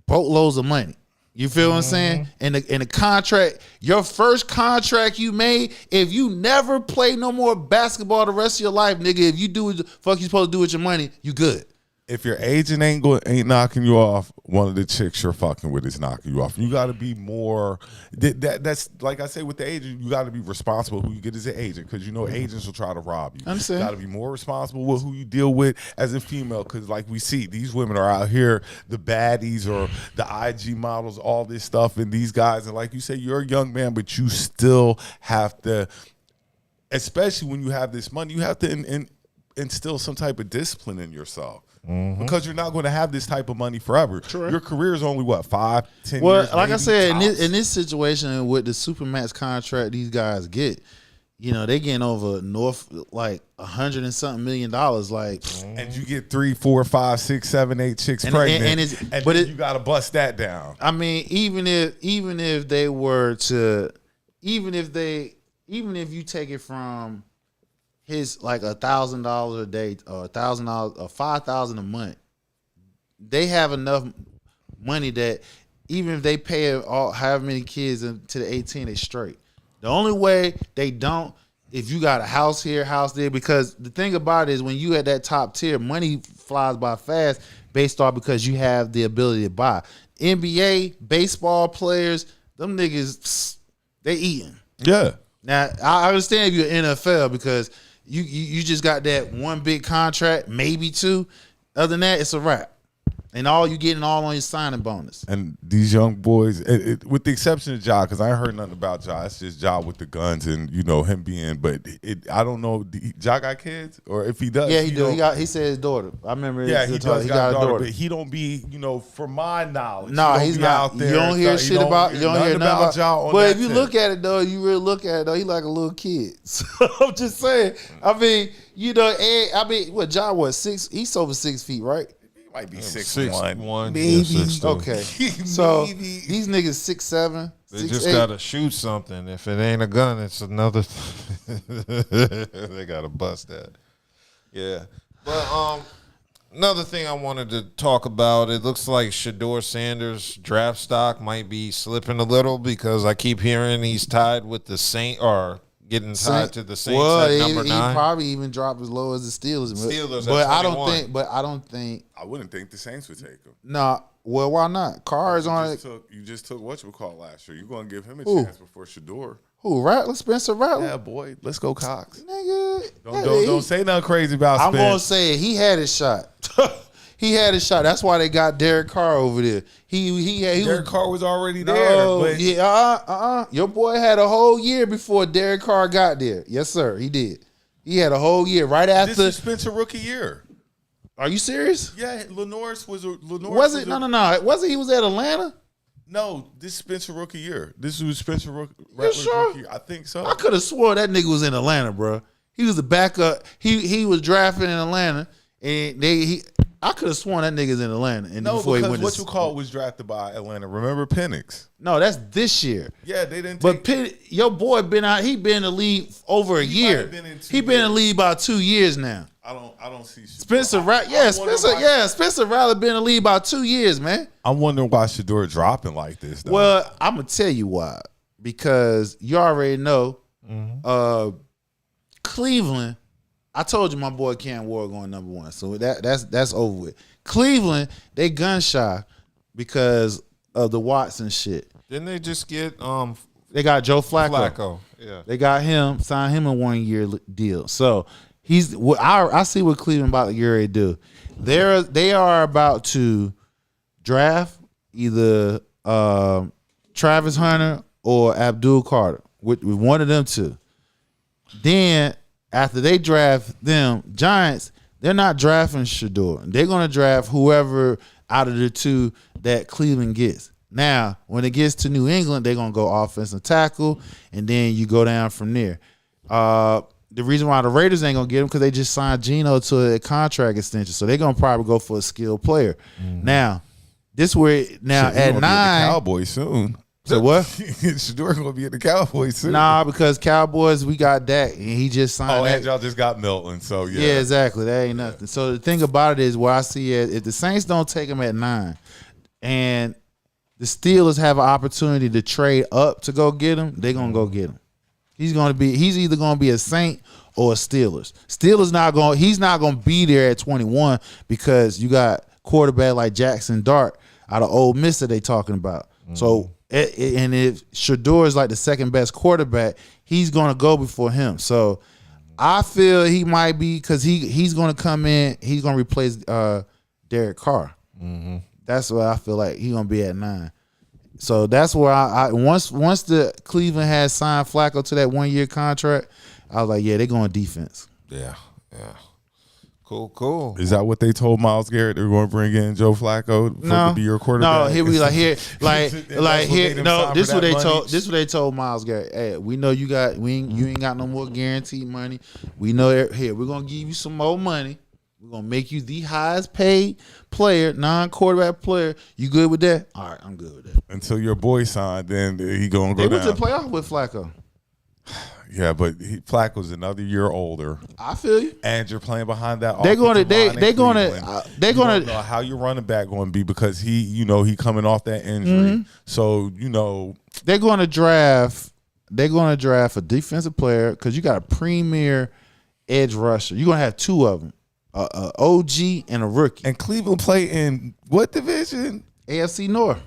boatloads of money. You feel what I'm saying? And the contract, your first contract you made, if you never play no more basketball the rest of your life, nigga, if you do what the fuck you supposed to do with your money, you good. If your agent ain't knocking you off, one of the chicks you're fucking with is knocking you off. You got to be more. That's like I say with the agent. You got to be responsible who you get as an agent, because you know agents will try to rob you. You got to be more responsible with who you deal with as a female, because like we see, these women are out here, the baddies or the IG models, all this stuff, and these guys. And like you say, you're a young man, but you still have to, especially when you have this money, you have to instill some type of discipline in yourself. Because you're not going to have this type of money forever. True. Your career is only 5-10 years. Well, like I said, in this situation with the Supermax contract these guys get, you know, they getting over north like $100 and something million. Like, and you get 3, 4, 5, 6, 7, 8 chicks pregnant, and you got to bust that down. I mean, even if you take it from his like $1,000 a day or $1,000 or $5,000 a month, they have enough money that even if they pay however many kids to the 18, they straight. The only way they don't, if you got a house here, house there, because the thing about it is, when you at that top tier, money flies by fast based off because you have the ability to buy. NBA, baseball players, them niggas, they eating. Yeah. Now, I understand if you're NFL, because you just got that one big contract, maybe two. Other than that, it's a wrap. And all you getting all on your signing bonus. And these young boys, with the exception of Ja, because I ain't heard nothing about Ja. It's just Ja with the guns and, you know, him being. But I don't know. Ja got kids, or if he does. Yeah, he do. He said his daughter. I remember. Yeah, he does. He got a daughter, but he don't be. You know, from my knowledge. No, he's not. Out there. You don't hear shit about. You don't hear nothing about Ja. But if you look at it though, you really look at it though, he like a little kid. So I'm just saying. I mean, you know, what Ja was 6? He's over 6 feet, right? Might be 6'1", maybe. Yeah, okay, so these niggas 6'7". They just gotta shoot something. If it ain't a gun, it's another. They gotta bust that. Yeah, but another thing I wanted to talk about. It looks like Sheduersanders' draft stock might be slipping a little, because I keep hearing he's tied with the Saints, or getting tied to the Saints at number 9. He probably even dropped as low as the Steelers. But I don't think. I wouldn't think the Saints would take him. Nah. Well, why not? Carr's on it. You just took whatchamacallit last year. You're going to give him a chance before Shedeur. Who? Rattler? Spencer Rattler? Yeah, boy. Let's go Cox. Nigga. Don't say nothing crazy about Spence. I'm going to say he had his shot. So he had a shot. That's why they got Derek Carr over there. Derek Carr was already there. No, But yeah, Your boy had a whole year before Derek Carr got there. Yes, sir, he did. He had a whole year right after. this is Spencer rookie year. Are you serious? Yeah, Lenore's was Was it? No. Wasn't he was at Atlanta? No, this is Spencer rookie year. This was Spencer rookie. You sure? Rookie year. I think so. I could have swore that nigga was in Atlanta, bro. He was a backup. He was drafted in Atlanta, and I could have sworn that nigga's in Atlanta. And No, before he because went was drafted by Atlanta. Remember Penix? No, that's this year. Yeah, they didn't. But your boy been out. He been in the league over a year. He been in the league about 2 years now. I don't see Spencer Rattler. Yeah, Spencer Rattler been in the league about 2 years, man. I'm wondering why Shedeur dropping like this. Though. Well, I'm gonna tell you why. Because you already know, Cleveland. I told you my boy Cam Ward going number 1, so that's over with. Cleveland, they gun shy because of the Watson shit. Didn't they just get They got Joe Flacco. Yeah. They got him, signed him a 1 year deal. So I see what Cleveland about to get ready to do. They are about to draft either Travis Hunter or Abdul Carter with one of them two. Then after they draft them, Giants, they're not drafting Shedeur. They're going to draft whoever out of the two that Cleveland gets. Now, when it gets to New England, they're going to go offensive tackle, and then you go down from there. The reason why the Raiders ain't going to get him because they just signed Geno to a contract extension, so they're going to probably go for a skilled player. Now, at 9, Cowboys soon. So what? Shedeur gonna be at the Cowboys soon. Nah, because Cowboys, we got Dak, and he just signed. Oh, that. and y'all just got Milton, so yeah. Yeah, exactly. That ain't nothing. So the thing about it is, where I see it, if the Saints don't take him at 9, and the Steelers have an opportunity to trade up to go get him, they're gonna go get him. He's either gonna be a Saint or a Steelers. He's not gonna be there at 21 because you got quarterback like Jackson Dart out of Ole Miss that they talking about. So. And if Shedeur is like the second best quarterback, he's going to go before him. So I feel he might be because he's going to come in. He's going to replace Derek Carr. That's what I feel like he's going to be at 9. So that's where once the Cleveland had signed Flacco to that 1 year contract, I was like, yeah, they're going defense. Yeah. Cool. Is that what they told Myles Garrett they're going to bring in Joe Flacco to be your quarterback? No, this is what they told Myles Garrett. Hey, we know you ain't got no more guaranteed money. We know here we're gonna give you some more money. We're gonna make you the highest paid player, non-quarterback player. You good with that? All right, I'm good with that. Until your boy signed, then he gonna go They down. went to the playoff with Flacco. Yeah, but Flacco's another year older. I feel you. And you're playing behind that. They're gonna don't know how your running back going to be because he coming off that injury. So they're gonna draft a defensive player because you got a premier edge rusher. You're gonna have two of them, a OG and a rookie. And Cleveland play in what division? AFC North.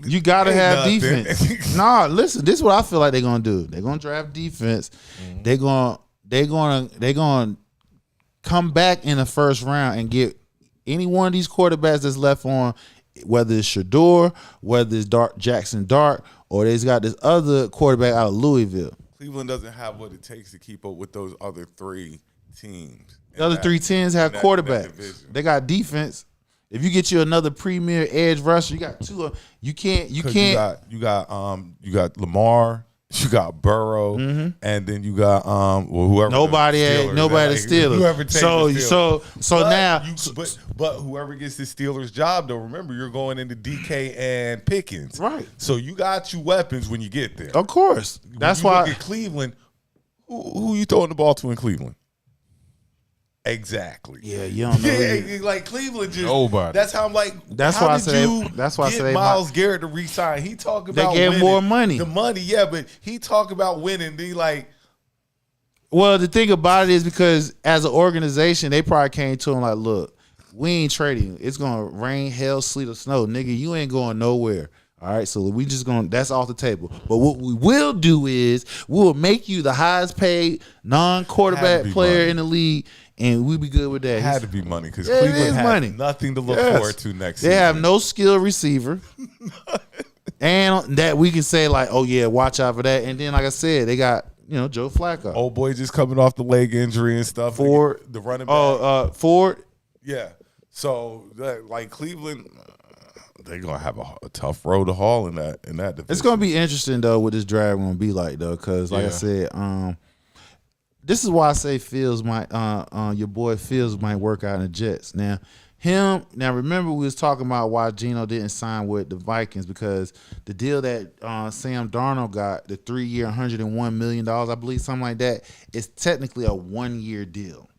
You gotta ain't have nothing. defense. Nah, listen. This is what I feel like they're gonna do. They're gonna draft defense. They're gonna come back in the first round and get any one of these quarterbacks that's left on, whether it's Shedeur, whether it's Jackson Dart, or they've got this other quarterback out of Louisville. Cleveland doesn't have what it takes to keep up with those other 3 teams. The other 3 teams have quarterbacks. They got defense. If you get you another premier edge rusher, you got 2. You can't. You got Lamar, you got Burrow, and then you got whoever. Nobody the Steelers. Whoever takes the Steelers. But whoever gets the Steelers job, though, remember you're going into DK and Pickens, right? So you got your weapons when you get there. Of course, that's why. Look at Cleveland. Who you throwing the ball to in Cleveland? Exactly. Yeah, you don't know. Yeah, like Cleveland just nobody. That's how I'm like. That's why I said. Myles Garrett to resign. He talk about they get winning. more money. The money, yeah, but he talk about winning. They like. Well, the thing about it is because as an organization, they probably came to him like, "Look, we ain't trading. It's gonna rain, hell, sleet, or snow, nigga. You ain't going nowhere. All right, so we just that's off the table. But what we will do is we'll make you the highest paid non-quarterback player in the league, and we'll be good with that. It had to be money because Yeah, it Cleveland is had money. nothing to look forward to next season. They have no skilled receiver. And that we can say like, oh yeah, watch out for that. And then like I said, they got, Joe Flacco. Old boy just coming off the leg injury and stuff. Ford. The running back. Ford. Yeah. So like Cleveland, they're gonna have a tough road to haul in that division. It's gonna be interesting though what this draft gonna be like though, because like I said, this is why I say Fields might your boy Fields might work out in the Jets. Now remember we was talking about why Geno didn't sign with the Vikings, because the deal that Sam Darnold got, the 3-year $101 million, I believe, something like that, is technically a 1-year deal.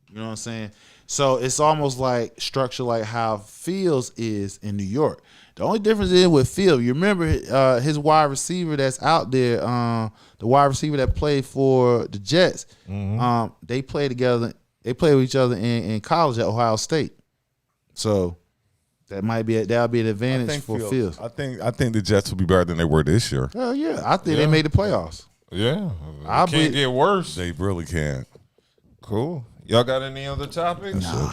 You know what I'm saying? So it's almost like structured like how Fields is in New York. The only difference is with Fields, you remember his wide receiver that's out there, the wide receiver that played for the Jets, they play together. They play with each other in college at Ohio State. So that'll be an advantage for Fields. I think the Jets will be better than they were this year. Hell yeah. I think they made the playoffs. Yeah. Can't get worse. They really can't. Cool. Y'all got any other topics? Nah.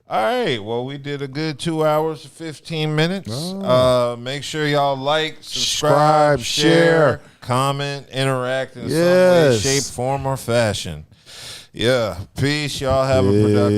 All right. Well, we did a good 2 hours, 15 minutes. Make sure y'all like, subscribe, share, comment, interact in some way, shape, form, or fashion. Yeah. Peace. Y'all have a productive